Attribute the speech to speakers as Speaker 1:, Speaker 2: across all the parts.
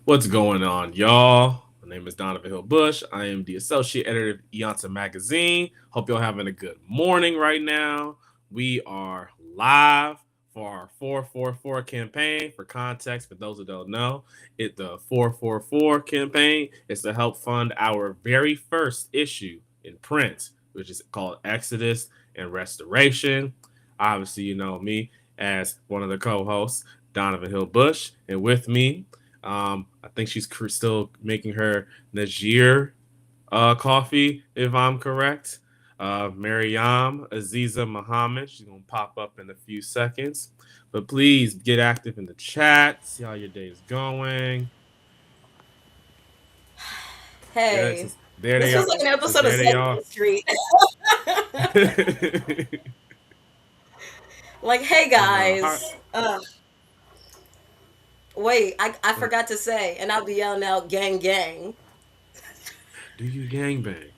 Speaker 1: What's going on, y'all? My name is Donovan Hill Bush. I am the associate editor of Iansá Magazine. Hope y'all having a good morning right now. We are live for our 444 campaign. For context, for those who don't know, the 444 campaign is to help fund our very first issue in print, which is called Exodus and Restoration. Obviously, you know me as one of the co-hosts, Donovan Hill Bush, and with me, I think she's still making her Najir coffee, if I'm correct. Maryam Aziza Muhammad. She's going to pop up in a few seconds. But please get active in the chat. See how your day is going.
Speaker 2: Hey,
Speaker 1: Yeah, there
Speaker 2: this
Speaker 1: they
Speaker 2: was
Speaker 1: are.
Speaker 2: like an episode of Sesame Street. Like, hey guys. Wait, I forgot to say, and I'll be yelling out gang gang.
Speaker 1: Do you gang bang?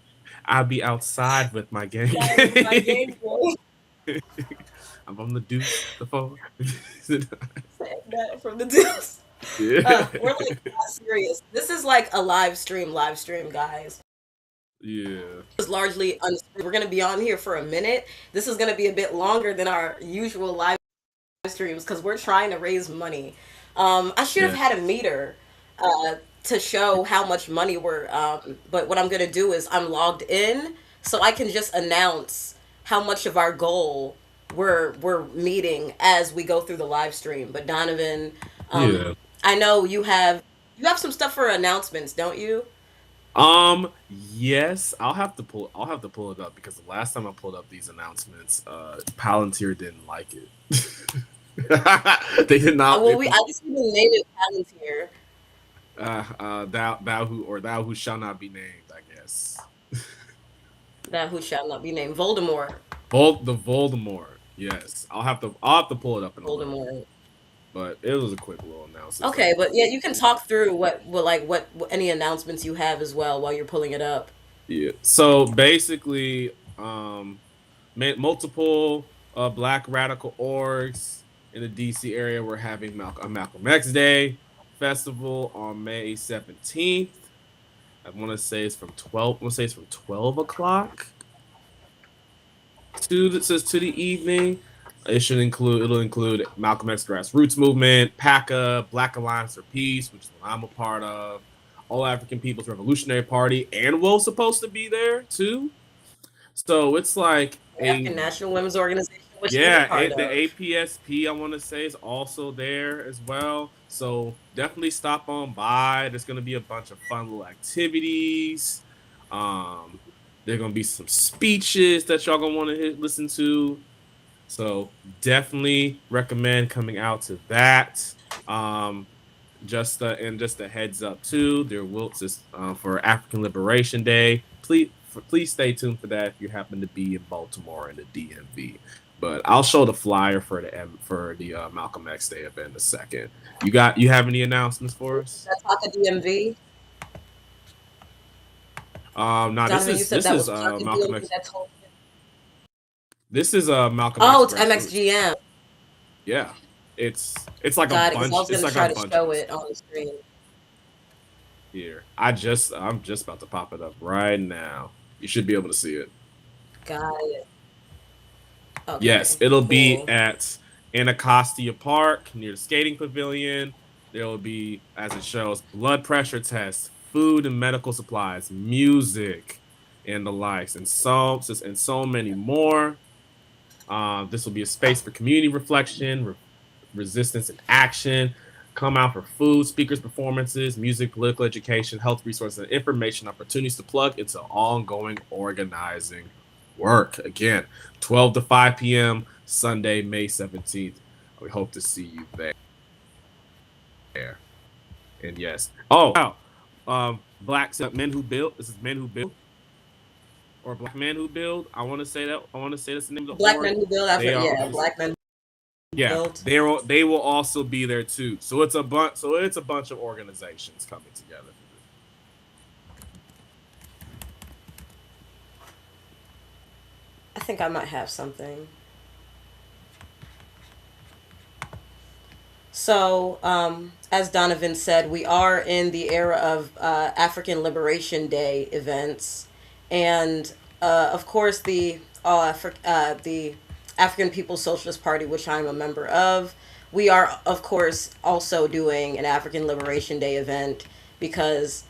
Speaker 1: I'll be outside with my gang.
Speaker 2: My gang gang.
Speaker 1: I'm from the Deuce, the Four.
Speaker 2: From the Deuce.
Speaker 1: Yeah.
Speaker 2: We're like not serious. This is like a live stream, guys.
Speaker 1: Yeah.
Speaker 2: It's largely we're gonna be on here for a minute. This is gonna be a bit longer than our usual live streams because we're trying to raise money. I should have had a meter to show how much money we're but what I'm gonna do is I'm logged in so I can just announce how much of our goal we're meeting as we go through the live stream. But Donovan, I know you have some stuff for announcements, don't you?
Speaker 1: Yes, I'll have to pull it up because the last time I pulled up these announcements, Palantir didn't like it. They did not.
Speaker 2: Well, I just need to name it Palantir.
Speaker 1: Thou who shall not be named, I guess.
Speaker 2: That who shall not be named. Voldemort.
Speaker 1: The Voldemort. Yes, I'll have to pull it up in
Speaker 2: Voldemort.
Speaker 1: But it was a quick little announcement.
Speaker 2: Okay, but yeah, you can talk through what any announcements you have as well while you're pulling it up.
Speaker 1: Yeah. So basically, multiple Black radical orgs in the DC area were having Malcolm X Day festival on May 17th. I want to say it's from 12 o'clock to the evening. It'll include Malcolm X Grassroots Movement, PACA, Black Alliance for Peace, which is what I'm a part of, All African People's Revolutionary Party, and WO's supposed to be there too. So it's like
Speaker 2: African National Women's Organization. Which
Speaker 1: the APSP, I want to say, is also there as well. So definitely stop on by. There's going to be a bunch of fun little activities. There are going to be some speeches that y'all going to want to listen to. So definitely recommend coming out to that. Just a heads up too, there will for African Liberation Day. Please stay tuned for that if you happen to be in Baltimore and the DMV. But I'll show the flyer for the Malcolm X Day event in a second. You have any announcements for us?
Speaker 2: That's not the DMV.
Speaker 1: No, this is Malcolm X. This is Malcolm.
Speaker 2: Oh, it's MXGM.
Speaker 1: Yeah, it's like a bunch.
Speaker 2: I was gonna try to show it on the screen.
Speaker 1: Here, I'm just about to pop it up right now. You should be able to see it.
Speaker 2: Got it.
Speaker 1: Yes,
Speaker 2: Okay,
Speaker 1: it'll be
Speaker 2: cool.
Speaker 1: at Anacostia Park near the skating pavilion. There will be, as it shows, blood pressure tests, food and medical supplies, music, and the likes, and so many more. This will be a space for community reflection, resistance, and action. Come out for food, speakers, performances, music, political education, health resources, and information opportunities to plug into ongoing organizing work. Again, 12 to 5 p.m., Sunday, May 17th. We hope to see you there. And yes. Oh, wow. Black men who build. This is men who build or black men who build. I want to say that. I want to say that's the name of the
Speaker 2: Black
Speaker 1: org.
Speaker 2: men who build
Speaker 1: They
Speaker 2: after,
Speaker 1: are
Speaker 2: yeah, black men who
Speaker 1: Yeah,
Speaker 2: build.
Speaker 1: they will also be there too. So it's a bunch. So it's a bunch of organizations coming together for this.
Speaker 2: I think I might have something. So, as Donovan said, we are in the era of African Liberation Day events, and of course the African People's Socialist Party, which I'm a member of. We are, of course, also doing an African Liberation Day event because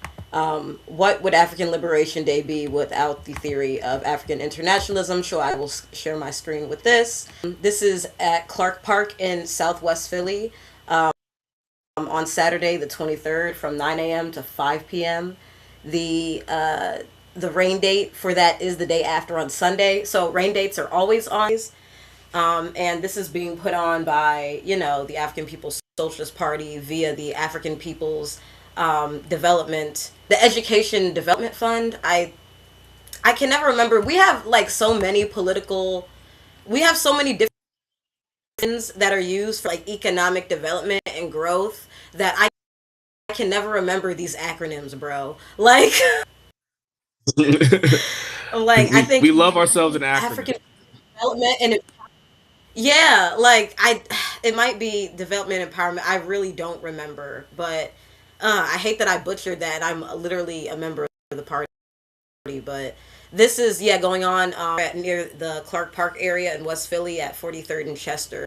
Speaker 2: what would African Liberation Day be without the theory of African internationalism? So I will share my screen with this. This is at Clark Park in Southwest Philly on Saturday, the 23rd, from 9 a.m. to 5 p.m. The rain date for that is the day after on Sunday. So rain dates are always on. And this is being put on by, the African People's Socialist Party via the African People's the Education Development Fund. I can never remember. We have like we have so many different funds that are used for like economic development and growth that I can never remember these acronyms, bro. Like, like I
Speaker 1: We
Speaker 2: think
Speaker 1: love ourselves in acronyms.
Speaker 2: African development and yeah, like it might be development empowerment. I really don't remember, but I hate that I butchered that. I'm literally a member of the party, but this is going on near the Clark Park area in West Philly at 43rd and Chester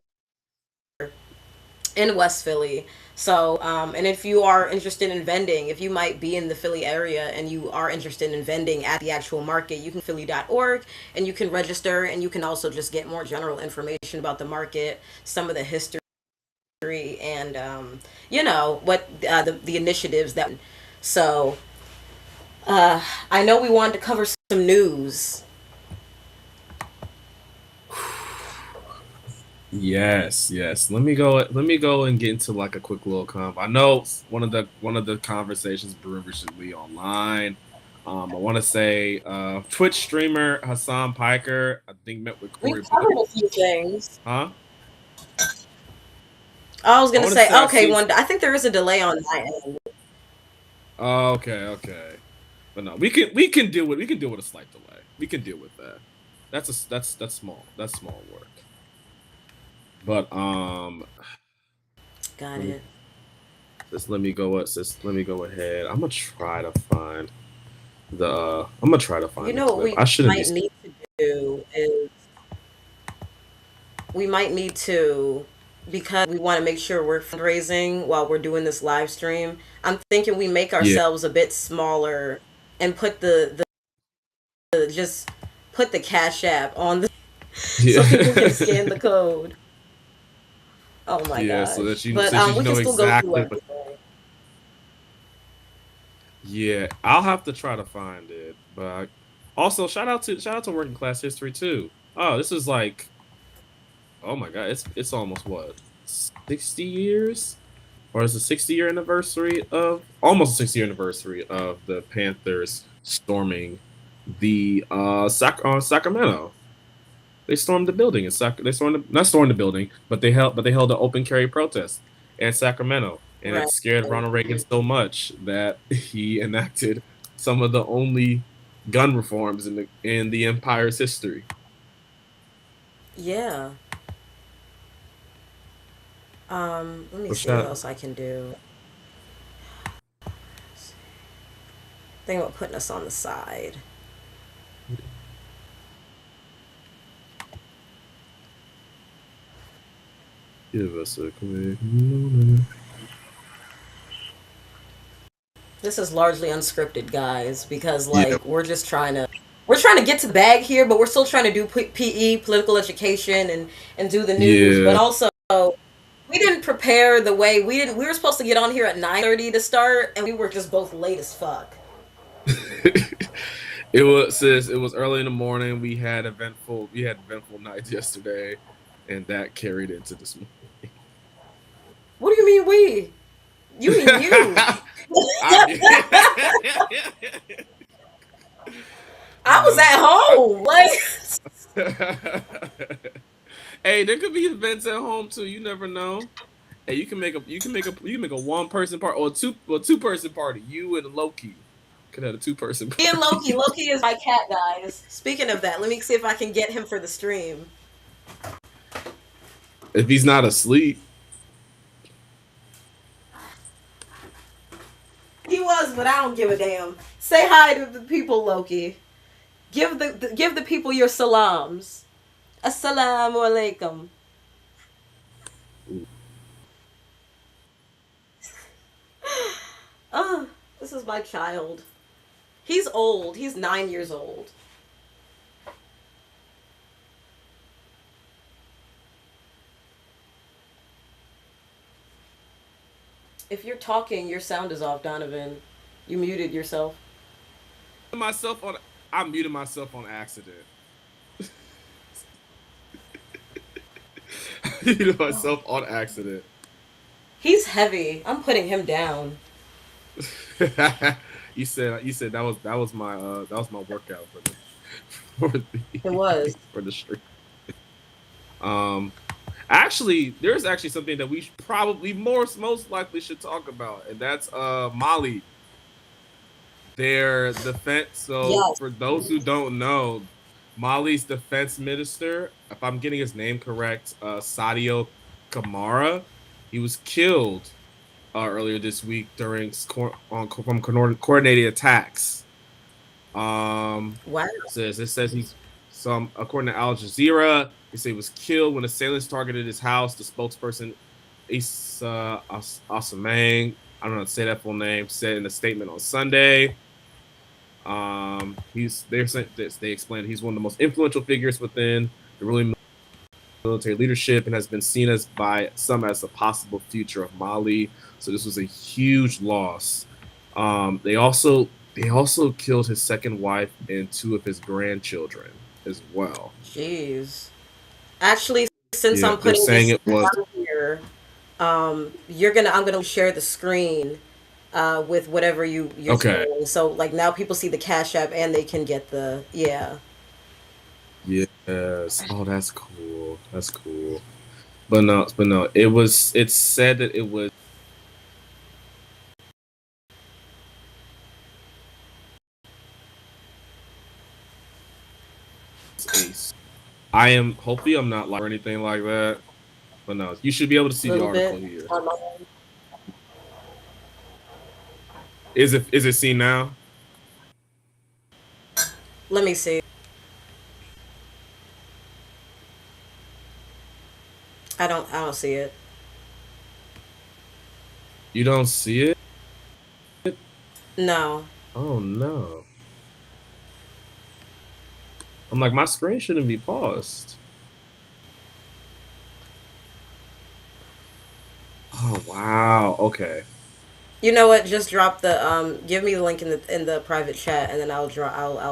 Speaker 2: in West Philly. So, and if you are interested in vending, if you might be in the Philly area and you are interested in vending at the actual market, you can philly.org and you can register, and you can also just get more general information about the market, some of the history, and what the initiatives that. So, I know we wanted to cover some news.
Speaker 1: Yes, yes. Let me go. Let me go and get into like a quick little comp. I know one of the conversations brewing recently online. I want to say Twitch streamer Hassan Piker, I think, met with
Speaker 2: We
Speaker 1: Cory Booker.
Speaker 2: covered a few things.
Speaker 1: Huh?
Speaker 2: I was
Speaker 1: I
Speaker 2: gonna
Speaker 1: want to
Speaker 2: say,
Speaker 1: say I
Speaker 2: okay,
Speaker 1: see.
Speaker 2: I think there is a delay on my end.
Speaker 1: Oh, okay, okay. But no, we can deal with a slight delay. We can deal with that. That's small. That's small work. But
Speaker 2: Got
Speaker 1: let me
Speaker 2: it.
Speaker 1: let me go ahead. I'm gonna try to
Speaker 2: You
Speaker 1: find the
Speaker 2: know what
Speaker 1: clip.
Speaker 2: we
Speaker 1: I shouldn't be.
Speaker 2: might need to do is we might need to, because we want to make sure we're fundraising while we're doing this live stream. I'm thinking we make
Speaker 1: Yeah.
Speaker 2: ourselves a bit smaller and put just put the Cash App on the
Speaker 1: Yeah.
Speaker 2: so people can scan the code. Oh my
Speaker 1: Yeah,
Speaker 2: gosh.
Speaker 1: so
Speaker 2: But
Speaker 1: that you
Speaker 2: we can
Speaker 1: know
Speaker 2: still go through
Speaker 1: exactly what.
Speaker 2: everything.
Speaker 1: Yeah, I'll have to try to find it. But also shout out to Working Class History too. Oh, this is like, oh my god, it's almost what, 60 years, or is it 60-year anniversary of almost a 60-year anniversary of the Panthers storming the Sacramento. They stormed the building in They not stormed the building, but they held an open carry protest in Sacramento, and
Speaker 2: Right.
Speaker 1: it scared Ronald Reagan so much that he enacted some of the only gun reforms in the empire's history.
Speaker 2: Yeah. Let me
Speaker 1: So
Speaker 2: see what
Speaker 1: shout
Speaker 2: else I can do. Think about putting us on the side.
Speaker 1: Give us a quick moment.
Speaker 2: This is largely unscripted, guys, because
Speaker 1: Yeah,
Speaker 2: like we're trying to get to the bag here, but we're still trying to do PE, political education, and do the news. But
Speaker 1: yeah.
Speaker 2: also, we didn't prepare the way we didn't. We were supposed to get on here at 9:30 to start, and we were just both late as fuck.
Speaker 1: It was sis. It was early in the morning. We had eventful nights yesterday, and that carried into this morning.
Speaker 2: What do you mean we? You mean you?
Speaker 1: I mean,
Speaker 2: I was
Speaker 1: no.
Speaker 2: at home. Like,
Speaker 1: Hey, there could be events at home too. You never know. Hey, you can make a one person party or two person party. You and Loki could have a 2 person
Speaker 2: me and Loki.
Speaker 1: party.
Speaker 2: Loki is my cat, guys. Speaking of that, let me see if I can get him for the stream.
Speaker 1: If he's not asleep.
Speaker 2: He was, but I don't give a damn. Say hi to the people, Loki. Give the people your salams. Assalamu alaikum. Oh, this is my child. He's old. He's 9 years old. If you're talking, your sound is off, Donovan. You muted yourself.
Speaker 1: Myself on I muted myself on accident. I muted myself on accident.
Speaker 2: He's heavy. I'm putting him down.
Speaker 1: You said that was my workout for
Speaker 2: It was.
Speaker 1: for the stream. Um Actually, there's actually something that we probably most likely should talk about, and that's Mali, their defense. So
Speaker 2: Yes.
Speaker 1: for those who don't know, Mali's defense minister, if I'm getting his name correct, Sadio Kamara, he was killed earlier this week from coordinated attacks.
Speaker 2: Wow.
Speaker 1: It says he's some according to Al Jazeera. He said he was killed when assailants targeted his house. The spokesperson Issa Asamang, I don't know how to say that full name, said in a statement on Sunday. They explained he's one of the most influential figures within the ruling military leadership and has been seen as by some as a possible future of Mali. So this was a huge loss. They also killed his second wife and 2 of his grandchildren as well.
Speaker 2: Jeez. Actually, since
Speaker 1: Yeah,
Speaker 2: I'm
Speaker 1: they're
Speaker 2: putting
Speaker 1: saying
Speaker 2: this
Speaker 1: it was
Speaker 2: on here, I'm gonna share the screen with whatever you're
Speaker 1: okay.
Speaker 2: saying. So like now people see the Cash App and they can get the yeah.
Speaker 1: Yes. Oh, that's cool. That's cool. But no, it's said that it was Ace. I am hopefully I'm not like or anything like that. But no, you should be able to
Speaker 2: A
Speaker 1: see the
Speaker 2: little
Speaker 1: article
Speaker 2: bit.
Speaker 1: here. Is it seen now?
Speaker 2: Let me see. I don't see it.
Speaker 1: You don't see it?
Speaker 2: No.
Speaker 1: Oh no. I'm like my screen shouldn't be paused. Oh wow. Okay.
Speaker 2: You know what? Just drop the give me the link in the private chat and then I'll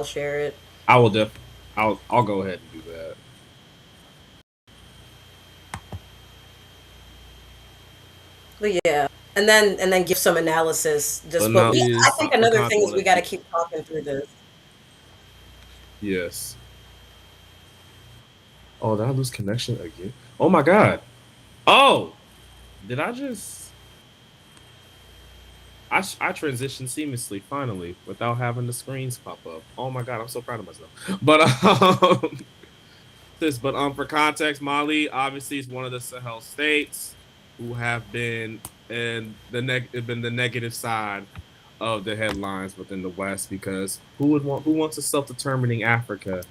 Speaker 2: share it.
Speaker 1: I will I'll go ahead and do that.
Speaker 2: But yeah. And then give some analysis.
Speaker 1: But
Speaker 2: Just but
Speaker 1: no
Speaker 2: I
Speaker 1: is
Speaker 2: think
Speaker 1: for
Speaker 2: another thing is we
Speaker 1: content.
Speaker 2: got to keep talking through this.
Speaker 1: Yes. Oh, did I lose connection again? Oh my god. Oh, did I just? I transitioned seamlessly finally without having the screens pop up. Oh my god, I'm so proud of myself. But for context, Mali obviously is one of the Sahel states who have been been the negative side of the headlines within the West because who wants a self-determining Africa?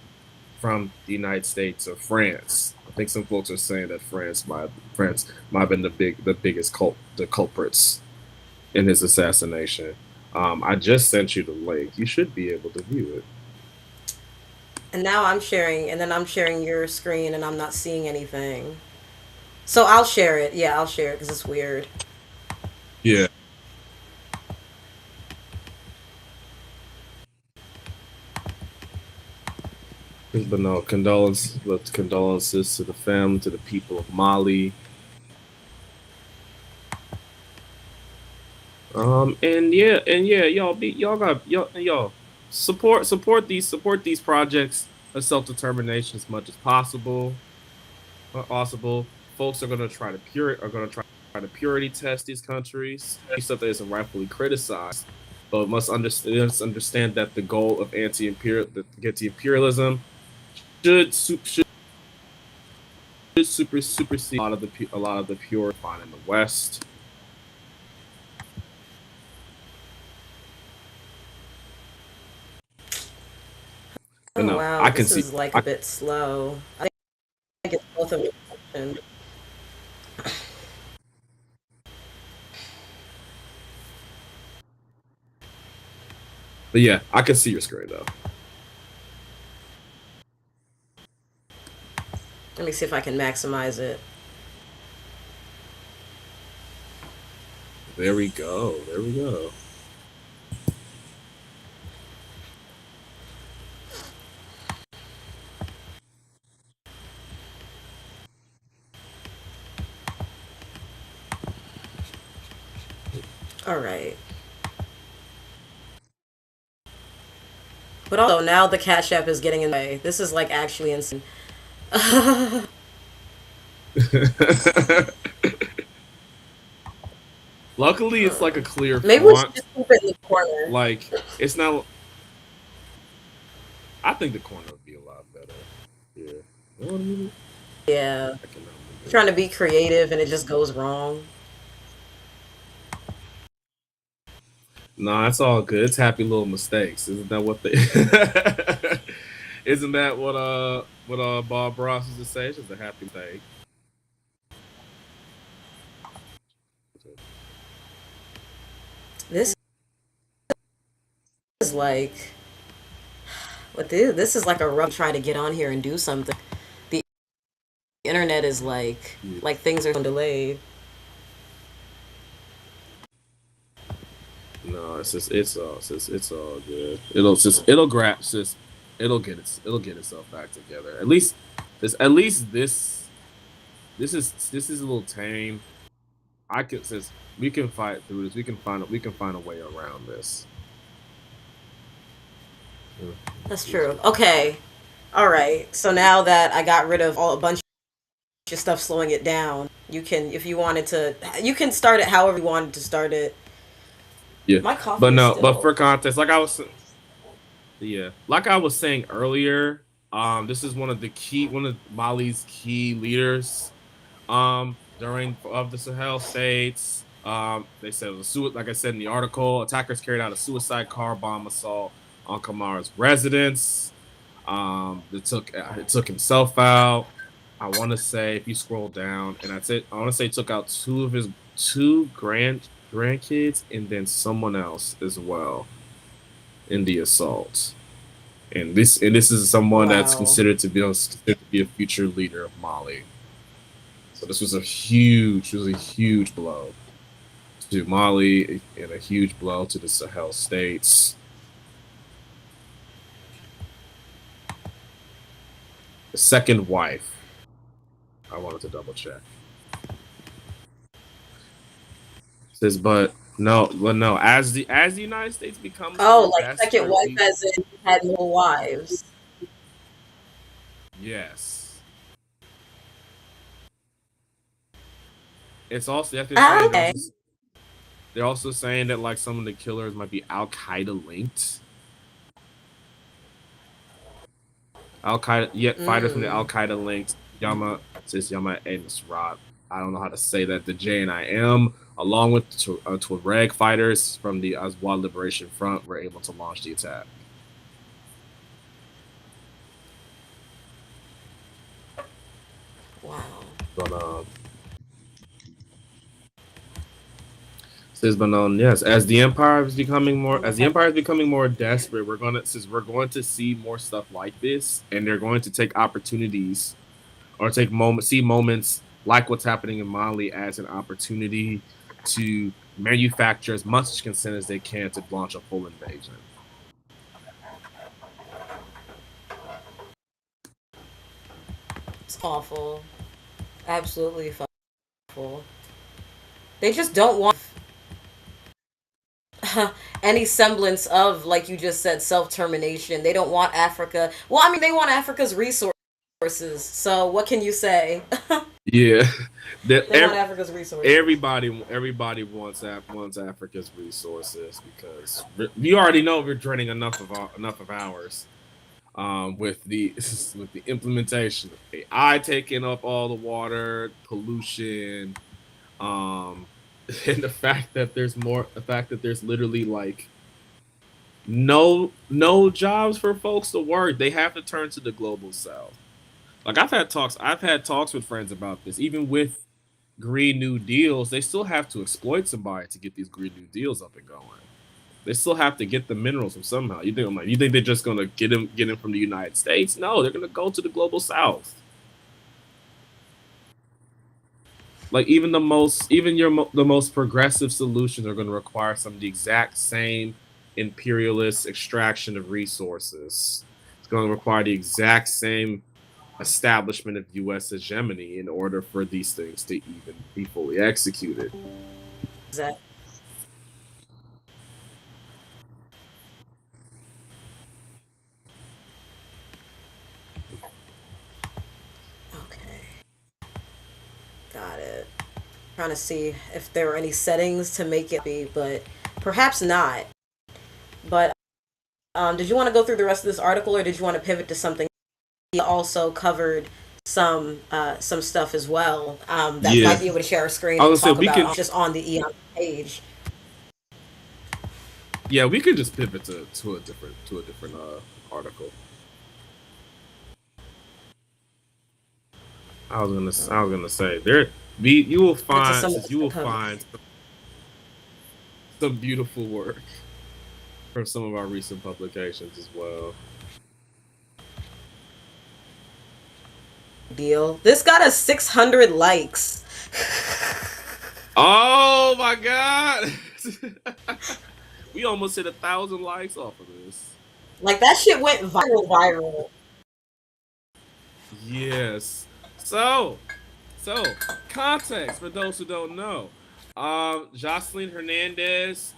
Speaker 1: from the United States or France. I think some folks are saying that France might have been the culprits in his assassination. I just sent you the link. You should be able to view it.
Speaker 2: And now I'm sharing, and then I'm sharing your screen, and I'm not seeing anything. So I'll share it. Yeah, I'll share it because it's weird.
Speaker 1: Yeah. But no, condolences to the family, to the people of Mali. And yeah, y'all support these projects of self determination as much as possible. Folks are gonna try to purity test these countries, stuff that isn't rightfully criticized, but must understand that the goal of anti-imperialism should supersede a lot of the pure fine in the West. But
Speaker 2: Oh
Speaker 1: no,
Speaker 2: wow,
Speaker 1: I can
Speaker 2: this
Speaker 1: see.
Speaker 2: is like a bit slow. I think it's both of them.
Speaker 1: But yeah, I can see your screen though.
Speaker 2: Let me see if I can maximize it.
Speaker 1: There we go. There we go.
Speaker 2: All right. But also now the Cash-App is getting in the way. This is like actually insane.
Speaker 1: Luckily, it's like a clear
Speaker 2: Maybe we should
Speaker 1: font.
Speaker 2: just keep it in the corner.
Speaker 1: Like it's not. I think the corner would be a lot better. Yeah. You know what I mean?
Speaker 2: Yeah.
Speaker 1: I cannot move it.
Speaker 2: Trying to be creative and it just goes wrong.
Speaker 1: Nah, it's all good. It's happy little mistakes. Isn't that what they? Isn't that what Bob Ross used to say? It's just a happy mistake.
Speaker 2: This is like this is like a rough try to get on here and do something. The internet is
Speaker 1: Yeah.
Speaker 2: like things are delayed.
Speaker 1: No, it's all good. It'll get itself back together. At least this is a little tame. I could since we can fight through this. We can find a way around this. Mm,
Speaker 2: That's
Speaker 1: Let's
Speaker 2: true.
Speaker 1: do it.
Speaker 2: Okay. All right. So now that I got rid of all a bunch of stuff slowing it down, you can if you wanted to you can start it however you wanted to start it.
Speaker 1: Yeah,
Speaker 2: My coffee
Speaker 1: but
Speaker 2: is
Speaker 1: no, but
Speaker 2: still
Speaker 1: for context, like I was saying earlier, this is one of Mali's key leaders. During of the Sahel states, they said it was like I said in the article, attackers carried out a suicide car bomb assault on Kamara's residence. It took himself out. I want to say if you scroll down, and that's it. I want to say it took out two of his two grandkids and then someone else as well in the assault. And this is someone that's
Speaker 2: wow.
Speaker 1: considered to be a future leader of Mali. So this was a huge blow to Mali and a huge blow to the Sahel states. The second wife, I wanted to double check. Says, but no. As the United States becomes more
Speaker 2: Oh, like second
Speaker 1: desperate,
Speaker 2: wife as in had no wives.
Speaker 1: yes. It's also they're
Speaker 2: Ah,
Speaker 1: saying
Speaker 2: okay.
Speaker 1: they're also saying that like some of the killers might be Al Qaeda linked. Al Qaeda, yet fighters from the Al
Speaker 2: Mm.
Speaker 1: Qaeda linked Yama and Nusrat. I don't know how to say that. The JNIM, along with Tuareg fighters from the Azawad Liberation Front, were able to launch the attack. But says, but yes, as the empire is becoming more, as the
Speaker 2: Okay.
Speaker 1: empire is becoming more desperate, we're going to see more stuff like this, and they're going to take opportunities or take moments, see moments like what's happening in Mali as an opportunity to manufacture as much consent as they can to launch a full invasion.
Speaker 2: It's awful. Absolutely awful. They just don't want any semblance of, like you just said, self termination. They don't want Africa. Well, I mean, they want Africa's resources. So what can you say?
Speaker 1: Yeah, that
Speaker 2: They want Africa's resources.
Speaker 1: everybody wants Africa's resources because we already know we're draining enough of ours. With the with the implementation of AI taking up all the water, pollution, and the fact that there's literally like no jobs for folks to work. They have to turn to the global south. Like I've had talks with friends about this. Even with Green New Deals, they still have to exploit somebody to get these Green New Deals up and going. They still have to get the minerals from somehow. You think they're just gonna get them from the United States? No, they're gonna go to the global south. Like the most progressive solutions are going to require some of the exact same imperialist extraction of resources. It's going to require the exact same establishment of U.S. hegemony in order for these things to even be fully executed.
Speaker 2: Exactly. Okay. Got it. Trying to see if there are any settings to make it be, but perhaps not. But did you want to go through the rest of this article, or did you want to pivot to something? He also covered some stuff as well that
Speaker 1: Yeah,
Speaker 2: might be able to share a screen
Speaker 1: I
Speaker 2: and
Speaker 1: was gonna
Speaker 2: talk
Speaker 1: say we
Speaker 2: about
Speaker 1: could.
Speaker 2: just on the Eon page.
Speaker 1: Yeah, we could just pivot to a different article. I was gonna say there be you will
Speaker 2: Pivot to
Speaker 1: find
Speaker 2: some of
Speaker 1: since you will
Speaker 2: the
Speaker 1: find some beautiful work from some of our recent publications as well.
Speaker 2: deal. This got a 600 likes.
Speaker 1: Oh my god! We almost hit 1,000 likes off of this.
Speaker 2: Like that shit went viral.
Speaker 1: Yes. So, so context for those who don't know. Jocelyn Hernandez.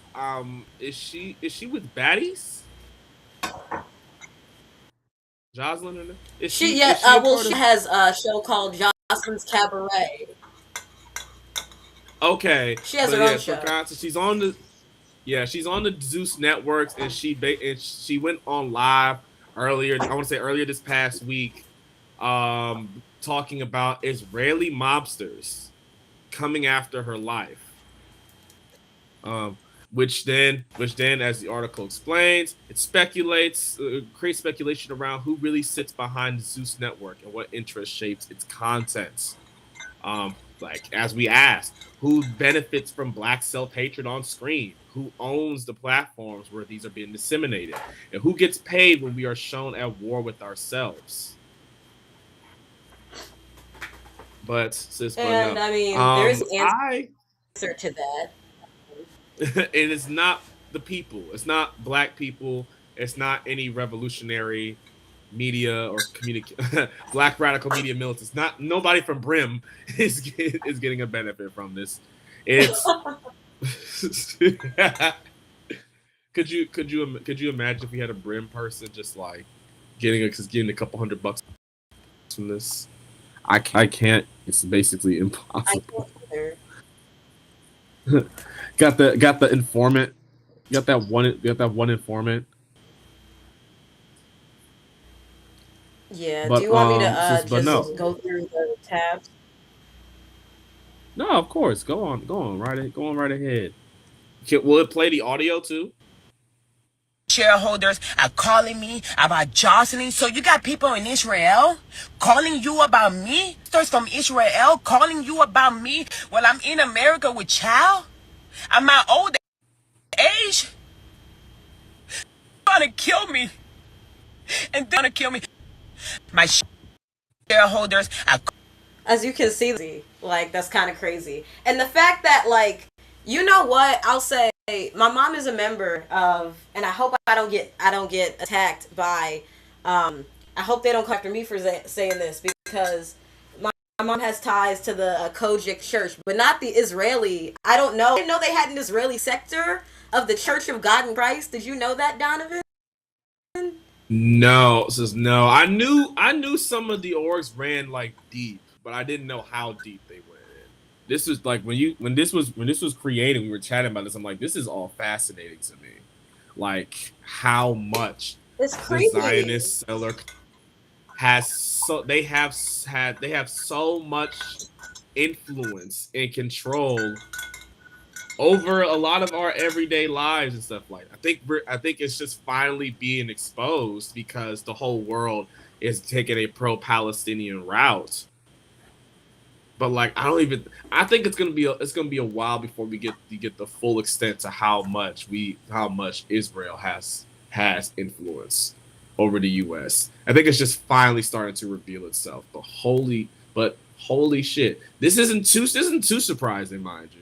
Speaker 1: Is she with Baddies? Jocelyn Hernandez. Is she a
Speaker 2: Well,
Speaker 1: part
Speaker 2: she
Speaker 1: of?
Speaker 2: has a show called Jocelyn's Cabaret.
Speaker 1: Okay,
Speaker 2: She has
Speaker 1: but
Speaker 2: her own
Speaker 1: yes, for
Speaker 2: show.
Speaker 1: context, she's on the Zeus networks, and she went on live earlier. I want to say earlier this past week, talking about Israeli mobsters coming after her life. Um, which then, as the article explains, it speculates, creates speculation around who really sits behind the Zeus network and what interest shapes its contents. Like as we asked, who benefits from black self-hatred on screen? Who owns the platforms where these are being disseminated? And who gets paid when we are shown at war with ourselves? But
Speaker 2: And
Speaker 1: no.
Speaker 2: I mean, there is an
Speaker 1: I
Speaker 2: answer to that.
Speaker 1: and it's not the people. It's not black people. It's not any revolutionary media or black radical media militants. Not nobody from Brim is getting a benefit from this. It's could you imagine if we had a Brim person just like getting a couple $100 from this? I can't. It's basically
Speaker 2: I can't
Speaker 1: impossible.
Speaker 2: either.
Speaker 1: Got the informant. Got that one informant.
Speaker 2: Yeah. Do you want me to
Speaker 1: But
Speaker 2: just
Speaker 1: no.
Speaker 2: go through the tabs?
Speaker 1: No, of course. Go on right ahead. Will it play the audio too?
Speaker 3: shareholders are calling me about Jocelyn. So you got people in Israel calling you about me? Stars from Israel calling you about me while I'm in America with child? At my old age? They're gonna kill me. And they're gonna kill me. My shareholders are.
Speaker 2: As you can see, like that's kind of crazy. And the fact that like, you know what, I'll say my mom is a member of, and I hope I don't get attacked by I hope they don't come after me for saying this, because my mom has ties to the Kojic church, but not the Israeli. I didn't know they had an Israeli sector of the Church of God in Christ. Did you know that, Donovan?
Speaker 1: No, says no. I knew some of the orgs ran like deep, but I didn't know how deep they went in. This was like when this was created, we were chatting about this. I'm like, this is all fascinating to me. Like how much
Speaker 2: It's
Speaker 1: the
Speaker 2: crazy.
Speaker 1: Zionist seller has they have so much influence and control over a lot of our everyday lives and stuff like that. I think it's just finally being exposed because the whole world is taking a pro-Palestinian route. But like I think it's gonna be a while before we get the full extent to how much Israel has influence over the US. I think it's just finally starting to reveal itself. But holy shit. This isn't too surprising, mind you.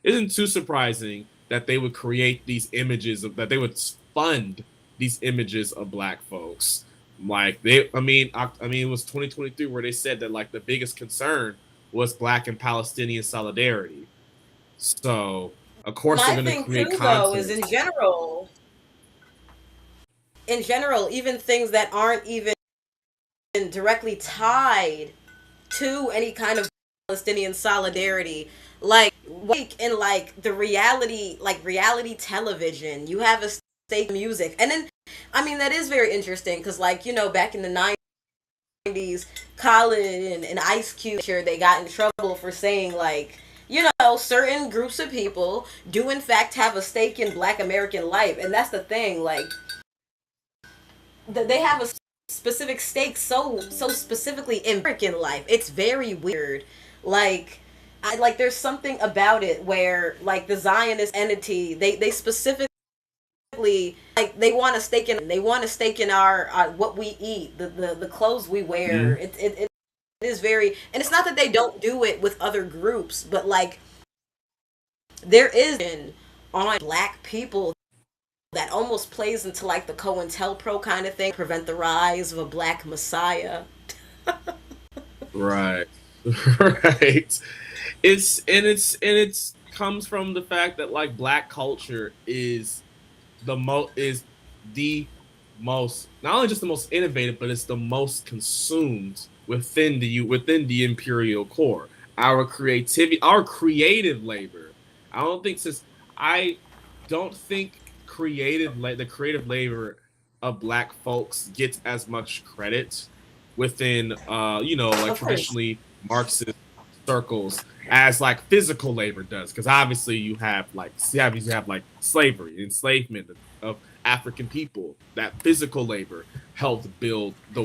Speaker 1: Isn't too surprising that they would create these images of that they would fund these images of black folks. Like I mean, it was 2023 where they said that like the biggest concern was black and Palestinian solidarity. So of course they're
Speaker 2: My
Speaker 1: going to
Speaker 2: thing
Speaker 1: create
Speaker 2: too, though, is
Speaker 1: content.
Speaker 2: in general, even things that aren't even directly tied to any kind of Palestinian solidarity, like in like the reality television, you have a stake in music, and then I mean that is very interesting because like back in the '90s, Khaled and Ice Cube, sure they got in trouble for saying like certain groups of people do in fact have a stake in Black American life, and that's the thing, like they have a specific stake so specifically in American life. It's very weird. Like there's something about it where like the Zionist entity, they specifically like they want to stake in our what we eat, the clothes we wear.
Speaker 1: Mhm.
Speaker 2: It is very, and it's not that they don't do it with other groups, but like there is on black people that almost plays into like the COINTELPRO kind of thing, prevent the rise of a black messiah.
Speaker 1: Right. Right. It's comes from the fact that like black culture is the most, not only just the most innovative, but it's the most consumed within the imperial core. Our creativity, our creative labor. I don't think since I don't think the creative labor of black folks gets as much credit within like
Speaker 2: Of course.
Speaker 1: traditionally Marxist circles as like physical labor does, because obviously you have like slavery, enslavement of African people. That physical labor helped build the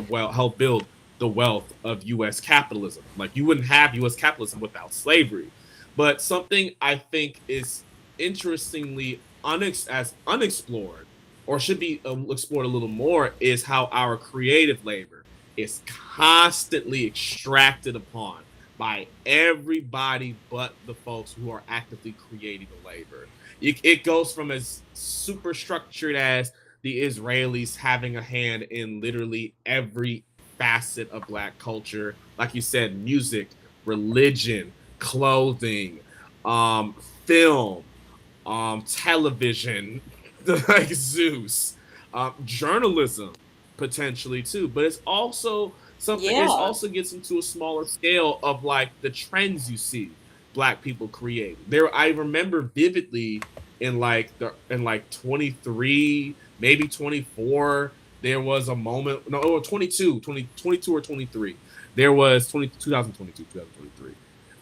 Speaker 1: wealth of U.S. capitalism. Like you wouldn't have U.S. capitalism without slavery. But something I think is interestingly unexplored, or should be explored a little more, is how our creative labor is constantly extracted upon by everybody but the folks who are actively creating the labor. It goes from as super structured as the Israelis having a hand in literally every facet of black culture, like you said, music, religion, clothing, film, television, like Zeus, journalism potentially too. But it's also something. It
Speaker 2: Yeah.
Speaker 1: also gets into a smaller scale of like the trends you see black people create. There, I remember vividly in like 23, maybe 24. There was a moment, no, 22 or 23. There was 2022, 2023.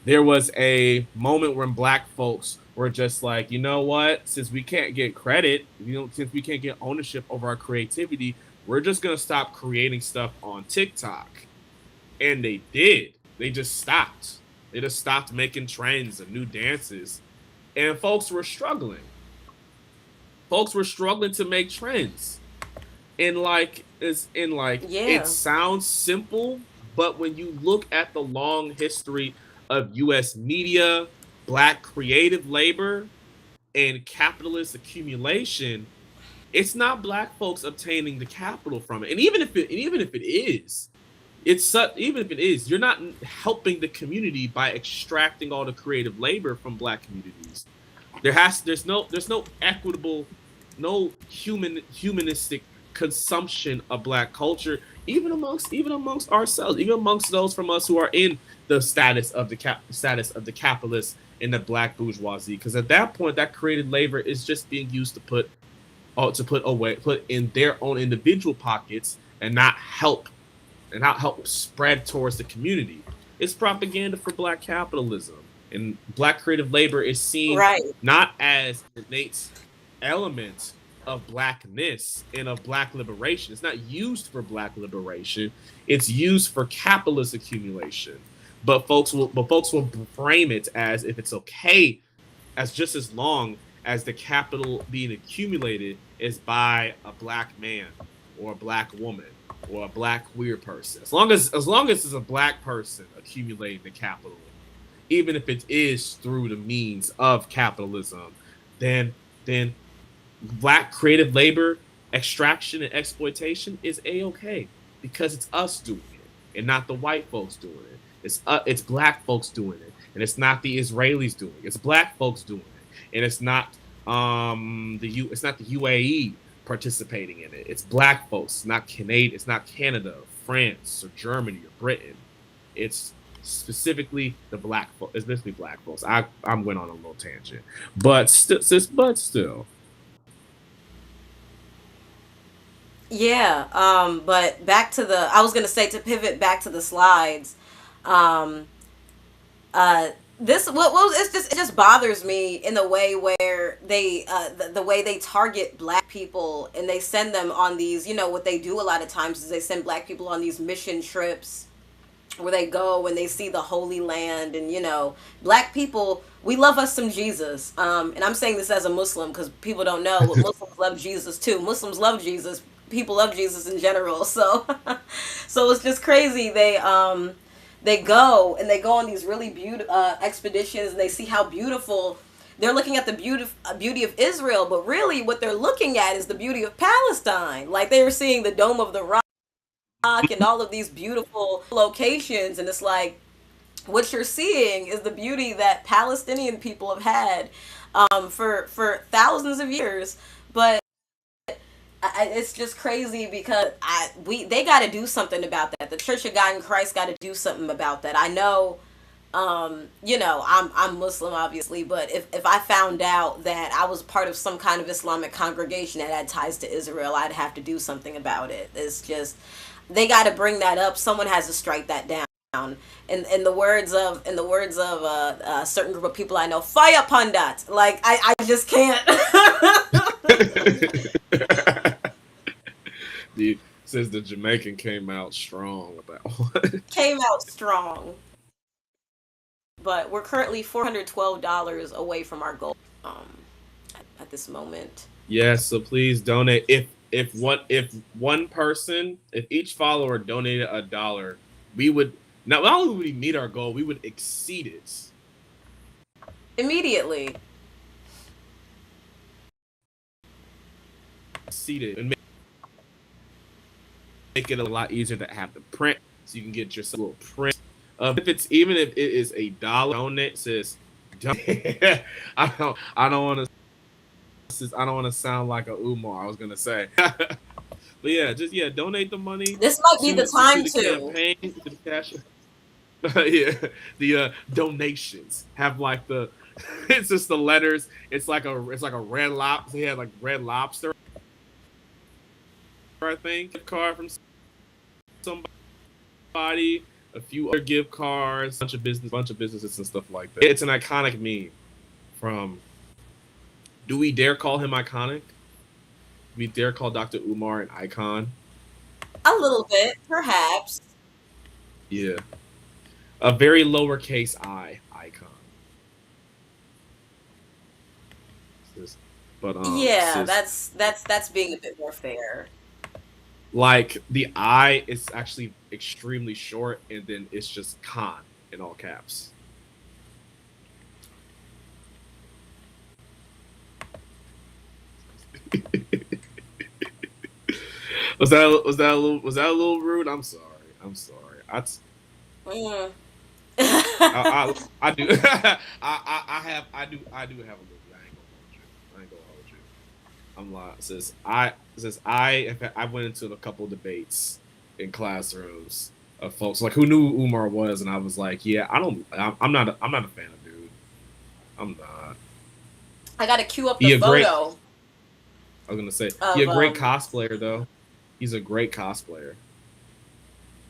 Speaker 1: There was a moment when black folks we're just like, you know what? Since we can't get credit, since we can't get ownership over our creativity, we're just gonna stop creating stuff on TikTok. And they did. They just stopped. They just stopped making trends and new dances. And folks were struggling. Folks were struggling to make trends. And it
Speaker 2: Yeah.
Speaker 1: sounds simple, but when you look at the long history of US media, black creative labor, and capitalist accumulation, it's not black folks obtaining the capital from it. And even if it is, even if it is, you're not helping the community by extracting all the creative labor from black communities. There's no equitable, no humanistic consumption of black culture, even amongst ourselves, even amongst those from us who are in the status of the capitalists in the black bourgeoisie. Because at that point, that created labor is just being used put in their own individual pockets and not help spread towards the community. It's propaganda for black capitalism. And black creative labor is seen
Speaker 2: Right.
Speaker 1: not as an innate element of blackness and of black liberation. It's not used for black liberation. It's used for capitalist accumulation. But folks will frame it as if it's okay, as just as long as the capital being accumulated is by a black man or a black woman or a black queer person. As long as it's a black person accumulating the capital, even if it is through the means of capitalism, then black creative labor extraction and exploitation is a-okay, because it's us doing it and not the white folks doing it. It's black folks doing it, and it's not the Israelis doing it. It's black folks doing it, and it's not it's not the UAE participating in it. It's black folks, not Canada. It's not Canada, France, or Germany, or Britain. It's specifically the black folks. It's basically black folks. I'm went on a little tangent, but still.
Speaker 2: Yeah. But back to the, I was gonna say, to pivot back to the slides. Um, this it just bothers me in the way where they the way they target black people, and they send them on these, what they do a lot of times is they send black people on these mission trips where they go and they see the Holy Land. And black people, we love us some Jesus. And I'm saying this as a Muslim because people don't know, but Muslims love Jesus too. Muslims love Jesus. People love Jesus in general. So so it's just crazy. They go on these really beautiful expeditions, and they see how beautiful they're looking at, the beauty of Israel, but really what they're looking at is the beauty of Palestine. Like, they were seeing the Dome of the Rock and all of these beautiful locations, and it's like, what you're seeing is the beauty that Palestinian people have had for thousands of years. But it's just crazy because they got to do something about that. The Church of God in Christ got to do something about that. I know, I'm Muslim, obviously, but if I found out that I was part of some kind of Islamic congregation that had ties to Israel, I'd have to do something about it. It's just, they got to bring that up. Someone has to strike that down. In the words of a certain group of people I know, fire pundit. Like, I just can't.
Speaker 1: Says the Jamaican came out strong with that one.
Speaker 2: Came out strong. But we're currently $412 away from our goal at this moment.
Speaker 1: Yes, so please donate. If each follower donated $1, we would not only would we meet our goal, we would exceed it
Speaker 2: Immediately.
Speaker 1: and make it a lot easier to have the print, so you can get yourself a little print. If it is $1, donate, sis. I don't want to sound like a Umar. I was gonna say, but donate the money.
Speaker 2: This might be the time
Speaker 1: to the campaign, to the cash. The donations have like the it's just the letters. It's like a red lobster. They had like Red Lobster, I think, gift card from somebody, a few other gift cards, bunch of businesses and stuff like that. It's an iconic meme from Do we dare call him iconic? Do we dare call Dr. Umar an icon?
Speaker 2: A little bit, perhaps.
Speaker 1: Yeah, a very lowercase I icon. Sis. But
Speaker 2: Yeah,
Speaker 1: sis,
Speaker 2: that's being a bit more fair.
Speaker 1: like the I is actually extremely short, and then it's just Khan in all caps. Was that a little rude? I'm sorry. I'm sorry.
Speaker 2: Mm.
Speaker 1: I do I do have a little bit. I ain't gonna hold you. I ain't gonna hold you. I'm like since I went into a couple debates in classrooms of folks like who knew who Umar was, and I was like, yeah, I'm not a fan of dude. I'm not.
Speaker 2: I gotta queue up the
Speaker 1: He a great.
Speaker 2: photo
Speaker 1: I was gonna say he a
Speaker 2: of
Speaker 1: great cosplayer though. He's a great cosplayer.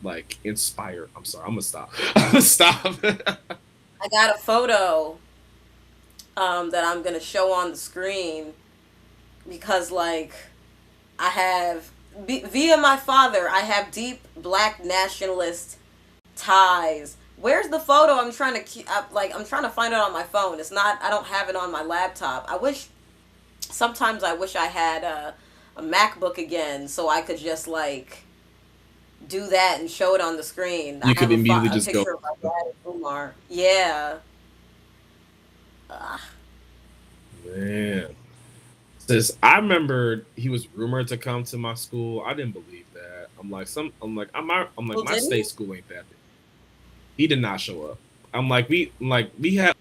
Speaker 1: Like inspired. I'm sorry. I'm gonna stop. I'm gonna stop.
Speaker 2: I got a photo that I'm gonna show on the screen because like I have via my father I have deep black nationalist ties. Where's the photo? I'm trying to I'm trying to find it on my phone. It's not. I don't have it on my laptop. I wish. Sometimes I wish I had a MacBook again so I could just like do that and show it on the screen. I
Speaker 1: You could
Speaker 2: have
Speaker 1: immediately
Speaker 2: a
Speaker 1: just go.
Speaker 2: picture of my dad and Umar. Yeah. Ugh.
Speaker 1: Man. Says I remember he was rumored to come to my school. I didn't believe that. I'm like
Speaker 2: Well,
Speaker 1: my
Speaker 2: didn't
Speaker 1: state
Speaker 2: he?
Speaker 1: school ain't that big. He did not show up. We have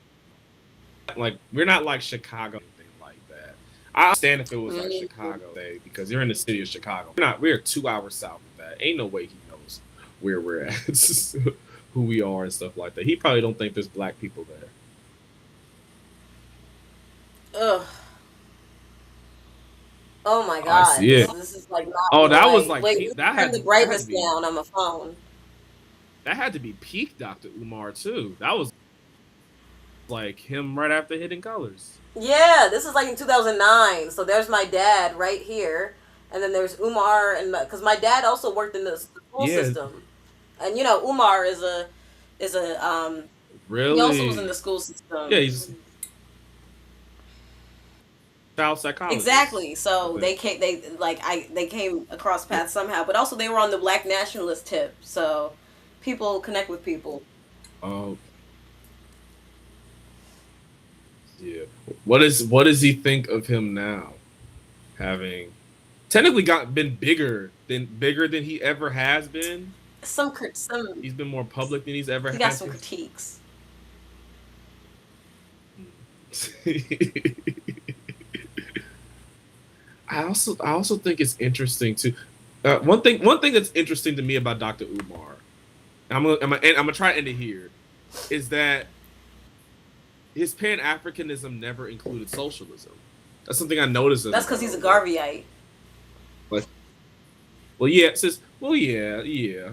Speaker 1: like we're not like Chicago or anything like that. I understand if it was like
Speaker 2: Mm.
Speaker 1: Chicago, because you're in the city of Chicago. We're 2 hours south of that. Ain't no way he knows where we're at, who we are and stuff like that. He probably don't think there's black people there.
Speaker 2: Ugh. Oh my
Speaker 1: I
Speaker 2: god.
Speaker 1: see it.
Speaker 2: This is like not
Speaker 1: Oh,
Speaker 2: the
Speaker 1: that was
Speaker 2: right.
Speaker 1: like
Speaker 2: Wait, let me turn the
Speaker 1: that had to
Speaker 2: brightness
Speaker 1: be
Speaker 2: down on my phone.
Speaker 1: peak Dr. Umar too. That was like him right after Hidden Colors.
Speaker 2: Yeah, this is like in 2009. So there's my dad right here, and then there's Umar, and because my dad also worked in the school
Speaker 1: Yeah,
Speaker 2: system, and you know Umar is a he also was in
Speaker 1: really.
Speaker 2: the school
Speaker 1: Yeah,
Speaker 2: system.
Speaker 1: he's a child psychologist,
Speaker 2: Exactly.
Speaker 1: I
Speaker 2: So
Speaker 1: think.
Speaker 2: they came across paths somehow, but also they were on the black nationalist tip. So people connect with people.
Speaker 1: Oh, yeah. What does he think of him now? Having technically got been bigger than he ever has been.
Speaker 2: Some
Speaker 1: He's been more public than he's ever
Speaker 2: he got
Speaker 1: had
Speaker 2: some
Speaker 1: been.
Speaker 2: critiques.
Speaker 1: I also think it's interesting too. One thing that's interesting to me about Dr. Umar, and I'm gonna try to end it here, is that his Pan Africanism never included socialism. That's something I noticed as I
Speaker 2: That's because
Speaker 1: got
Speaker 2: he's a
Speaker 1: older.
Speaker 2: Garveyite.
Speaker 1: Like, well, yeah, it says, well, yeah, yeah,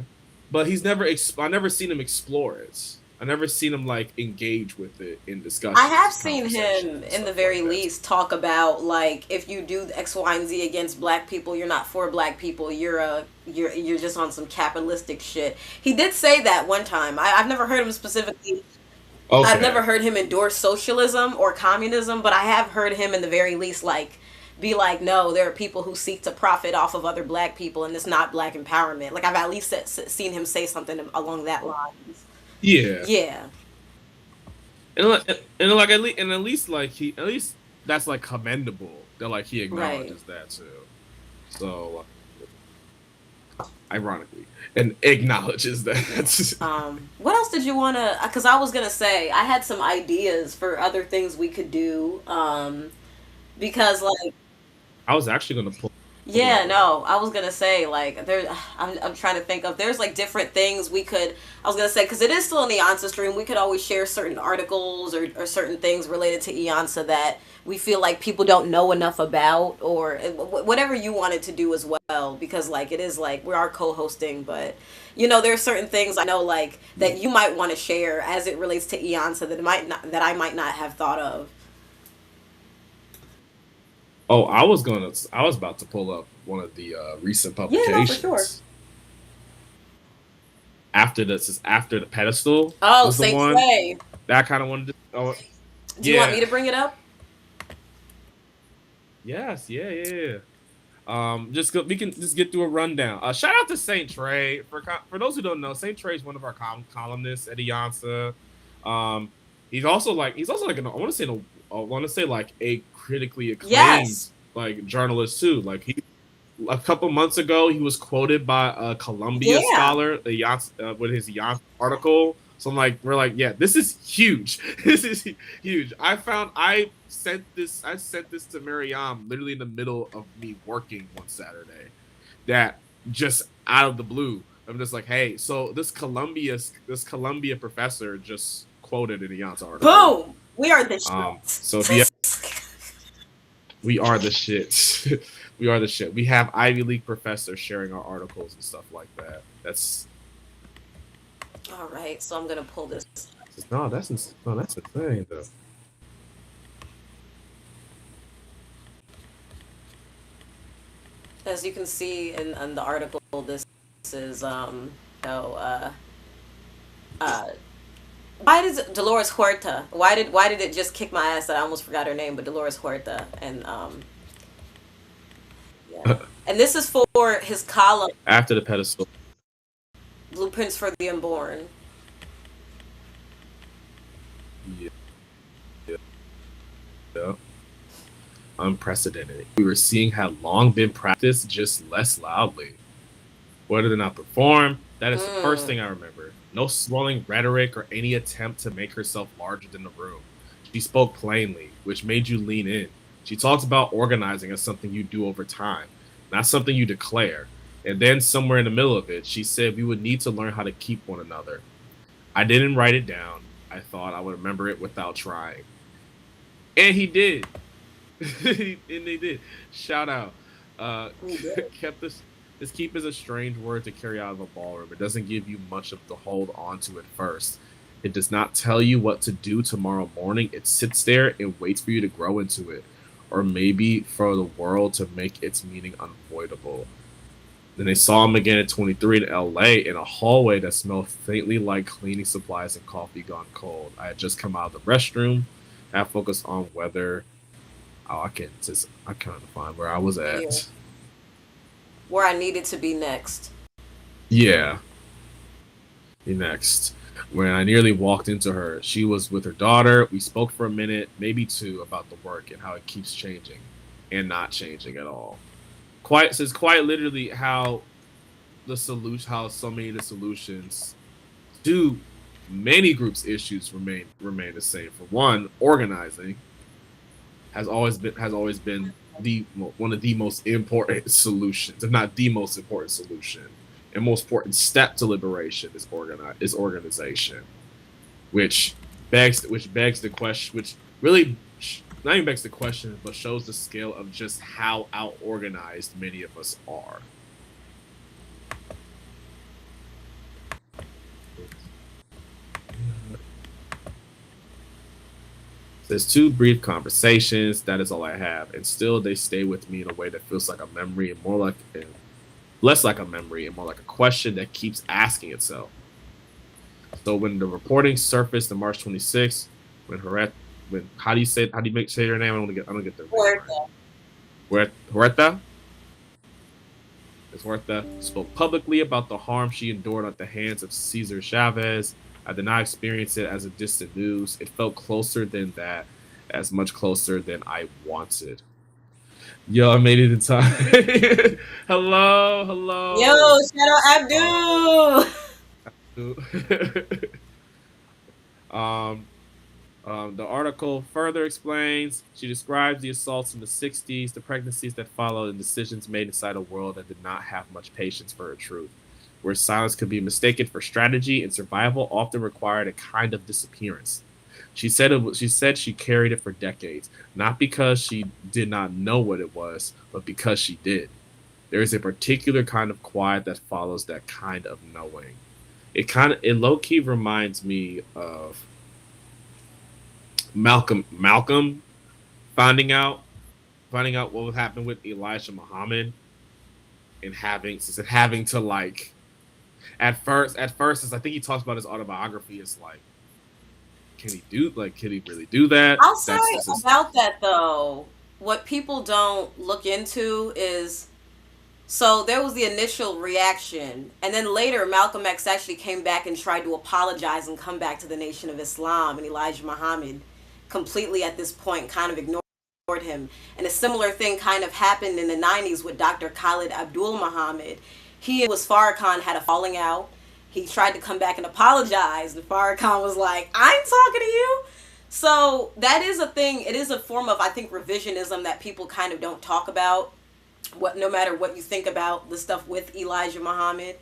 Speaker 1: but I never seen him explore it. I never seen him like engage with it in
Speaker 2: I
Speaker 1: discussions
Speaker 2: have
Speaker 1: and
Speaker 2: seen
Speaker 1: conversations
Speaker 2: him
Speaker 1: and
Speaker 2: in the
Speaker 1: stuff
Speaker 2: very
Speaker 1: like that.
Speaker 2: least talk about like if you do X, Y, and Z against black people, you're not for black people. You're just on some capitalistic shit. He did say that one time. I've never heard him specifically. I've never
Speaker 1: Okay,
Speaker 2: heard him endorse socialism or communism, but I have heard him in the very least like be like, no, there are people who seek to profit off of other black people, and it's not black empowerment. Like I've at least seen him say something along that lines.
Speaker 1: yeah,
Speaker 2: Yeah,
Speaker 1: and at least like he at least that's like commendable that like he
Speaker 2: right.
Speaker 1: acknowledges that too. So ironically, and acknowledges that.
Speaker 2: What else did you want to? Because I was gonna say I had some ideas for other things we could do. Because like
Speaker 1: I was actually gonna pull
Speaker 2: yeah,
Speaker 1: that one up.
Speaker 2: no, I was gonna say like there. I'm trying to think of. There's like different things we could. I was gonna say because it is still in the Iansa stream. We could always share certain articles or certain things related to Iansa that we feel like people don't know enough about, or whatever you wanted to do as well. Because like it is like we are co-hosting, but you know there's certain things I know like that you might want to share as it relates to Iansa that I might not have thought of.
Speaker 1: Oh, I was about to pull up one of the recent
Speaker 2: Yeah, no, for sure.
Speaker 1: publications. After this is after the pedestal
Speaker 2: Oh,
Speaker 1: was the
Speaker 2: Saint
Speaker 1: one
Speaker 2: Sway.
Speaker 1: that I kind of wanted to. Oh,
Speaker 2: Do you want me
Speaker 1: yeah,
Speaker 2: to bring it up?
Speaker 1: yes, yeah. We can just get through a rundown. Shout out to Saint Trey for those who don't know. Saint Trey is one of our columnists at Iansa. Um, he's also like an I want to say like a critically acclaimed
Speaker 2: Yes.
Speaker 1: like journalist too. Like he a couple months ago, he was quoted by a Columbia
Speaker 2: Yeah.
Speaker 1: scholar with his Iansá article. So I'm like, we're like, yeah, this is huge. This is huge. I sent this to Mariam literally in the middle of me working one Saturday. That just out of the blue, I'm just like, hey, so this Columbia professor just quoted in Ian's article.
Speaker 2: Boom. We are the
Speaker 1: So if you
Speaker 2: shit.
Speaker 1: We are the shit. We are the shit. We have Ivy League professors sharing our articles and stuff like that. That's
Speaker 2: All right, so I'm gonna pull this.
Speaker 1: no, that's insane though.
Speaker 2: As you can see in the article, this is oh uh why does Dolores Huerta? Why did it just kick my ass that I almost forgot her name? But Dolores Huerta, and yeah, and this is for his column
Speaker 1: After the pedestal,
Speaker 2: Blueprints for the Unborn.
Speaker 1: yeah, yeah, unprecedented. We were seeing had long been practiced, just less loudly. Whether or not perform, that is the first
Speaker 2: Mm.
Speaker 1: thing I remember. No swelling rhetoric or any attempt to make herself larger than the room. She spoke plainly, which made you lean in. She talked about organizing as something you do over time, not something you declare. And then, somewhere in the middle of it, she said we would need to learn how to keep one another. I didn't write it down. I thought I would remember it without trying. And he did. And they did. Shout out. Uh,
Speaker 2: We did.
Speaker 1: kept this keep is a strange word to carry out of a ballroom. It doesn't give you much of the hold on to at first. It does not tell you what to do tomorrow morning. It sits there and waits for you to grow into it, or maybe for the world to make its meaning unavoidable. Then they saw him again at 23 in LA in a hallway that smelled faintly like cleaning supplies and coffee gone cold. I had just come out of the restroom. I focused on whether I can't find where I was
Speaker 2: Here,
Speaker 1: at.
Speaker 2: where I needed to be next.
Speaker 1: Yeah, the next. When I nearly walked into her, she was with her daughter. We spoke for a minute, maybe two, about the work and how it keeps changing and not changing at all. Quite says quite literally how so many of the solutions to many groups' issues remain the same. For one, organizing has always been the one of the most important solutions, if not the most important solution, and most important step to liberation is organization, which begs the question, which really not even begs the question, but shows the scale of just how out organized many of us are. There's two brief conversations. That is all I have, and still they stay with me in a way that feels like a memory and less like a memory and more like a question that keeps asking itself. So when the reporting surfaced on March 26th, when Huerta, when how do you say her name? I don't get their name right.
Speaker 2: Huerta.
Speaker 1: Huerta, Ms. Huerta spoke publicly about the harm she endured at the hands of Cesar Chavez. I did not experience it as a distant news. It felt closer than that, as much closer than I wanted. Yo, I made it in time. Hello,
Speaker 2: Yo,
Speaker 1: hello. Um,
Speaker 2: Shadow Abdul.
Speaker 1: um, the article further explains she describes the assaults in the 60s, the pregnancies that followed, and decisions made inside a world that did not have much patience for her truth, where silence could be mistaken for strategy and survival often required a kind of disappearance. She said she carried it for decades, not because she did not know what it was, but because she did. There is a particular kind of quiet that follows that kind of knowing. It low key reminds me of Malcolm finding out. finding out what would happen with Elijah Muhammad and having to like at first it's I think he talks about his autobiography. It's like, can he really do that?
Speaker 2: I'll say
Speaker 1: That's just
Speaker 2: about that though, what people don't look into is, so there was the initial reaction, and then later Malcolm X actually came back and tried to apologize and come back to the Nation of Islam, and Elijah Muhammad completely at this point kind of ignored him. And a similar thing kind of happened in the 90s with Dr. Khalid Abdul Muhammad. He was Farrakhan had a falling out. He tried to come back and apologize, and Farrakhan was like, "I ain't talking to you." So that is a thing. It is a form of, I think, revisionism that people kind of don't talk about. What, no matter what you think about the stuff with Elijah Muhammad,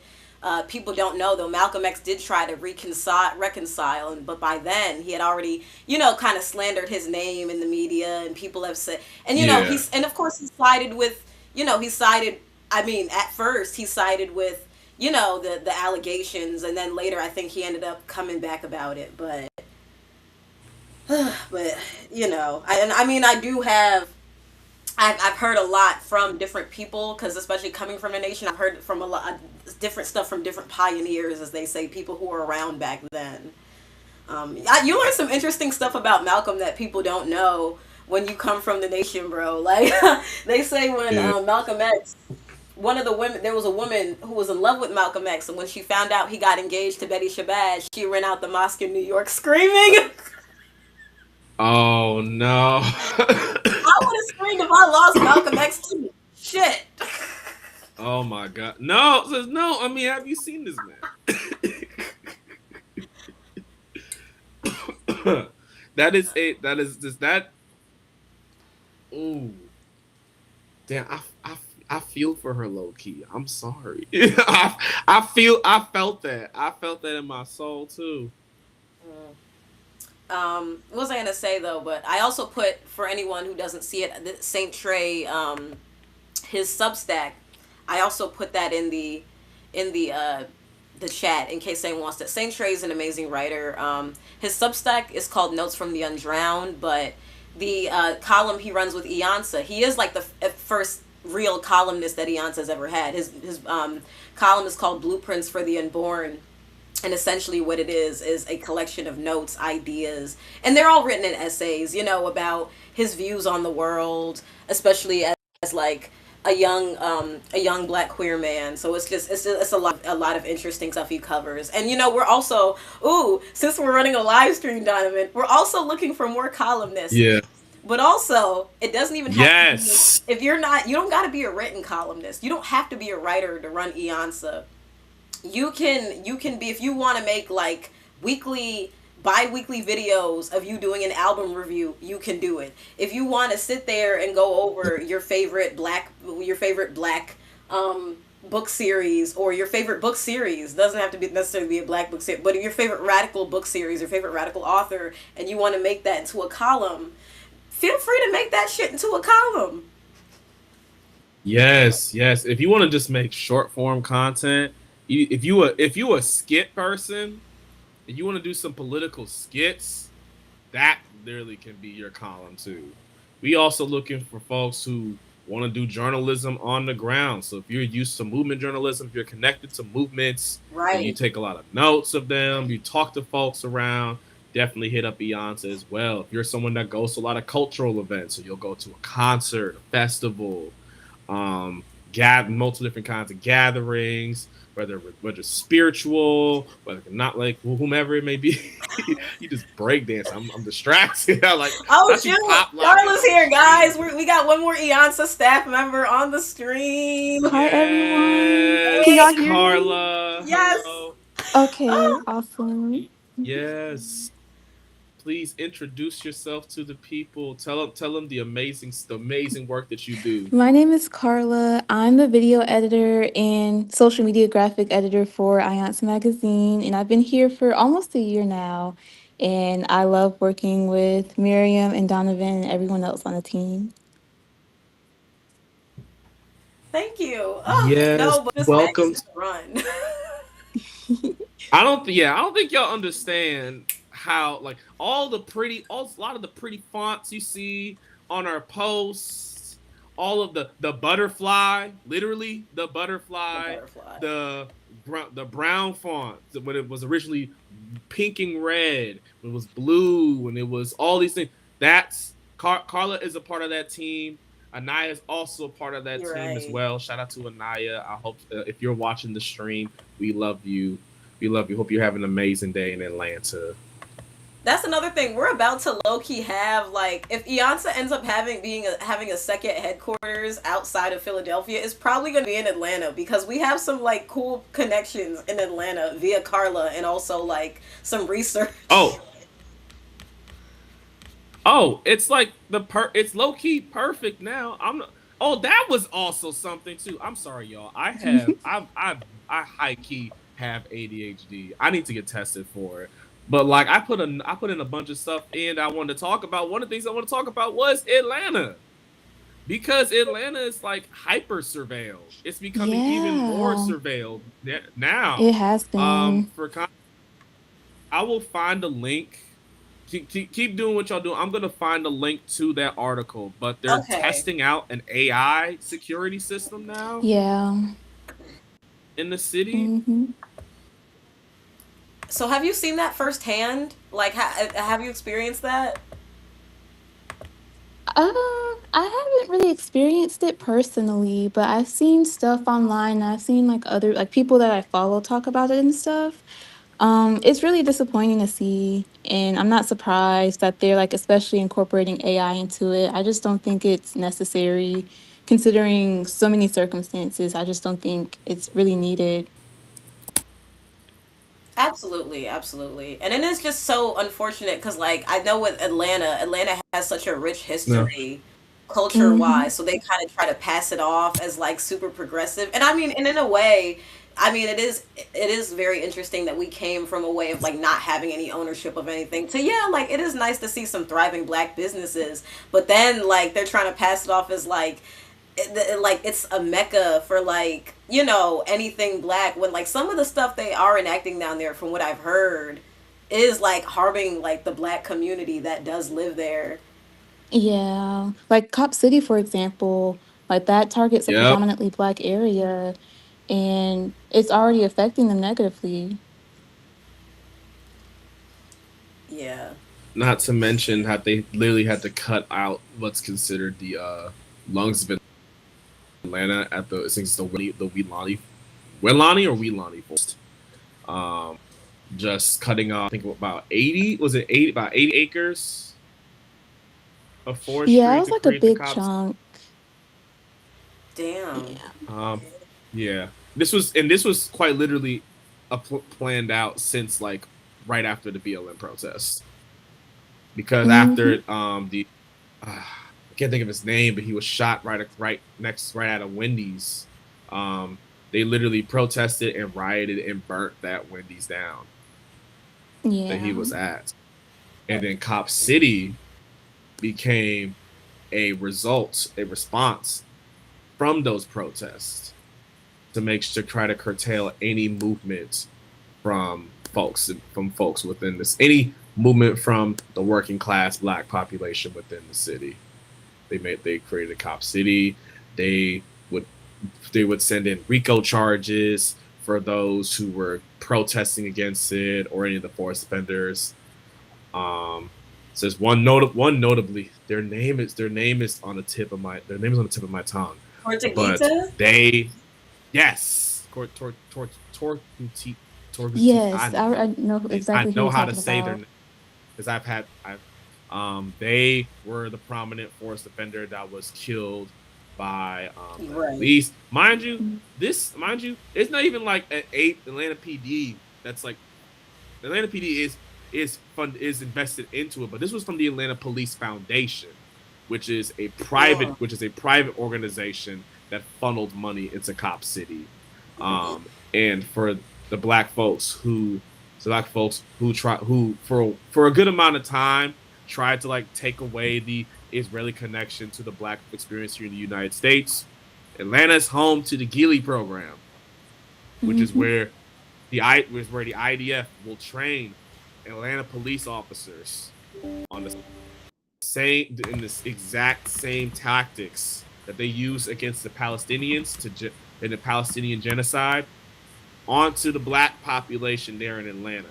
Speaker 2: people don't know though. Malcolm X did try to reconcile, but by then he had already, kind of slandered his name in the media, and people have said, and
Speaker 1: yeah.
Speaker 2: and of course he sided with, he sided. I mean, at first he sided with, the allegations, and then later I think he ended up coming back about it, but. But I mean, I do have. I've heard a lot from different people, because especially coming from the nation, I've heard from a lot of different stuff from different pioneers, as they say, people who were around back then. You learn some interesting stuff about Malcolm that people don't know when you come from the nation, bro. Like they say when
Speaker 1: Yeah.
Speaker 2: Malcolm X, one of the women, there was a woman who was in love with Malcolm X, and when she found out he got engaged to Betty Shabazz, she ran out the mosque in New York screaming.
Speaker 1: Oh no.
Speaker 2: I would have screamed if I lost Malcolm X too. Shit.
Speaker 1: Oh my god. No, says no. I mean, have you seen this man? That is just that. Ooh, damn. I feel for her low key. I'm sorry. I felt that. I felt that in my soul too.
Speaker 2: What was I gonna say though? But I also put, for anyone who doesn't see it, Saint Trey, his Substack. I also put that in the chat in case anyone wants to. Saint Trey is an amazing writer. His Substack is called Notes from the Undrowned, but the column he runs with Iansá, he is like the first real columnist that Iansá ever had. His column is called Blueprints for the Unborn, and essentially what it is a collection of notes, ideas, and they're all written in essays, about his views on the world, especially as like a young black queer man. So it's a lot of interesting stuff he covers. And we're also, since we're running a live stream, Donovan, we're also looking for more columnists.
Speaker 1: Yeah.
Speaker 2: But also, it doesn't even have to be,
Speaker 1: Yes.
Speaker 2: if you're not, you don't got to be a written columnist. You don't have to be a writer to run Iansá. You can be, if you want to make like weekly, bi-weekly videos of you doing an album review, you can do it. If you want to sit there and go over your favorite black book series, or your favorite book series, doesn't have to be necessarily be a black book series, but your favorite radical book series, your favorite radical author, and you want to make that into a column, feel free to make that shit into a column.
Speaker 1: Yes, yes. If you want to just make short form content, if you a skit person and you want to do some political skits, that literally can be your column too. We also looking for folks who want to do journalism on the ground. So if you're used to movement journalism, if you're connected to movements and you
Speaker 2: Right.
Speaker 1: take a lot of notes of them, you talk to folks around, definitely hit up Beyonce as well. If you're someone that goes to a lot of cultural events, so you'll go to a concert, a festival, multiple different kinds of gatherings, whether spiritual, whether not, like whomever it may be. You just break dance. I'm distracted. Like
Speaker 2: Oh
Speaker 1: not you
Speaker 2: shoot,
Speaker 1: pop locking
Speaker 2: Carla's
Speaker 1: on the
Speaker 2: here,
Speaker 1: street.
Speaker 2: guys. We got one more Iansa staff member on the stream.
Speaker 4: Hi everyone. Can
Speaker 1: Yes,
Speaker 4: y'all hear me?
Speaker 1: Carla.
Speaker 2: Yes.
Speaker 1: Hello.
Speaker 4: Okay,
Speaker 2: Oh,
Speaker 4: awesome.
Speaker 1: Yes. Please introduce yourself to the people. Tell them the amazing work that you do.
Speaker 4: My name is Carla. I'm the video editor and social media graphic editor for Iansá Magazine, and I've been here for almost a year now. And I love working with Miriam and Donovan and everyone else on the team.
Speaker 2: thank you. Oh
Speaker 1: Yes.
Speaker 2: no, but this
Speaker 1: Welcome.
Speaker 2: magazine run.
Speaker 1: I don't think y'all understand how, like, a lot of the pretty fonts you see on our posts. all of the butterfly, literally the
Speaker 2: The
Speaker 1: butterfly,
Speaker 2: butterfly.
Speaker 1: the the brown font when it was originally pink and red, when it was blue, when it was all these things. That's Carla is a part of that team. Anaya is also a part of that
Speaker 2: You're
Speaker 1: team as
Speaker 2: right.
Speaker 1: well. Shout out to Anaya. I hope if you're watching the stream, we love you. We love you. Hope you have an amazing day in Atlanta.
Speaker 2: That's another thing. We're about to low key have like if Iansa ends up having a second headquarters outside of Philadelphia, it's probably gonna be in Atlanta because we have some like cool connections in Atlanta via Carla and also like some research.
Speaker 1: Oh, oh, it's like it's low key perfect now. Oh, that was also something too. I'm sorry, y'all. I high key have ADHD. I need to get tested for it. But like I put in a bunch of stuff and I wanted to talk about. One of the things I want to talk about was Atlanta. Because Atlanta is like hyper surveilled. It's becoming even more
Speaker 4: Yeah,
Speaker 1: surveilled
Speaker 4: it
Speaker 1: now.
Speaker 4: has been.
Speaker 1: I will find a link. Keep doing what y'all do. I'm gonna find a link to that article. But they're
Speaker 2: Okay.
Speaker 1: testing out an AI security system now
Speaker 4: Yeah.
Speaker 1: in the city.
Speaker 4: Hmm.
Speaker 2: So have you seen that firsthand? Like, have you experienced that?
Speaker 4: I haven't really experienced it personally, but I've seen stuff online. I've seen like other like people that I follow talk about it and stuff. It's really disappointing to see, and I'm not surprised that they're like especially incorporating AI into it. I just don't think it's necessary considering so many circumstances. I just don't think it's really needed.
Speaker 2: Absolutely, absolutely. And it is just so unfortunate because, like, I know with Atlanta has such a rich
Speaker 1: No.
Speaker 2: history culture
Speaker 4: Hmm.
Speaker 2: wise. So they kind of try to pass it off as like super progressive. And I mean, and in a way, I mean, it is very interesting that we came from a way of like not having any ownership of anything to, yeah, like it is nice to see some thriving black businesses. But then like they're trying to pass it off as like like it's a mecca for like anything black when like some of the stuff they are enacting down there from what I've heard is like harming like the black community that does live there.
Speaker 4: Yeah, like Cop City, for example, like that targets a
Speaker 1: Yep.
Speaker 4: predominantly black area, and it's already affecting them negatively.
Speaker 2: Yeah.
Speaker 1: Not to mention how they literally had to cut out what's considered the lungs of Atlanta at the I think it's the Weelani or Weelani Forest. Um, just cutting off. I think about 80. Was it 80? About 80 acres of
Speaker 4: Yeah, it
Speaker 1: forestry
Speaker 4: was
Speaker 1: to
Speaker 4: like a
Speaker 1: create the
Speaker 4: big
Speaker 1: cops.
Speaker 4: chunk.
Speaker 2: Damn.
Speaker 4: Yeah.
Speaker 1: Um, yeah. This was quite literally planned out since like right after the BLM protest because
Speaker 4: Hmm.
Speaker 1: after I can't think of his name, but he was shot right out of Wendy's. Um, they literally protested and rioted and burnt that Wendy's down that he
Speaker 4: Yeah.
Speaker 1: was at, and then Cop City became a response from those protests to try to curtail any movement from folks within this any movement from the working class black population within the city. They created Cop City. They would they would send in RICO charges for those who were protesting against it or any of the forest offenders. Um, says one notably, their name is on the tip of my tongue, but
Speaker 2: Portuguita.
Speaker 1: they yes, Tortuti Tortuti.
Speaker 4: Yes, I know
Speaker 1: I
Speaker 4: exactly who
Speaker 1: know
Speaker 4: you're
Speaker 1: how to
Speaker 4: talking
Speaker 1: say their
Speaker 4: about.
Speaker 1: name because I've they were the prominent forest offender that was killed by the
Speaker 2: Right.
Speaker 1: police. Mind you, it's not even like an eight Atlanta PD that's like the Atlanta PD is invested into it, but this was from the Atlanta Police Foundation,
Speaker 2: Mm.
Speaker 1: which is a private organization that funneled money into Cop City, and for the black folks who try who for a good amount of time tried to like take away the Israeli connection to the black experience here in the United States. Atlanta is home to the Geely program, which is
Speaker 4: Hmm.
Speaker 1: where the IDF will train Atlanta police officers on the same in this exact same tactics that they use against the Palestinians in the Palestinian genocide onto the black population there in Atlanta.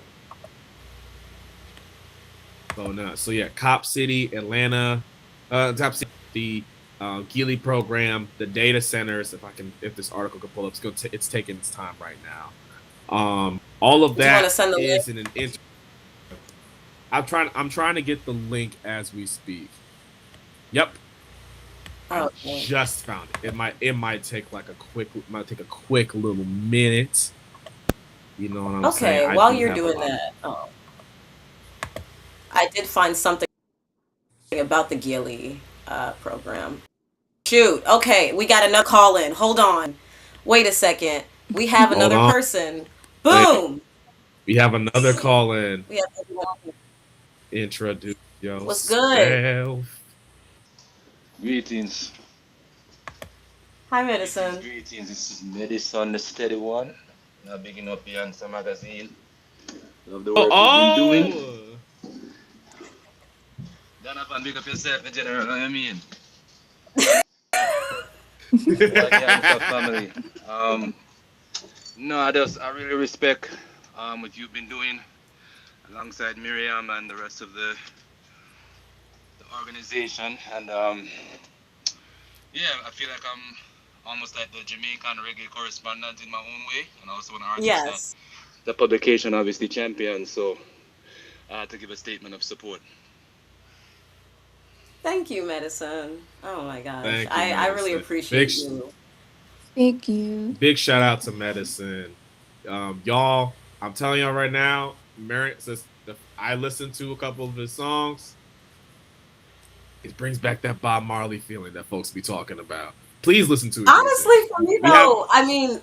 Speaker 1: So no, so yeah, Cop City, Atlanta, Top City, the Geely program, the data centers. If this article could pull up, it's taking its time right now. All of
Speaker 2: Do you want to
Speaker 1: that
Speaker 2: send the link?
Speaker 1: is in an inter. I'm trying to get the link as we speak. Yep, I
Speaker 2: Okay.
Speaker 1: just found it. It might take like a quick little minute. You know what I'm saying?
Speaker 2: Okay,
Speaker 1: I
Speaker 2: while
Speaker 1: do
Speaker 2: you're
Speaker 1: have a
Speaker 2: doing
Speaker 1: lot.
Speaker 2: that, I did find something about the Gilly program. Shoot. Okay, we got another call in. Hold on. Wait a second. We have
Speaker 1: Hold
Speaker 2: another
Speaker 1: on.
Speaker 2: person.
Speaker 1: Wait.
Speaker 2: Boom.
Speaker 1: We have another call in.
Speaker 2: We have everyone.
Speaker 1: Introduce
Speaker 2: What's good?
Speaker 1: yourself.
Speaker 5: Greetings.
Speaker 2: Hi,
Speaker 5: Greetings,
Speaker 2: Medicine.
Speaker 5: greetings. This is Medicine, the steady one. Now bigging up Iansá Magazine. Love the work you've been doing.
Speaker 1: Oh.
Speaker 5: Donovan, big up yourself in general, know what I mean? Well, Iansá family. No, I really respect what you've been doing alongside Miriam and the rest of the organization. And yeah, I feel like I'm almost like the Jamaican reggae correspondent in my own way, and also an artist that
Speaker 2: Yes.
Speaker 5: the publication obviously champions. So I had to give a statement of support.
Speaker 2: Thank you, Medicine. Oh my gosh.
Speaker 1: Thank you,
Speaker 2: I really
Speaker 1: Medicine. Big
Speaker 2: appreciate you.
Speaker 4: Thank you.
Speaker 1: big shout out to Medicine. Y'all, I'm telling y'all right now, Merritt says I listened to a couple of his songs. It brings back that Bob Marley feeling that folks be talking about. Please listen to his music.
Speaker 2: Honestly, for me
Speaker 1: We have
Speaker 2: though, I mean,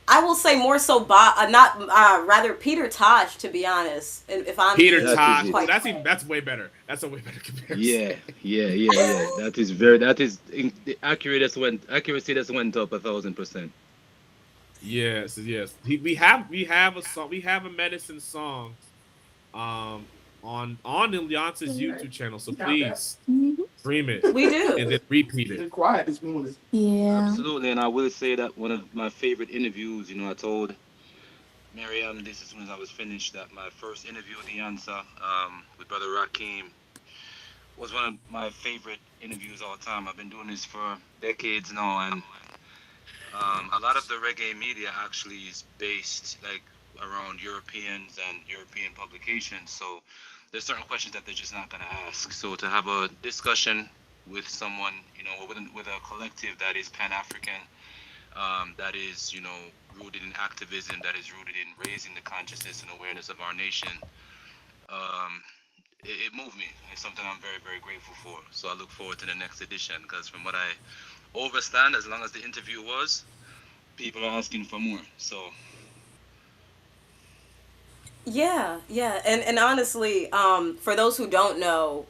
Speaker 2: I will say more so Bob, not rather Peter Tosh, to be honest. If I'm
Speaker 1: Peter
Speaker 2: being
Speaker 5: That is
Speaker 1: Tosh.
Speaker 5: it.
Speaker 1: Oh,
Speaker 2: quite
Speaker 1: that's way better. That's a way better
Speaker 5: Yeah,
Speaker 1: comparison.
Speaker 5: yeah. The accuracy that's went up 1,000%.
Speaker 1: Yes. We have a song. We have a Medicine songs um on Ilyana's YouTube channel. So please
Speaker 4: Mhm.
Speaker 1: stream it
Speaker 2: we do.
Speaker 1: and then repeat it.
Speaker 4: Yeah.
Speaker 5: Absolutely, and I will say that one of my favorite interviews, I told Miriam this as soon as I was finished that my first interview with Iansa, with Brother Rakim, was one of my favorite interviews all time. I've been doing this for decades now, and a lot of the reggae media actually is based like around Europeans and European publications. So there's certain questions that they're just not going to ask. So to have a discussion with someone, with a collective that is Pan African, that is, rooted in activism, that is rooted in raising the consciousness and awareness of our nation, um, it moved me. It's something I'm very, very grateful for. So I look forward to the next edition because from what I overstand, as long as the interview was, people are asking for more. So
Speaker 2: Yeah. And honestly, for those who don't know,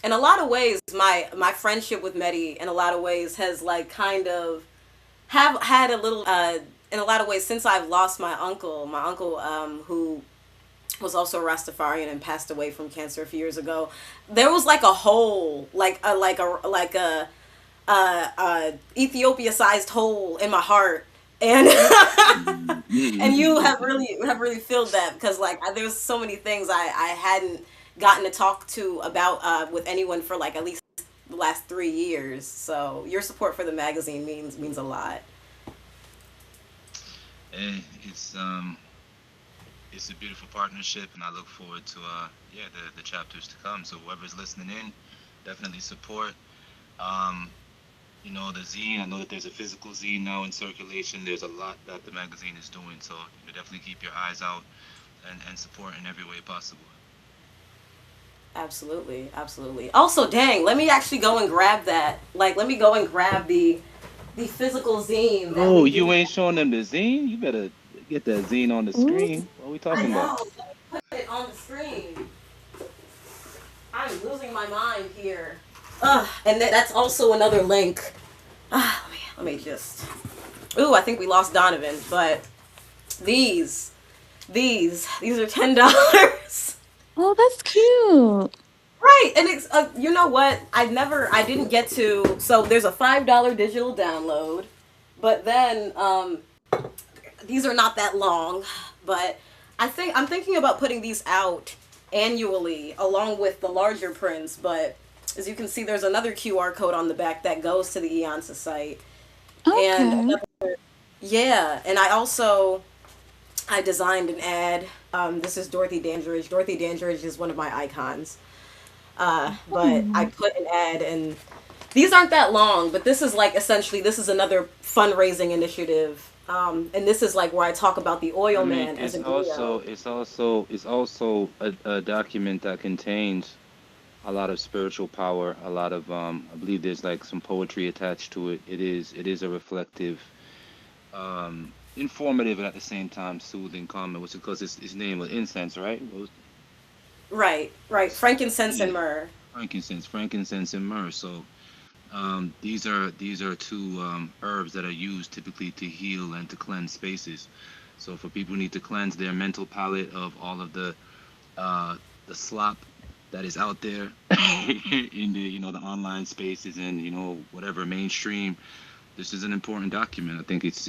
Speaker 2: in a lot of ways, my friendship with Medi, in a lot of ways, has like kind of have had a little, in a lot of ways, since I've lost my uncle, who was also a Rastafarian and passed away from cancer a few years ago. There was like a hole, like a Ethiopia-sized hole in my heart, and and you have really filled that because like there's so many things I hadn't gotten to talk to about with anyone for like at least the last 3 years. So your support for the magazine means a lot.
Speaker 5: eh, it's a beautiful partnership, and I look forward to the chapters to come. So whoever's listening in, definitely support. Um, the zine. I know that there's a physical zine now in circulation. There's a lot that the magazine is doing, so definitely keep your eyes out and support in every way possible.
Speaker 2: Absolutely. Also, dang, let me actually go and grab that. Like, let me go and grab the physical zine that
Speaker 5: Oh,
Speaker 2: we do
Speaker 5: you ain't
Speaker 2: have.
Speaker 5: showing them the zine? You better get that zine on the
Speaker 4: Ooh.
Speaker 5: screen. What are we
Speaker 2: I
Speaker 5: talking about?
Speaker 2: know. Put it on the screen. I'm losing my mind here. And that's also another link. Let me just. Ooh, I think we lost Donovan, but these are $10.
Speaker 4: Oh, that's cute.
Speaker 2: Right, and it's you know what? I didn't get to. So there's a $5 digital download, but then these are not that long. But I'm thinking about putting these out annually along with the larger prints. But as you can see, there's another QR code on the back that goes to the Iansa site, and
Speaker 4: Okay.
Speaker 2: yeah, and I designed an ad. This is Dorothy Dandridge. Dorothy Dandridge is one of my icons. But I
Speaker 4: Oh,
Speaker 2: put an ad, and these aren't that long, but this is like essentially this is another fundraising initiative. And this is like where I talk about the
Speaker 5: I
Speaker 2: oil
Speaker 5: mean,
Speaker 2: man as
Speaker 5: it's
Speaker 2: an
Speaker 5: also
Speaker 2: EO.
Speaker 5: it's also it's also a document that contains a lot of spiritual power, a lot of I believe there's like some poetry attached to it. It is a reflective, informative and at the same time soothing comment, which because his name was incense, right?
Speaker 2: Right, right. Frankincense
Speaker 5: Yeah,
Speaker 2: and myrrh.
Speaker 5: frankincense and myrrh. So these are two herbs that are used typically to heal and to cleanse spaces. So for people who need to cleanse their mental palette of all of uh, the slop that is out there in the the online spaces and whatever mainstream, this is an important document. I think it's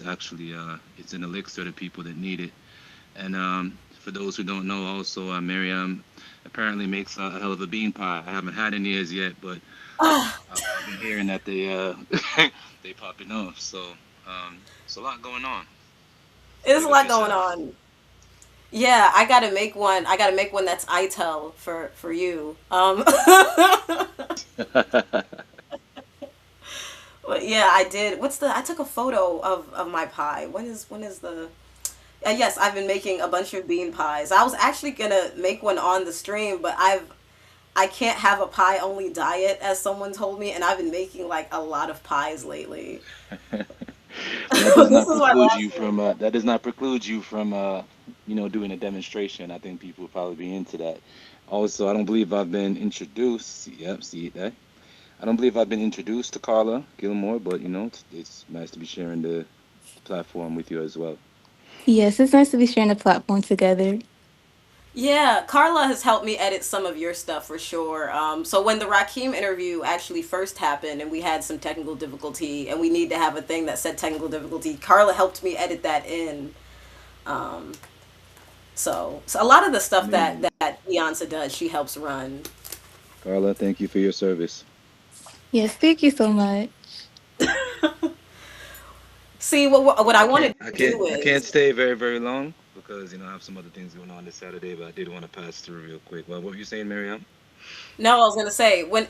Speaker 5: actually it's an elixir to people that need it. And for those who don't know, also Miriam apparently makes a hell of a bean pie. I haven't had any as yet, but
Speaker 2: Ah,
Speaker 5: I've been hearing that they they popping off. So it's a lot going on. So
Speaker 2: there's a
Speaker 5: big up
Speaker 2: lot going
Speaker 5: yourself.
Speaker 2: on. Yeah, I gotta make one. I gotta make one that's ITEL for you. But yeah, I did. What's the? I took a photo of my pie. When is the? Yes, I've been making a bunch of bean pies. I was actually gonna make one on the stream, but I can't have a pie only diet, as someone told me, and I've been making like a lot of pies lately.
Speaker 5: Well, that does
Speaker 2: This
Speaker 5: not
Speaker 2: is my
Speaker 5: preclude you
Speaker 2: last
Speaker 5: from
Speaker 2: one.
Speaker 5: doing a demonstration. I think people would probably be into that. Also, I don't believe I've been introduced. Yep, see that. I don't believe I've been introduced to Carla Gilmore, but it's nice to be sharing the platform with you as well.
Speaker 4: yes, it's nice to be sharing the platform together.
Speaker 2: Yeah, Carla has helped me edit some of your stuff for sure. So when the Rakim interview actually first happened and we had some technical difficulty and we need to have a thing that said technical difficulty, Carla helped me edit that in. Um, so a lot of the stuff
Speaker 5: Amazing.
Speaker 2: that Beyonce does, she helps run.
Speaker 5: Carla, thank you for your service.
Speaker 4: Yes, thank you so much.
Speaker 2: See, what
Speaker 5: Yeah,
Speaker 2: I
Speaker 5: I
Speaker 2: want
Speaker 5: can't,
Speaker 2: to
Speaker 5: I can't,
Speaker 2: do
Speaker 5: I can't
Speaker 2: is
Speaker 5: stay very, very long because I have some other things going on this Saturday, but I did want to pass through real quick. Well, what were you saying, Miriam?
Speaker 2: no, I was gonna say when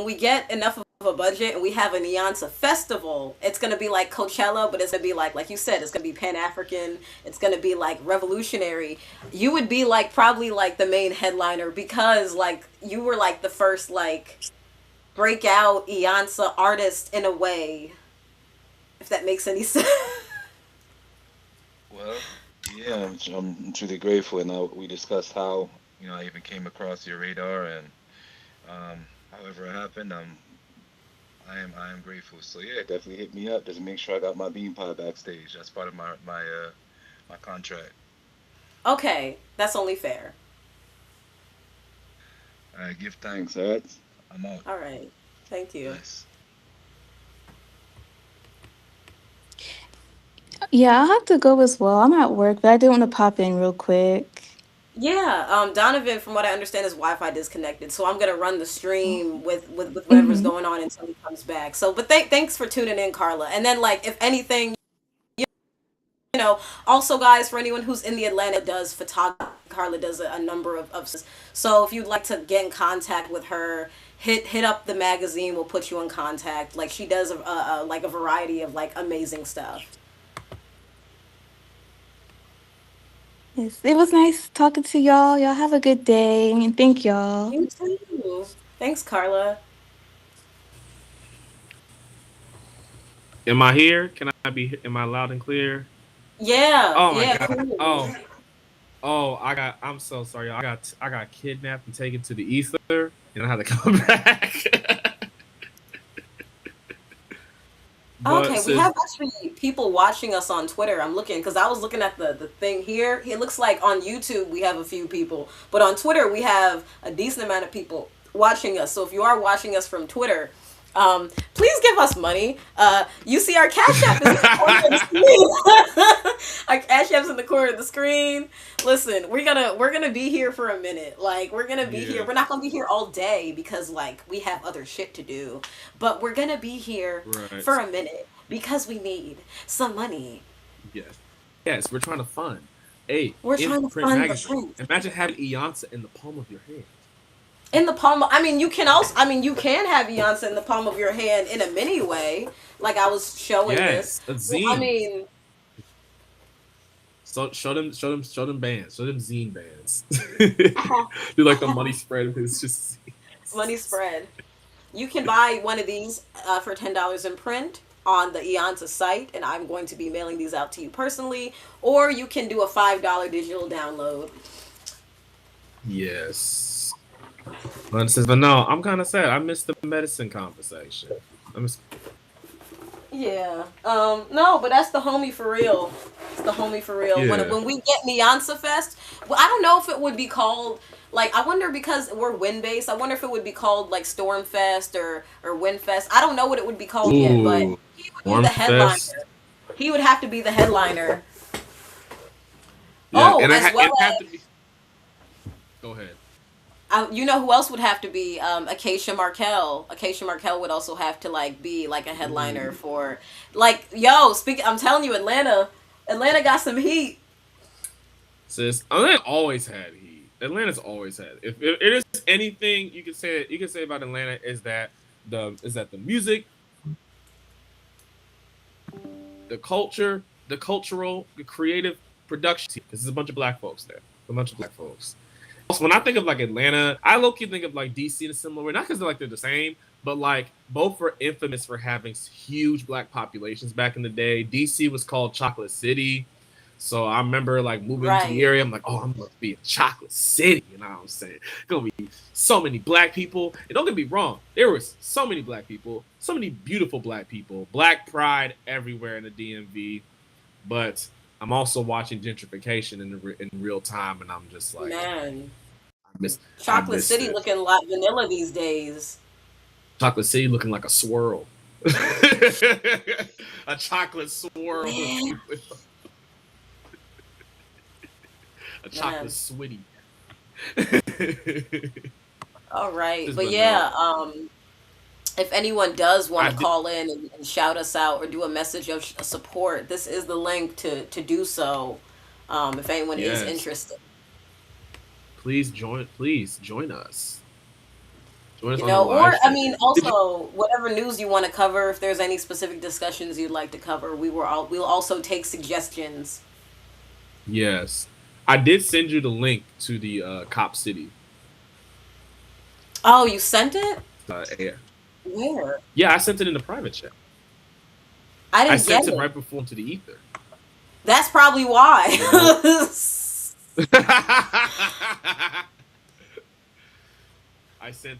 Speaker 2: we get enough of a budget and we have a Nyansa festival, it's gonna be like Coachella, but it's gonna be like you said, it's gonna be Pan African. It's gonna be like revolutionary. You would be like probably like the main headliner because like you were like the first like breakout Iansa artist in a way, if that makes any sense.
Speaker 5: Well, yeah, I'm truly grateful, and we discussed how I even came across your radar, and however it happened, I am grateful. So yeah, definitely hit me up. Just make sure I got my bean pie backstage. That's part of my contract.
Speaker 2: Okay, that's only fair.
Speaker 5: All right, give thanks. All right, I'm out.
Speaker 2: All right, thank you.
Speaker 5: Bless.
Speaker 4: Yeah, I'll have to go as well. I'm at work, but I do want to pop in real quick.
Speaker 2: Yeah, Donovan, from what I understand, is Wi-Fi disconnected. So I'm gonna run the stream with whatever's
Speaker 4: Hmm.
Speaker 2: going on until he comes back. So, but thanks for tuning in, Carla. And then, like, if anything, you know, also, guys, for anyone who's in the Atlanta does photography, Carla does a number of. So if you'd like to get in contact with her, hit up the magazine. We'll put you in contact. Like she does like a variety of like amazing stuff.
Speaker 4: Yes, it was nice talking to y'all. Y'all have a good day, and thank y'all.
Speaker 2: You too. Thanks, Carla.
Speaker 1: Am I here? Can I be? Am I loud and clear?
Speaker 2: Yeah,
Speaker 1: Oh my
Speaker 2: yeah,
Speaker 1: god.
Speaker 2: cool.
Speaker 1: I'm so sorry. I got kidnapped and taken to the ether, and I had to come back. But
Speaker 2: Okay, we
Speaker 1: since
Speaker 2: have actually people watching us on Twitter. I'm looking because I was looking at the thing here. It looks like on YouTube we have a few people, but on Twitter we have a decent amount of people watching us. So if you are watching us from Twitter, please give us money. You see our Cash App is in the corner of the screen. Our Cash App's in the corner of the screen. Listen, we're gonna be here for a minute. Like we're gonna be here.
Speaker 1: yeah,
Speaker 2: We're not gonna be here all day because like we have other shit to do. But we're gonna be here
Speaker 1: right.
Speaker 2: for a minute because we need some money.
Speaker 1: Yes. Yes, we're trying to fund a
Speaker 2: We're trying to
Speaker 1: in-print
Speaker 2: fund the
Speaker 1: magazine.
Speaker 2: print.
Speaker 1: Imagine having Iansá in the palm of your hand.
Speaker 2: In the palm of, I mean you can also, I mean you can have Beyonce in the palm of your hand in a mini way. Like I was showing this.
Speaker 1: Yes, a
Speaker 2: Well, I
Speaker 1: zine.
Speaker 2: mean,
Speaker 1: So show them bands, show them zine bands. Do like the money spread. It's just
Speaker 2: money spread. You can buy one of these for $10 in print on the Iansa site, and I'm going to be mailing these out to you personally. Or you can do a $5 digital download.
Speaker 1: yes. But no, I'm kind of sad. I missed the medicine conversation. I miss.
Speaker 2: Yeah. No, but that's the homie for real. It's the homie for real.
Speaker 1: Yeah.
Speaker 2: When we get Nyansa Fest, well, I don't know if it would be called like I wonder because we're wind based. I wonder if it would be called like Storm Fest or Wind Fest. I don't know what it would be called yet, but
Speaker 1: Ooh,
Speaker 2: he would be
Speaker 1: Warm
Speaker 2: the headliner.
Speaker 1: Fest.
Speaker 2: He would have to be the headliner.
Speaker 1: Yeah,
Speaker 2: Oh,
Speaker 1: and
Speaker 2: as well
Speaker 1: it have
Speaker 2: as
Speaker 1: to be. Go ahead.
Speaker 2: you know who else would have to be Acacia Markel. Acacia Markel would also have to like be like a headliner
Speaker 1: Ooh.
Speaker 2: for like yo. Speak. I'm telling you, Atlanta got some heat.
Speaker 1: Sis, Atlanta always had heat. Atlanta's always had. If it is anything you can say about Atlanta is that the music, the culture, the cultural, the creative production. Because there's a bunch of black folks there. A bunch of black folks. Also, when I think of like Atlanta, I low key think of like DC in a similar way. Not because they're the same, but like both were infamous for having huge black populations back in the day. DC was called Chocolate City. So I remember like moving to the
Speaker 2: Right.
Speaker 1: area. I'm like, oh, I'm gonna be in Chocolate City. You know what I'm saying? Gonna be so many black people. And don't get me wrong, there was so many black people, so many beautiful black people, black pride everywhere in the DMV. But I'm also watching gentrification in real time, and I'm just like,
Speaker 2: Man,
Speaker 1: miss I
Speaker 2: Chocolate
Speaker 1: missed
Speaker 2: City
Speaker 1: it.
Speaker 2: looking like vanilla these days.
Speaker 1: Chocolate City looking like a swirl. A chocolate swirl.
Speaker 2: Man,
Speaker 1: A chocolate
Speaker 2: man.
Speaker 1: switty.
Speaker 2: All right, but
Speaker 1: But no.
Speaker 2: yeah, if anyone does want
Speaker 1: I
Speaker 2: to
Speaker 1: did,
Speaker 2: call in and shout us out or do a message of support, this is the link to do so. If anyone is
Speaker 1: yes.
Speaker 2: interested,
Speaker 1: Please join us. Join us
Speaker 2: you
Speaker 1: on the
Speaker 2: know,
Speaker 1: live
Speaker 2: or I
Speaker 1: stream.
Speaker 2: mean,
Speaker 1: Did you
Speaker 2: also whatever news you want to cover. If there's any specific discussions you'd like to cover, we'll also take suggestions.
Speaker 1: yes. I did send you the link to the Cop City.
Speaker 2: Oh, you sent it?
Speaker 1: Yeah.
Speaker 2: Where?
Speaker 1: Yeah, I sent it in the private chat.
Speaker 2: I
Speaker 1: I
Speaker 2: didn't get
Speaker 1: sent it
Speaker 2: it.
Speaker 1: right before to the ether.
Speaker 2: That's probably why.
Speaker 1: Yeah. I sent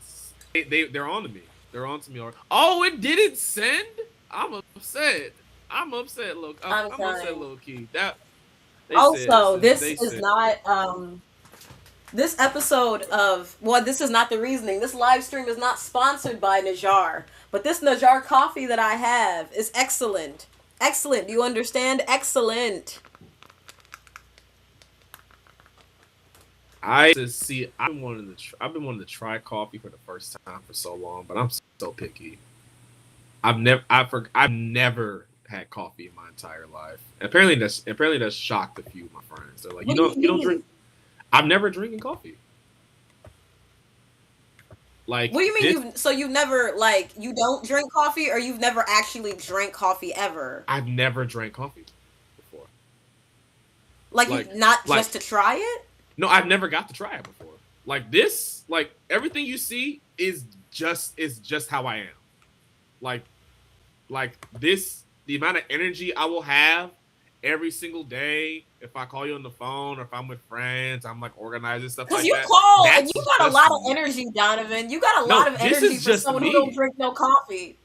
Speaker 1: they're on to me. They're on to me. Oh, it didn't send. I'm upset.
Speaker 2: I'm
Speaker 1: I'm upset,
Speaker 2: crying.
Speaker 1: low key. That they said
Speaker 2: Also,
Speaker 1: since
Speaker 2: this
Speaker 1: they
Speaker 2: is
Speaker 1: said
Speaker 2: not this episode of well, this is not the reasoning. This live stream is not sponsored by Najar, but this Najar coffee that I have is excellent. Excellent. Do you understand? Excellent.
Speaker 1: I just see. I've been wanting to try coffee for the first time for so long, but I'm so picky. I've never had coffee in my entire life. Apparently that's shocked a few of my friends. They're like,
Speaker 2: What do you
Speaker 1: you don't
Speaker 2: mean?
Speaker 1: drink. I've never drinking coffee.
Speaker 2: What
Speaker 1: Like
Speaker 2: do you mean
Speaker 1: this,
Speaker 2: you've never like you don't drink coffee or you've never actually drank coffee ever?
Speaker 1: I've never drank coffee before.
Speaker 2: Like you
Speaker 1: Like
Speaker 2: not
Speaker 1: like
Speaker 2: just to try it?
Speaker 1: no, I've never got to try it before. Like this, like everything you see is just how I am. Like this, the amount of energy I will have every single day if I call you on the phone or if I'm with friends, I'm like organizing stuff
Speaker 2: Cause
Speaker 1: like
Speaker 2: you
Speaker 1: that.
Speaker 2: call and you
Speaker 1: That's
Speaker 2: got a
Speaker 1: just
Speaker 2: lot of
Speaker 1: me.
Speaker 2: energy, Donovan. You got a lot
Speaker 1: No,
Speaker 2: of
Speaker 1: this
Speaker 2: energy
Speaker 1: is
Speaker 2: for
Speaker 1: just
Speaker 2: someone who don't
Speaker 1: me.
Speaker 2: drink no coffee.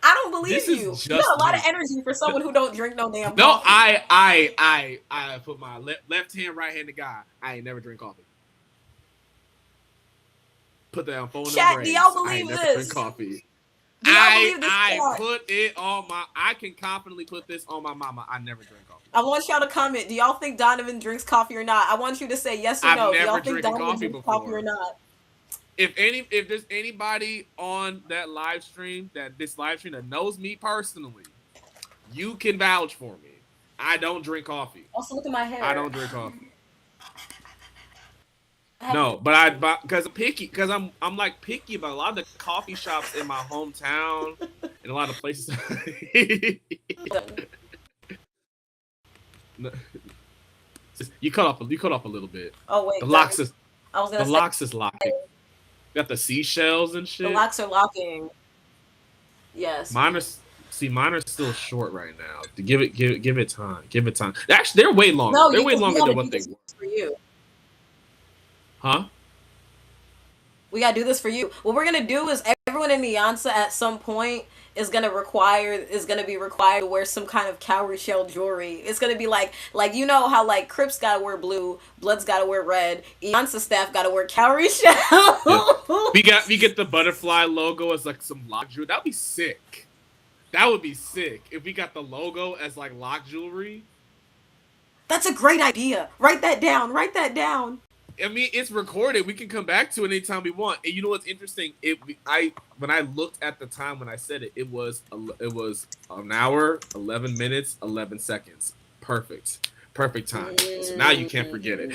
Speaker 2: I don't believe
Speaker 1: This
Speaker 2: you.
Speaker 1: is
Speaker 2: You got
Speaker 1: just
Speaker 2: a lot of
Speaker 1: me.
Speaker 2: energy for someone who don't drink no damn
Speaker 1: No,
Speaker 2: coffee.
Speaker 1: I put my left hand, right handed guy. I ain't never drink coffee. Put that on phone and
Speaker 2: Chat, do y'all
Speaker 1: brains. I ain't
Speaker 2: believe
Speaker 1: never drink
Speaker 2: this?
Speaker 1: coffee.
Speaker 2: Do y'all believe this,
Speaker 1: I
Speaker 2: chat?
Speaker 1: put it on my. I can confidently put this on my mama. I never drink coffee.
Speaker 2: I want y'all to comment. Do y'all think Donovan drinks coffee or not? I want you to say yes or
Speaker 1: I've
Speaker 2: no. Do y'all
Speaker 1: never
Speaker 2: think
Speaker 1: drinking
Speaker 2: Donovan
Speaker 1: coffee
Speaker 2: drinks coffee or
Speaker 1: before.
Speaker 2: not?
Speaker 1: If there's anybody on that live stream that knows me personally, you can vouch for me. I don't drink coffee.
Speaker 2: Also, look at my hair.
Speaker 1: I don't drink coffee. No, but because I'm picky, because I'm like picky about a lot of the coffee shops in my hometown and a lot of places. You cut off a little bit.
Speaker 2: Oh wait,
Speaker 1: The locks is
Speaker 2: I was
Speaker 1: the
Speaker 2: gonna say
Speaker 1: locks is locking. Got the seashells and shit.
Speaker 2: the locks are locking. Yes.
Speaker 1: Mine are still short right now. To give it time. Give it time. Actually, they're way longer.
Speaker 2: No,
Speaker 1: They're way
Speaker 2: because we
Speaker 1: longer
Speaker 2: gotta
Speaker 1: than
Speaker 2: do
Speaker 1: what they
Speaker 2: this
Speaker 1: were.
Speaker 2: for you.
Speaker 1: Huh?
Speaker 2: We gotta do this for you. What we're gonna do is everyone in Iansá at some point is gonna be required to wear some kind of cowrie shell jewelry. It's gonna be like you know how like Crips gotta wear blue, Bloods gotta wear red, Iansá staff gotta wear cowrie shell.
Speaker 1: Yeah. We get the butterfly logo as like some lock jewelry. That'd be sick. That would be sick if we got the logo as like lock jewelry.
Speaker 2: That's a great idea. Write that down. Write that down.
Speaker 1: I mean, it's recorded. We can come back to it anytime we want. And you know what's interesting? When I looked at the time when I said it, it was an hour, 11 minutes, 11 seconds. Perfect time. So now you can't forget it.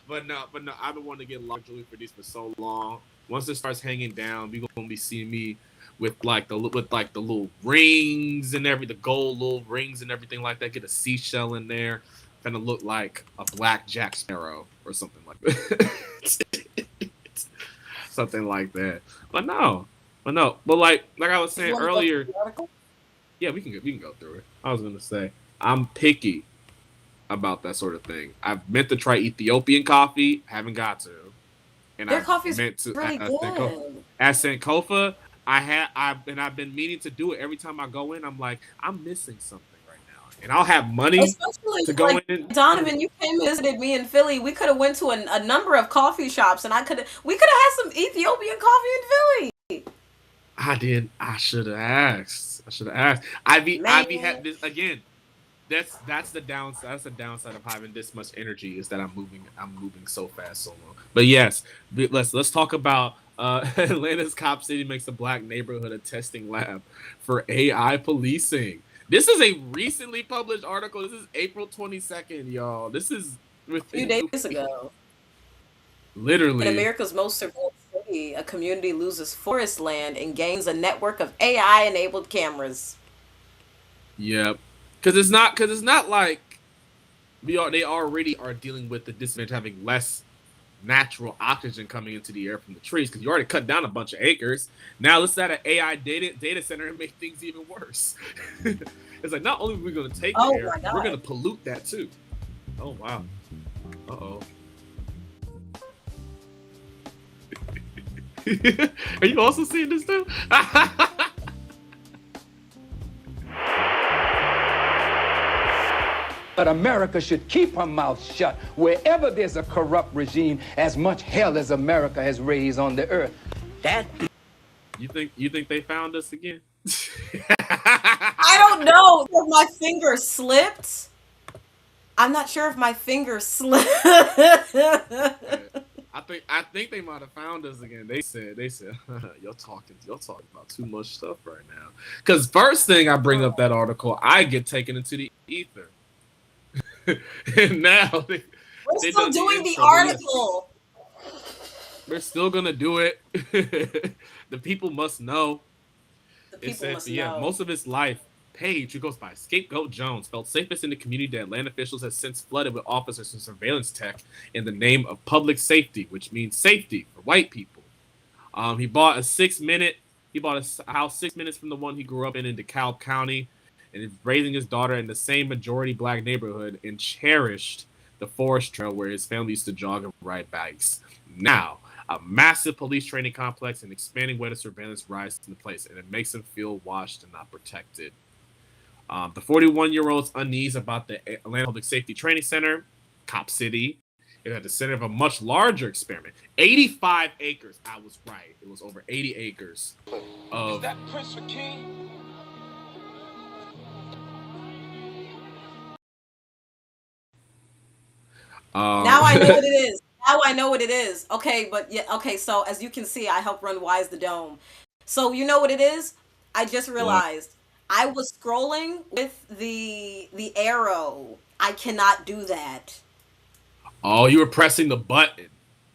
Speaker 1: but no, I've been wanting to get lock jewelry for these for so long. Once it starts hanging down, we gonna be seeing me with the little rings and the gold little rings and everything like that. Get a seashell in there. Gonna look like a black Jack Sparrow or something like that. Something like that. But like I was saying earlier. Yeah, we can go through it. I was gonna say I'm picky about that sort of thing. I've meant to try Ethiopian coffee, haven't got to. And
Speaker 2: their coffee's really good.
Speaker 1: At Sankofa, I've been meaning to do it. Every time I go in, I'm like, I'm missing something. And I'll have money
Speaker 2: especially
Speaker 1: to go in.
Speaker 2: Donovan, you came and visited me in Philly. We could have went to a number of coffee shops, and we could have had some Ethiopian coffee in Philly.
Speaker 1: I did. I should have asked. Ivy had this again. That's the downside. That's the downside of having this much energy is that I'm moving so fast, so long. But yes, let's talk about Atlanta's Cop City makes a black neighborhood a testing lab for AI policing. This is a recently published article. This is April 22nd, y'all. This is
Speaker 2: a few days ago.
Speaker 1: Literally.
Speaker 2: In America's most surveilled city, a community loses forest land and gains a network of AI-enabled cameras.
Speaker 1: Yep. Because it's not like they already are dealing with the disadvantage of having less natural oxygen coming into the air from the trees because you already cut down a bunch of acres. Now let's add an AI data center and make things even worse. It's like not only are we going to take the air, we're going to pollute that too. Oh wow. Uh-oh. Are you also seeing this too?
Speaker 6: But America should keep her mouth shut wherever there's a corrupt regime, as much hell as America has raised on the earth. That
Speaker 1: you think they found us again?
Speaker 2: I don't know if my finger slipped. I'm not sure if my finger slipped.
Speaker 1: I think they might have found us again. They said y'all talking about too much stuff right now. Because first thing I bring up that article, I get taken into the ether. And now we're
Speaker 2: still doing the article.
Speaker 1: We're still gonna do it. The people must know.
Speaker 2: The people must know.
Speaker 1: Most of his life, Paige, who goes by Scapegoat Jones, felt safest in the community that Atlanta officials have since flooded with officers and surveillance tech in the name of public safety, which means safety for white people. He bought a 6-minute. He bought a house 6 minutes from the one he grew up in DeKalb County, and is raising his daughter in the same majority black neighborhood, and cherished the forest trail where his family used to jog and ride bikes. Now, a massive police training complex, and expanding weather surveillance rise into place, and it makes them feel watched and not protected. The 41-year-old's unease about the Atlanta Public Safety Training Center, Cop City, is at the center of a much larger experiment. 85 acres. I was right. It was over 80 acres of. Is that Prince for King?
Speaker 2: Now I know what it is. Now I know what it is. Okay, but yeah, okay, so as you can see, I help run Wise the Dome. So you know what it is? I just
Speaker 1: What?
Speaker 2: realized I was scrolling with the arrow. I cannot do that.
Speaker 1: Oh, you were pressing the button.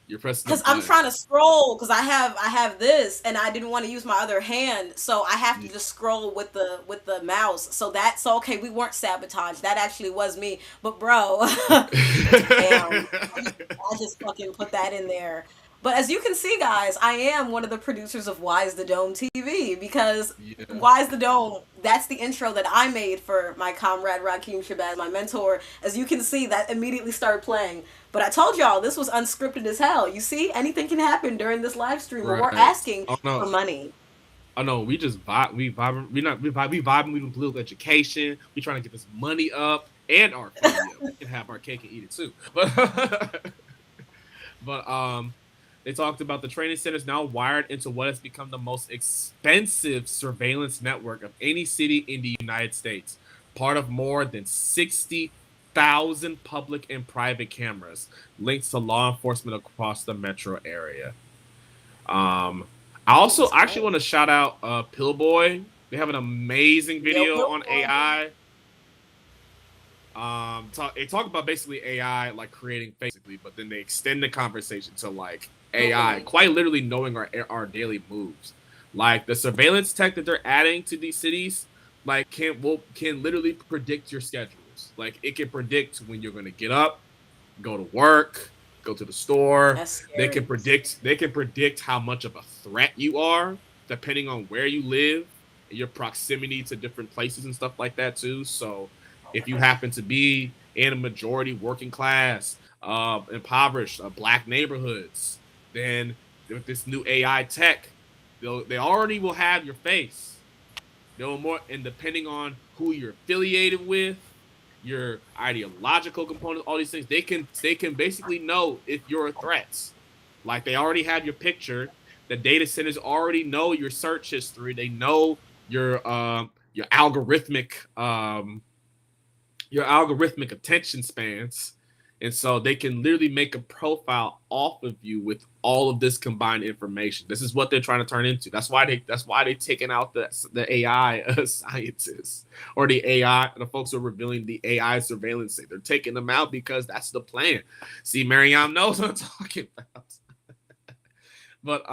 Speaker 1: You're pressing the
Speaker 2: Cause I'm
Speaker 1: button.
Speaker 2: trying to scroll because I have this and I didn't want to use my other hand, so I have to just scroll with the mouse. So okay, we weren't sabotaged. That actually was me. But bro, damn, I just fucking put that in there. But as you can see, guys, I am one of the producers of Wise the Dome TV because
Speaker 1: Yeah.
Speaker 2: Wise the Dome, that's the intro that I made for my comrade Rakeem Shabazz, my mentor. As you can see, that immediately started playing. But I told y'all this was unscripted as hell. You see, anything can happen during this live stream where we're
Speaker 1: Right.
Speaker 2: asking
Speaker 1: Oh
Speaker 2: for
Speaker 1: no.
Speaker 2: money.
Speaker 1: Oh no. We just vibe. We vibing. We not. We vibing. We doing political education. We trying to get this money up and our family up. We can have our cake and eat it too. But but they talked about the training centers now wired into what has become the most expensive surveillance network of any city in the United States, part of more than 60,000 public and private cameras linked to law enforcement across the metro area. Um, I also
Speaker 2: Jesus
Speaker 1: actually want
Speaker 2: Christ.
Speaker 1: to shout out Pillboy. They have an amazing
Speaker 2: Yo,
Speaker 1: video
Speaker 2: yo,
Speaker 1: on
Speaker 2: boy.
Speaker 1: AI. They talk about basically AI like creating basically, but then they extend the conversation to like AI
Speaker 2: Mhm.
Speaker 1: quite literally knowing our daily moves. Like the surveillance tech that they're adding to these cities, like can literally predict your schedules. Like it can predict when you're gonna get up, go to work, go to the store.
Speaker 2: That's
Speaker 1: They
Speaker 2: scary.
Speaker 1: can predict how much of a threat you are depending on where you live and your proximity to different places and stuff like that too. So if you happen to be in a majority working class, impoverished, black neighborhoods, then with this new AI tech, they already will have your face. No more, and depending on who you're affiliated with, your ideological components, all these things, they can basically know if you're a threat. Like they already have your picture. The data centers already know your search history. They know your algorithmic attention spans. And so they can literally make a profile off of you with all of this combined information. This is what they're trying to turn into. That's why they taking out the AI scientists or the AI the folks who are revealing the AI surveillance thing. They're taking them out because that's the plan. See, Mariam knows what I'm talking about. But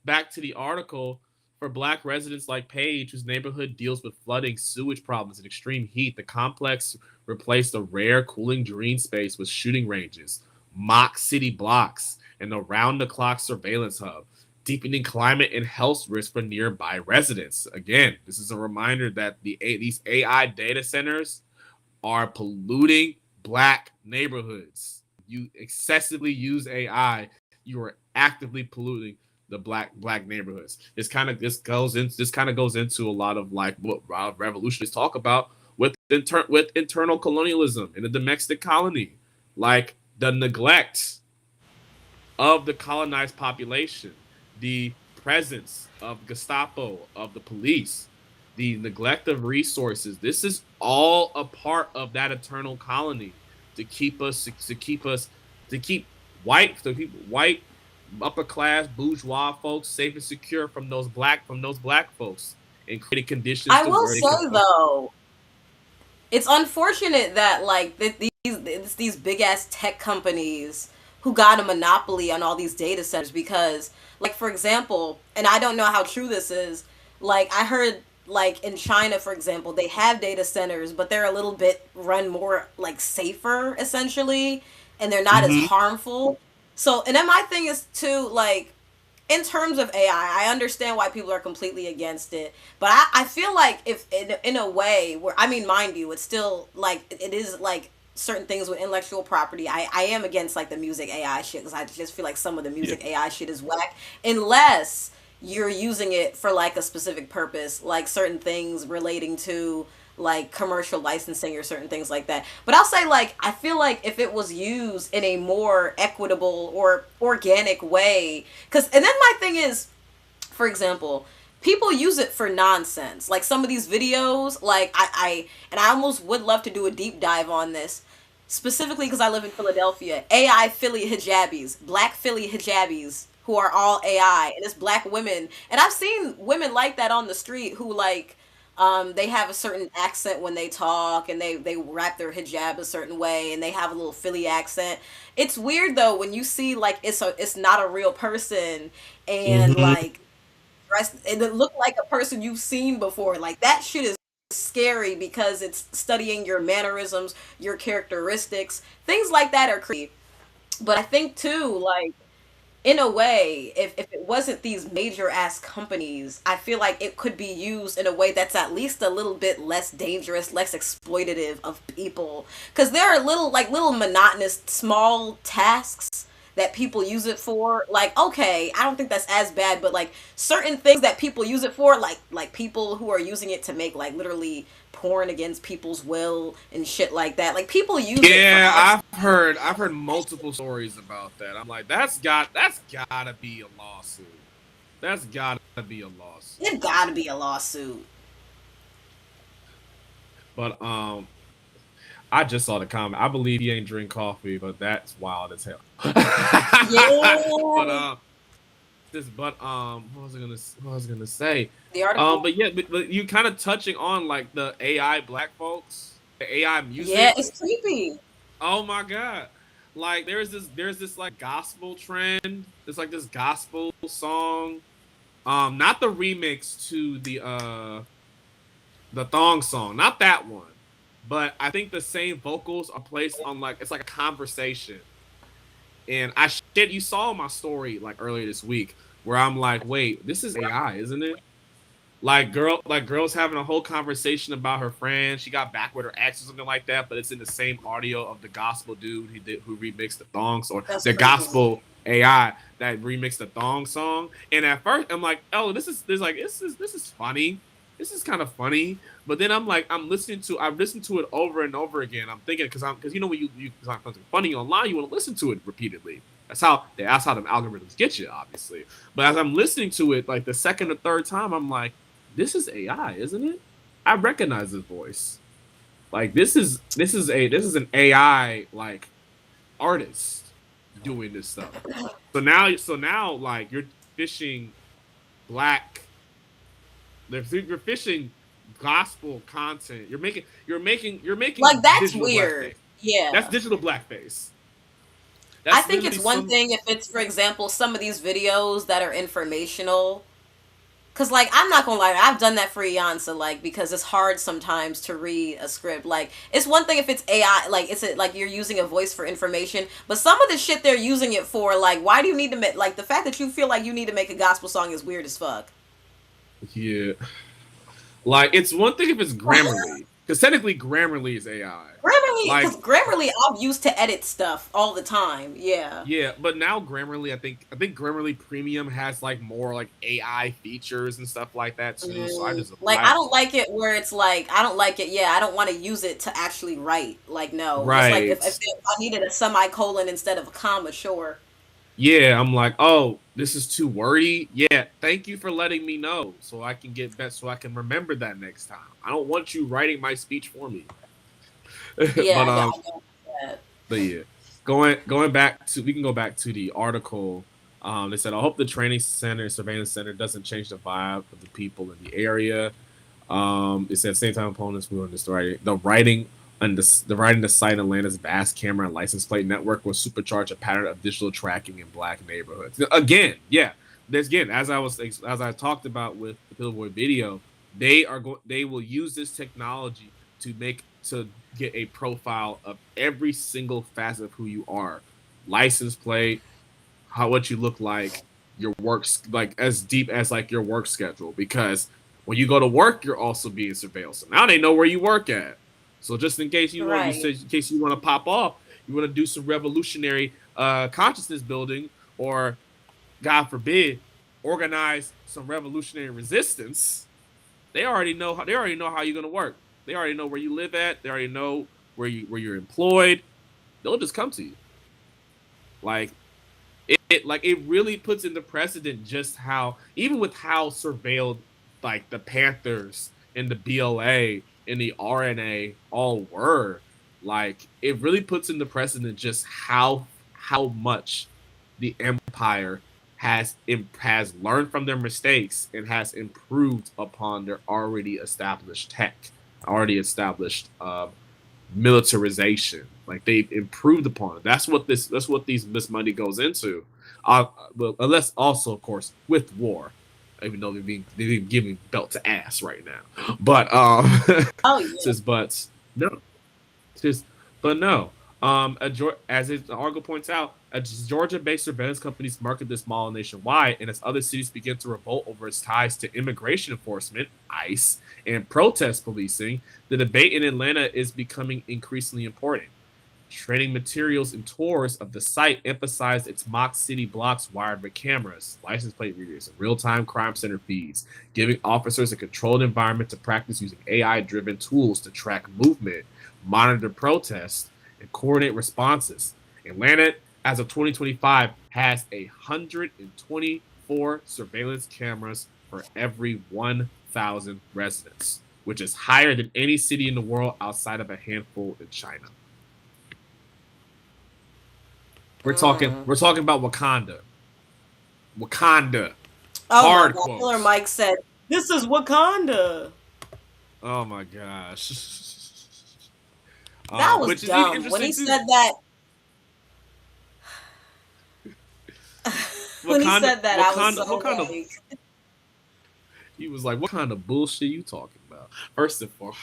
Speaker 1: back to the article. For black residents like Paige, whose neighborhood deals with flooding, sewage problems, and extreme heat, the complex replaced a rare cooling green space with shooting ranges, mock city blocks, and a round-the-clock surveillance hub, deepening climate and health risks for nearby residents. Again, this is a reminder that these AI data centers are polluting black neighborhoods. You excessively use AI, you are actively polluting the black neighborhoods. This kind of goes into a lot of like what revolutionaries talk about with internal colonialism in the domestic colony, like the neglect of the colonized population, the presence of Gestapo, of the police, the neglect of resources. This is all a part of that eternal colony to keep white upper class bourgeois folks safe and secure from those black folks and creating conditions
Speaker 2: I
Speaker 1: to
Speaker 2: will
Speaker 1: where they can
Speaker 2: say though, it's unfortunate that like these big ass tech companies who got a monopoly on all these data centers because like for example, and I don't know how true this is, like I heard like in China for example, they have data centers but they're a little bit run more like safer essentially and they're not as
Speaker 1: mm-hmm.
Speaker 2: harmful. So and then my thing is too like in terms of AI, I understand why people are completely against it. But I feel like if in a way where I mean, mind you, it's still like it is like certain things with intellectual property. I am against like the music AI shit because I just feel like some of the
Speaker 1: Yeah.
Speaker 2: music AI shit is whack unless you're using it for like a specific purpose, like certain things relating to like commercial licensing or certain things like that. But I'll say like I feel like if it was used in a more equitable or organic way, because and then my thing is, for example, people use it for nonsense. Like some of these videos, like I almost would love to do a deep dive on this, specifically because I live in Philadelphia. AI Philly hijabis, black Philly hijabis, who are all AI, and it's black women. And I've seen women like that on the street who like they have a certain accent when they talk and they wrap their hijab a certain way and they have a little Philly accent. It's weird though when you see like it's not a real person and
Speaker 1: Mm-hmm.
Speaker 2: like dressed and it looked like a person you've seen before. Like that shit is scary because it's studying your mannerisms, your characteristics, things like that are creepy. But I think too, like in a way, if it wasn't these major ass companies, I feel like it could be used in a way that's at least a little bit less dangerous, less exploitative of people. Because there are little monotonous small tasks that people use it for. Like, okay, I don't think that's as bad, but like certain things that people use it for, like people who are using it to make like literally porn against people's will and shit like that. Like people use it for all
Speaker 1: Yeah, I've heard multiple stories about that. I'm like, that's gotta be a lawsuit. That's gotta be a lawsuit.
Speaker 2: it gotta be a lawsuit.
Speaker 1: But I just saw the comment. I believe he ain't drink coffee, but that's wild as hell. But
Speaker 2: Yeah.
Speaker 1: what was I gonna say?
Speaker 2: The article?
Speaker 1: But yeah, but you kind of touching on like the AI black folks, the AI
Speaker 2: Yeah,
Speaker 1: music.
Speaker 2: it's creepy.
Speaker 1: Oh my god. Like there's this like gospel trend. There's like this gospel song. Not the remix to the thong song, not that one. But I think the same vocals are placed on like it's like a conversation. And you saw my story like earlier this week where I'm like, wait, this is AI, isn't it? Like girls having a whole conversation about her friend. She got back with her ex or something like that, but it's in the same audio of the gospel dude who remixed the thongs or
Speaker 2: That's
Speaker 1: the
Speaker 2: crazy.
Speaker 1: gospel AI that remixed the thong song. And at first I'm like, oh, this is funny. This is kind of funny. But then I'm like, I've listened to it over and over again. I'm thinking because you know when you find something funny online, you want to listen to it repeatedly. That's how the algorithms get you, obviously. But as I'm listening to it, like the second or third time, I'm like, this is AI, isn't it? I recognize this voice. Like this is an AI like artist doing this stuff. So now like you're fishing black. You're fishing gospel content. You're making
Speaker 2: Like that's
Speaker 1: digital
Speaker 2: weird.
Speaker 1: blackface. That's
Speaker 2: Yeah.
Speaker 1: digital blackface.
Speaker 2: I
Speaker 1: That's
Speaker 2: think
Speaker 1: literally
Speaker 2: it's one
Speaker 1: some.
Speaker 2: thing if it's, for example, some of these videos that are informational. Cause like I'm not gonna lie, I've done that for Iansa, like because it's hard sometimes to read a script. Like it's one thing if it's AI, like like you're using a voice for information, but some of the shit they're using it for, like why do you need to make like the fact that you feel like you need to make a gospel song is weird as fuck.
Speaker 1: Yeah, like it's one thing if it's Grammarly, because technically Grammarly is AI.
Speaker 2: Grammarly,
Speaker 1: Like
Speaker 2: because Grammarly I've used to edit stuff all the time. Yeah.
Speaker 1: yeah, but now Grammarly, I think Grammarly Premium has like more like AI features and stuff like that too. So I just
Speaker 2: Like I
Speaker 1: I
Speaker 2: don't like it where it's like I don't like it. Yeah, I don't want to use it to actually write. Like no, it's like
Speaker 1: right.
Speaker 2: if I needed a semicolon instead of a comma, sure.
Speaker 1: Yeah, I'm like, oh, this is too wordy. Yeah, thank you for letting me know so I can get better, so I can remember that next time. I don't want you writing my speech for me.
Speaker 2: Yeah,
Speaker 1: but
Speaker 2: I don't like that.
Speaker 1: but yeah, going back to we can go back to the article. They said, I hope the training center, surveillance center doesn't change the vibe of the people in the area. It said same time opponents were on this writing. The site Atlanta's vast camera and license plate network will supercharge a pattern of digital tracking in black neighborhoods. Again, yeah. There's again, as I talked about with the Billboard video, they will use this technology to get a profile of every single facet of who you are. License plate, what you look like, your works like as deep as like your work schedule because when you go to work you're also being surveilled. So now they know where you work at. So just in case you want,
Speaker 2: Right.
Speaker 1: in case you want to pop off, you want to do some revolutionary consciousness building, or God forbid, organize some revolutionary resistance. They already know how you're gonna work. They already know where you live at. They already know where you're employed. They'll just come to you. Like it really puts into precedent just how, even with how surveilled like the Panthers and the BLA and the RNA all were, like it really puts into precedent just how much the empire has learned from their mistakes and has improved upon their already established tech, already established militarization. Like they've improved upon it. That's what this money goes into. But unless also, of course, with war, even though they're being giving belt to ass right now. But
Speaker 2: Oh yeah.
Speaker 1: says but no, just but no. As the article points out, a Georgia-based surveillance companies market this model nationwide, and as other cities begin to revolt over its ties to immigration enforcement (ICE) and protest policing, the debate in Atlanta is becoming increasingly important. Training materials and tours of the site emphasized its mock city blocks wired with cameras, license plate readers, and real-time crime center feeds, giving officers a controlled environment to practice using AI-driven tools to track movement, monitor protests, and coordinate responses. Atlanta, as of 2025, has 124 surveillance cameras for every 1,000 residents, which is higher than any city in the world outside of a handful in China. We're talking about Wakanda. Wakanda.
Speaker 2: Oh my
Speaker 1: Hard
Speaker 2: God. Killer
Speaker 1: quotes.
Speaker 2: Mike said, "This is Wakanda."
Speaker 1: Oh my gosh.
Speaker 2: That was
Speaker 1: Which is even
Speaker 2: dumb when
Speaker 1: interesting
Speaker 2: he
Speaker 1: too.
Speaker 2: said that. When he
Speaker 1: Wakanda,
Speaker 2: said that, I was
Speaker 1: Wakanda,
Speaker 2: so
Speaker 1: what kind of?
Speaker 2: like,
Speaker 1: He was like, "What kind of bullshit you talking about?" First of all,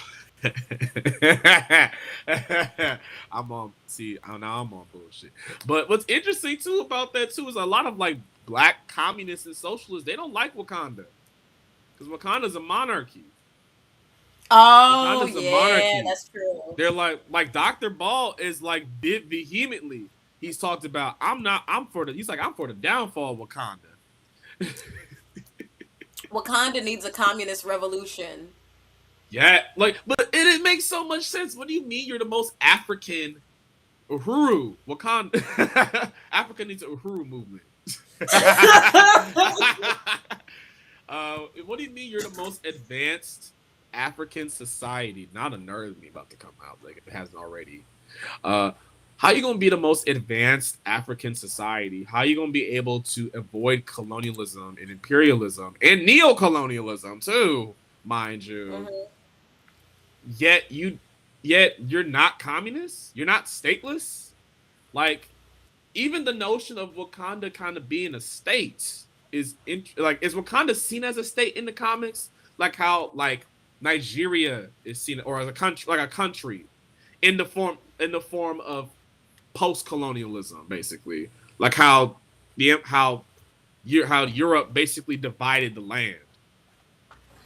Speaker 1: I'm on. See, now I'm on bullshit. But what's interesting too about that too is a lot of like black communists and socialists, they don't like Wakanda because Wakanda's a monarchy.
Speaker 2: "Oh
Speaker 1: Wakanda's a
Speaker 2: yeah,
Speaker 1: monarchy.
Speaker 2: that's true."
Speaker 1: They're like Dr. Ball is like vehemently. He's talked about I'm for the downfall of Wakanda.
Speaker 2: Wakanda needs a communist revolution.
Speaker 1: Yeah, like, but it makes so much sense. What do you mean you're the most African Uhuru? Wakanda Africa needs a Uhuru movement. What do you mean you're the most advanced African society? Not a nerd of me about to come out, like if it hasn't already. Uh, how you gonna be the most advanced African society? How you gonna be able to avoid colonialism and imperialism and neo-colonialism too, mind you?
Speaker 2: Mhm.
Speaker 1: Yet you, yet you're not communist. You're not stateless. Like even the notion of Wakanda kind of being a state is Wakanda seen as a state in the comics, like how like Nigeria is seen, or as a country, like a country in the form of post colonialism, basically, like how Europe basically divided the land.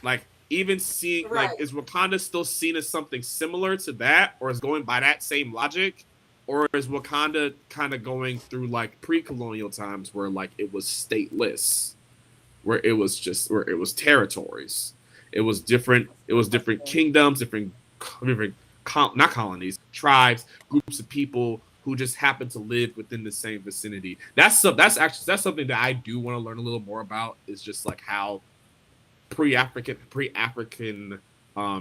Speaker 1: Like even seeing like
Speaker 2: Right.
Speaker 1: is Wakanda still seen as something similar to that, or is going by that same logic, or is Wakanda kind of going through like pre-colonial times where like it was stateless, where it was territories, it was different kingdoms, different not colonies, tribes, groups of people who just happen to live within the same vicinity. That's something that I do want to learn a little more about. Is just like how pre African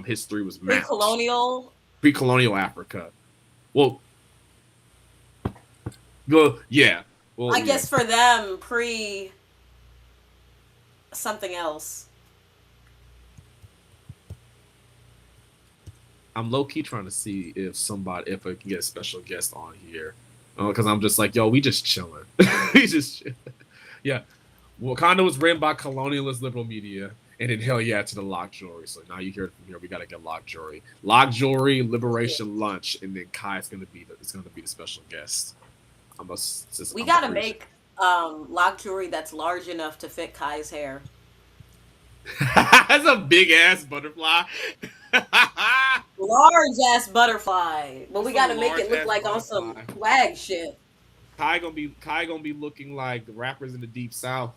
Speaker 1: history was mapped.
Speaker 2: Pre-colonial.
Speaker 1: Pre-colonial Africa. Well, well, yeah. Well,
Speaker 2: I
Speaker 1: yeah.
Speaker 2: guess for them, pre something else.
Speaker 1: I'm low key trying to see if I can get a special guest on here, because I'm just like, yo, we just chilling. We just, yeah. Wakanda was written by colonialist liberal media, and then hell yeah to the Lock Jury. So now you hear it from here. We gotta get Lock Jury, Liberation Lunch, and then Kai is gonna be the special guest.
Speaker 2: We
Speaker 1: I'm
Speaker 2: gotta
Speaker 1: pretty
Speaker 2: make lock jewelry that's large enough to fit Kai's hair.
Speaker 1: sure. That's a big ass butterfly.
Speaker 2: Large ass butterfly. But we
Speaker 1: It's a
Speaker 2: gotta make
Speaker 1: large
Speaker 2: it look
Speaker 1: ass
Speaker 2: like on some
Speaker 1: butterfly.
Speaker 2: swag shit.
Speaker 1: Kai gonna be looking like the rappers in the deep south.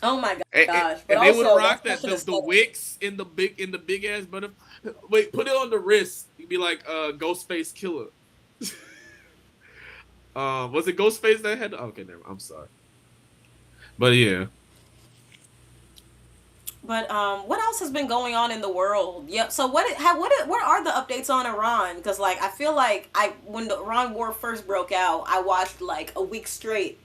Speaker 2: Oh my
Speaker 1: and,
Speaker 2: gosh. But
Speaker 1: and they would
Speaker 2: also that's
Speaker 1: rock that
Speaker 2: such an
Speaker 1: the
Speaker 2: aesthetic.
Speaker 1: wicks in the big ass butterfly. Wait, put it on the wrist. You'd be like Ghostface Killer. Was it Ghostface that had? Okay, never. I'm sorry, but yeah.
Speaker 2: But what else has been going on in the world? Yep. So what are the updates on Iran? Because like I feel like I when the Iran war first broke out, I watched like a week straight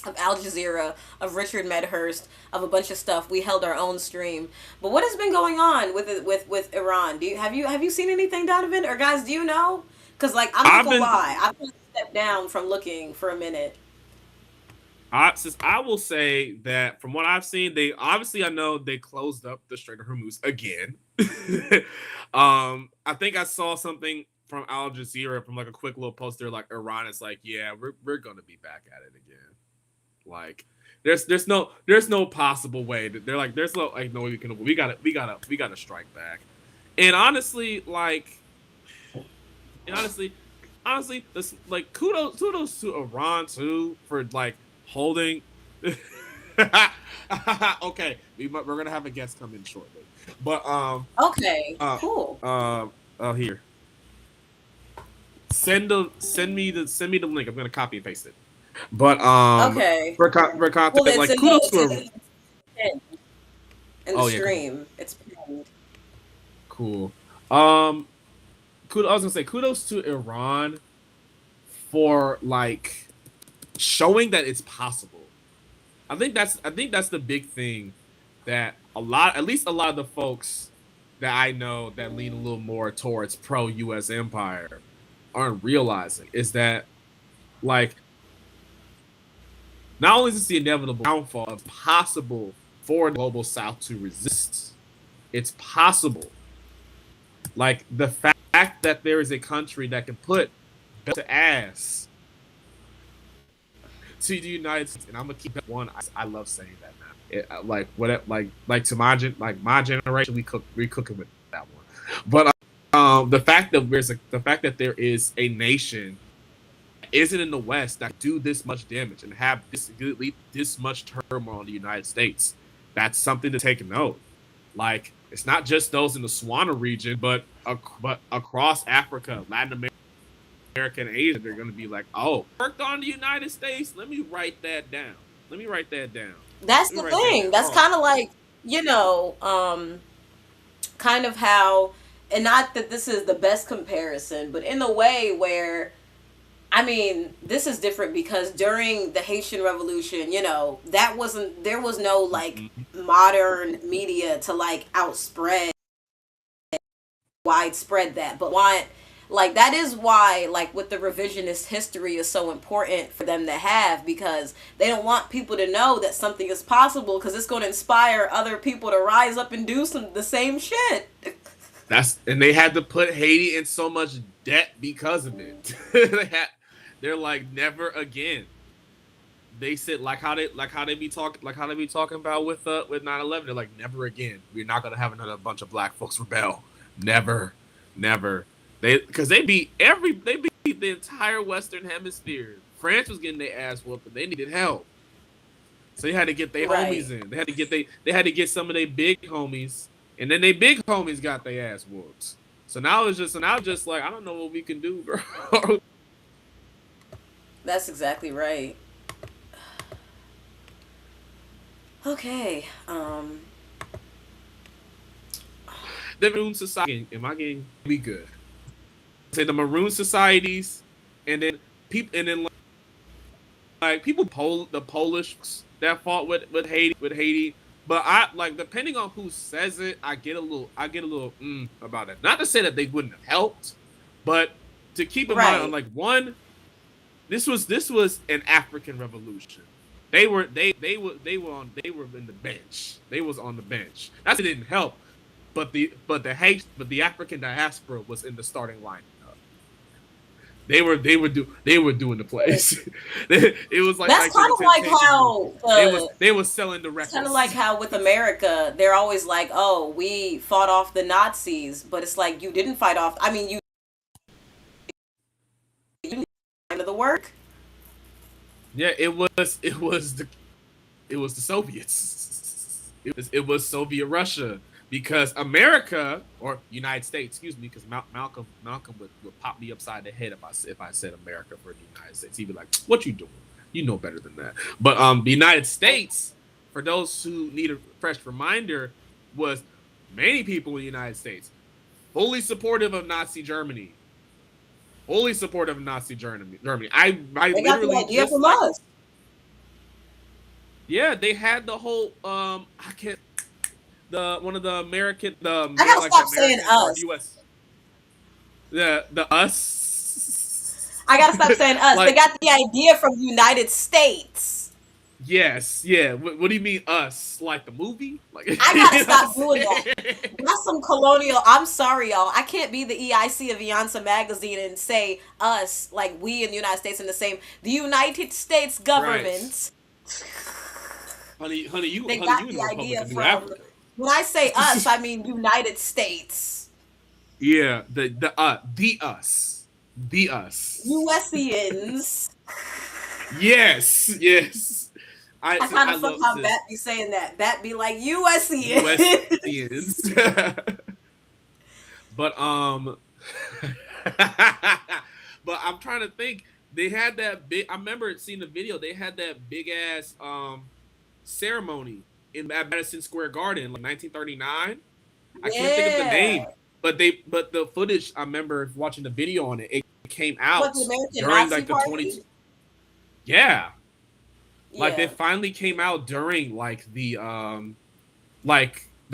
Speaker 2: of Al Jazeera, of Richard Medhurst, of a bunch of stuff. We held our own stream. But what has been going on with with Iran? Have you seen anything, Donovan? Or guys, do you know? Because like I'm not
Speaker 1: I've
Speaker 2: gonna
Speaker 1: been
Speaker 2: lie, I've kind of stepped down from looking for a minute.
Speaker 1: I will say that from what I've seen, they obviously I know they closed up the Strait of Hormuz again. I think I saw something from Al Jazeera from like a quick little post there, like Iran is like, yeah, we're gonna be back at it again. Like there's no possible way that they're like there's no way we gotta strike back. And honestly, honestly, this like kudos to Iran too for like holding. Okay, we're gonna have a guest come in shortly, but
Speaker 2: Okay,
Speaker 1: uh
Speaker 2: cool.
Speaker 1: oh here, send me the link. I'm gonna copy and paste it. But
Speaker 2: Okay.
Speaker 1: for
Speaker 2: Well,
Speaker 1: context,
Speaker 2: it's
Speaker 1: like
Speaker 2: in the
Speaker 1: kudos to her.
Speaker 2: it's pinned in the
Speaker 1: Oh yeah,
Speaker 2: stream. It's pinned.
Speaker 1: cool. I was gonna say kudos to Iran for like showing that it's possible. I think that's the big thing that at least a lot of the folks that I know that lean a little more towards pro US empire aren't realizing is that like not only is this the inevitable downfall of possible for the global south to resist, it's possible. Like the fact that there is a country that can put belt to ass to the United States, and I'm gonna keep that one. I love saying that now. Like what, like to my generation, we cooking with that one. But the fact that there is a nation that isn't in the West that do this much damage and have this much turmoil in the United States, that's something to take note. Like it's not just those in the Swana region, but across Africa, Latin America, and Asia, they're going to be like, "Oh, worked on the United States. Let me write that down. Let me write that down.
Speaker 2: That's
Speaker 1: Let me
Speaker 2: the
Speaker 1: write that
Speaker 2: thing.
Speaker 1: down."
Speaker 2: That's
Speaker 1: Oh,
Speaker 2: kind of like, you know, kind of how, and not that this is the best comparison, but in a way where, I mean, this is different because during the Haitian Revolution, you know, there was no like
Speaker 1: mhm.
Speaker 2: modern media to like outspread, widespread that. But want, like, that is why, like, with the revisionist history is so important for them to have because they don't want people to know that something is possible because it's going to inspire other people to rise up and do the same shit.
Speaker 1: And they had to put Haiti in so much debt because of it. They're like never again. They said like how they be talking about with 9/11. They're like never again. We're not gonna have another bunch of black folks rebel. Never, never. They beat the entire Western Hemisphere. France was getting their ass whooped, but they needed help. So they had to get their
Speaker 2: Right.
Speaker 1: homies in. They had to get some of their big homies, and then they big homies got their ass whooped. So now just like I don't know what we can do, bro.
Speaker 2: That's exactly right. Okay.
Speaker 1: The Maroon Society, am I getting we good? Say the Maroon Societies, and then like people the Polish that fought with Haiti. But I like depending on who says it, I get a little about it. Not to say that they wouldn't have helped, but to keep in mind on
Speaker 2: Right.
Speaker 1: like one, this was an African revolution. They were in the bench. They was on the bench. That's it didn't help, but the African diaspora was in the starting lineup. They were doing the plays. It was like
Speaker 2: That's kind
Speaker 1: the
Speaker 2: of like
Speaker 1: Temptations movie.
Speaker 2: how
Speaker 1: They was selling the
Speaker 2: it's kind of like
Speaker 1: records.
Speaker 2: how with America, they're always like, "Oh, we fought off the Nazis," but it's like you didn't fight off. I mean, you did the work.
Speaker 1: Yeah, it was the Soviets. It was Soviet Russia because America or United States, excuse me, because Malcolm would pop me upside the head if I said America for the United States. He'd be like, "What you doing? You know better than that." But the United States, for those who need a fresh reminder, was many people in the United States fully supportive of Nazi Germany. Fully supportive of Nazi Germany. I
Speaker 2: They got the
Speaker 1: literally
Speaker 2: idea
Speaker 1: just
Speaker 2: from
Speaker 1: like
Speaker 2: us.
Speaker 1: yeah, they had the whole I can't the one of the American
Speaker 2: I gotta
Speaker 1: like the
Speaker 2: stop saying
Speaker 1: American or
Speaker 2: us.
Speaker 1: US the us
Speaker 2: I gotta stop saying us. They
Speaker 1: like
Speaker 2: got the idea from the United States.
Speaker 1: yes, yeah. What do you mean us? Like the movie? Like
Speaker 2: I gotta
Speaker 1: you know what I'm
Speaker 2: stop doing that.
Speaker 1: saying?
Speaker 2: That's some colonial. I'm sorry, y'all. I can't be the EIC of Iansá Magazine and say us like we in the United States in the same. The United States
Speaker 1: Right.
Speaker 2: government.
Speaker 1: Honey,
Speaker 2: They
Speaker 1: you
Speaker 2: got
Speaker 1: in
Speaker 2: the
Speaker 1: the Republic
Speaker 2: idea
Speaker 1: of New
Speaker 2: from.
Speaker 1: Africa.
Speaker 2: When I say us, I mean United States.
Speaker 1: Yeah, the us. The us.
Speaker 2: USians.
Speaker 1: Yes, yes.
Speaker 2: I kind
Speaker 1: I
Speaker 2: of fuck
Speaker 1: love
Speaker 2: how
Speaker 1: to
Speaker 2: Bat be saying that. Bat be like USians.
Speaker 1: USians. But but I'm trying to think. They had that big. I remember seeing the video. They had that big ass ceremony at Madison Square Garden, like 1939. I can't think of the
Speaker 2: Yeah.
Speaker 1: name, but the footage. I remember watching the video on it. It came
Speaker 2: What, the
Speaker 1: out
Speaker 2: American
Speaker 1: during
Speaker 2: Nazi
Speaker 1: like the
Speaker 2: Party?
Speaker 1: 20. Yeah, like they
Speaker 2: Yeah.
Speaker 1: finally came out during like the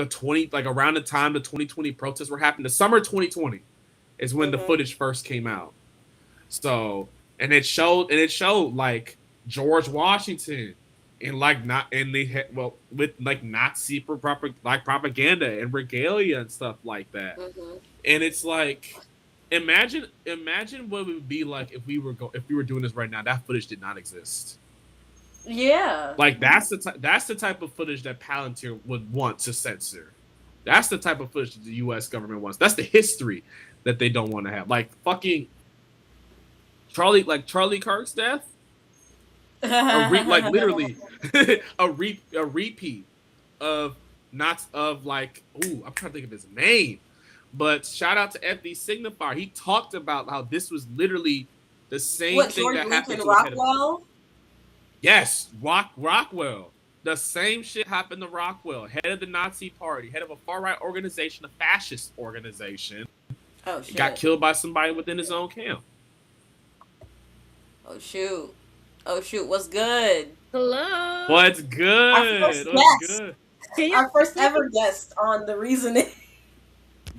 Speaker 1: 20 like around the time the 2020 protests were happening. The summer 2020 is when the
Speaker 2: Hmm.
Speaker 1: footage first came out. So and it showed like George Washington and like not and they had well with like Nazi like propaganda and regalia and stuff like that.
Speaker 2: Hmm.
Speaker 1: And it's like imagine what it would be like if we were doing this right now. That footage did not exist.
Speaker 2: Yeah.
Speaker 1: Like that's the type of footage that Palantir would want to censor. That's the type of footage that the U.S. government wants. That's the history that they don't want to have. Like fucking Charlie Kirk's death, like literally a repeat of not of like I'm trying to think of his name, but shout out to FD Signifier. He talked about how this was literally the same
Speaker 2: What,
Speaker 1: thing
Speaker 2: George
Speaker 1: that happened
Speaker 2: Lincoln
Speaker 1: to a head of
Speaker 2: Rockwell?
Speaker 1: yes, Rockwell. The same shit happened to Rockwell, head of the Nazi Party, head of a far right organization, a fascist organization.
Speaker 2: Oh
Speaker 1: He got
Speaker 2: shit.
Speaker 1: killed by somebody within his own camp.
Speaker 2: Oh shoot. Oh shoot. What's good?
Speaker 7: Hello.
Speaker 1: What's
Speaker 2: Our first
Speaker 1: good? What's
Speaker 2: guest.
Speaker 1: good?
Speaker 7: Can you
Speaker 2: Our first
Speaker 7: see me?
Speaker 2: ever guest on The Reasoning.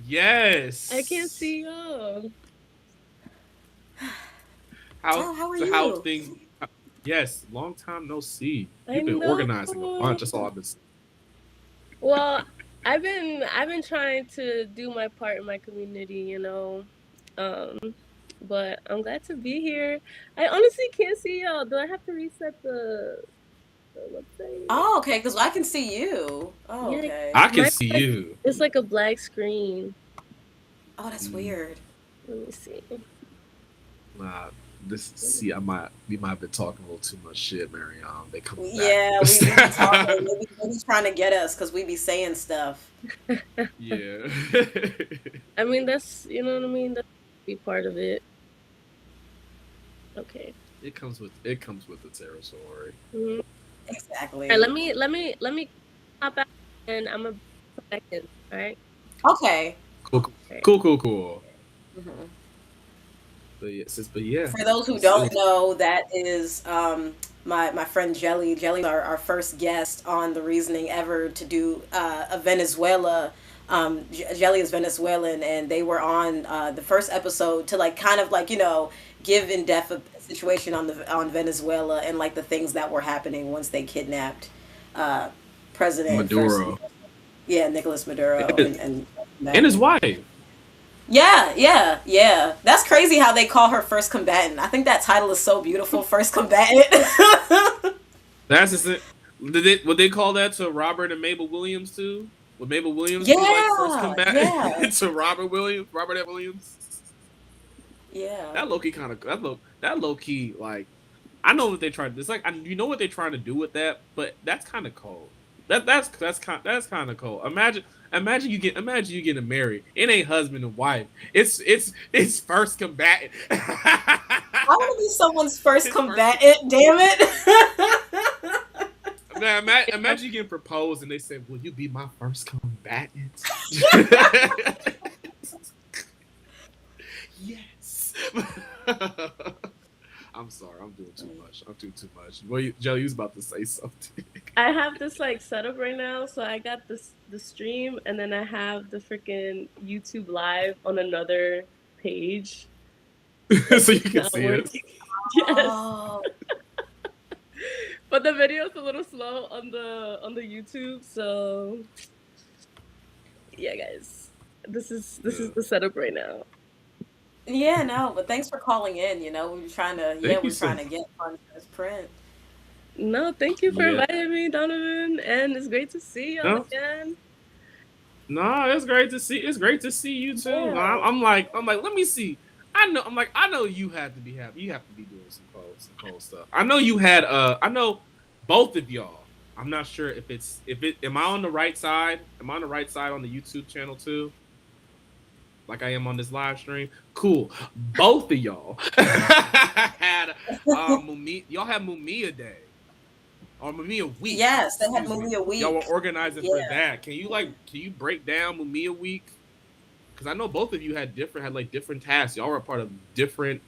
Speaker 1: Yes.
Speaker 7: I can't see y'all.
Speaker 2: How are
Speaker 1: So how
Speaker 2: you?
Speaker 1: things? Yes, long time no see.
Speaker 7: I
Speaker 1: You've been
Speaker 7: know.
Speaker 1: organizing a bunch. That's all I've been saying.
Speaker 7: Well, I've been trying to do my part in my community, you know. But I'm glad to be here. I honestly can't see y'all. Do I have to reset the website?
Speaker 2: Oh, okay, because I can see you. Oh,
Speaker 7: Yeah,
Speaker 2: okay.
Speaker 1: I can
Speaker 7: my
Speaker 1: see you.
Speaker 7: it's like a black screen.
Speaker 2: Oh, that's
Speaker 1: Mm.
Speaker 2: weird.
Speaker 7: Let me see.
Speaker 1: Nah, we might have been talking a little too much shit, Mariam. They come back.
Speaker 2: Yeah, we be talking. They be trying to get us because we be saying stuff.
Speaker 1: Yeah.
Speaker 7: I mean, that's, you know what I mean? That's be part of it. Okay.
Speaker 1: it comes with the territory.
Speaker 7: Mhm.
Speaker 2: Exactly.
Speaker 7: All right, let me hop out and I'm gonna put back in. All right.
Speaker 2: Okay.
Speaker 1: Cool.
Speaker 2: Mhm.
Speaker 1: But yeah.
Speaker 2: For those who don't know, that is my friend Jelly. Jelly, our first guest on The Reasoning ever to do a Venezuela. Jelly is Venezuelan, and they were on the first episode to like kind of like give in depth a situation on Venezuela and like the things that were happening once they kidnapped President
Speaker 1: Maduro
Speaker 2: Nicolas Maduro
Speaker 1: and his wife.
Speaker 2: Yeah, yeah, yeah. That's crazy how they call her first combatant. I think that title is so beautiful, first combatant.
Speaker 1: That's just it. Would they call that to Robert and Mabel Williams too? Would Mabel Williams be like first
Speaker 2: Yeah,
Speaker 1: combatant
Speaker 2: yeah,
Speaker 1: to Robert Williams, Robert F. Williams?
Speaker 2: yeah.
Speaker 1: That low key kind of that low key like I know what they tried. It's like you know what they're trying to do with that, but that's kind of cold. That's kind of cold. Imagine you getting married. It ain't husband and wife. It's first combatant.
Speaker 2: I want to be someone's first
Speaker 1: It's first.
Speaker 2: combatant. Damn it.
Speaker 1: Man, imagine you getting proposed and they say, "Will you be my first combatant?" Yes. I'm sorry. I'm doing too much. I'm doing too much. Well, Jelly, you was about to say something.
Speaker 7: I have this like setup right now, so I got this the stream, and then I have the freaking YouTube live on another page
Speaker 1: So you
Speaker 7: that's
Speaker 1: can
Speaker 7: not
Speaker 1: see it.
Speaker 7: working. Yes,
Speaker 2: Oh,
Speaker 7: but the video is a little slow on the YouTube, so yeah, guys, this is
Speaker 1: Yeah.
Speaker 7: the setup right now.
Speaker 2: yeah, no, but thanks for calling in. We were trying to, yeah,
Speaker 1: Thank
Speaker 2: we
Speaker 1: you
Speaker 2: are
Speaker 1: so
Speaker 2: trying
Speaker 1: much.
Speaker 2: to get on this print.
Speaker 7: No, thank you for
Speaker 1: Yeah.
Speaker 7: inviting me, Donovan, and it's great to see y'all
Speaker 1: No,
Speaker 7: again.
Speaker 1: no, it's great to see. It's great to see you too.
Speaker 2: Yeah.
Speaker 1: I'm like, let me see. I know you had to be happy. You have to be doing some cold stuff. I know you had. I know both of y'all. I'm not sure if it. Am I on the right side? Am I on the right side on the YouTube channel too? Like I am on this live stream. Cool. Both of y'all had y'all had Mumia Day or Mumia Week.
Speaker 2: Yes, they had
Speaker 1: Excuse me.
Speaker 2: movie a
Speaker 1: Y'all were
Speaker 2: week.
Speaker 1: organizing for
Speaker 2: Yeah.
Speaker 1: that. Can you break down Mumia Week? Because I know both of you had like different tasks. Y'all were a part of different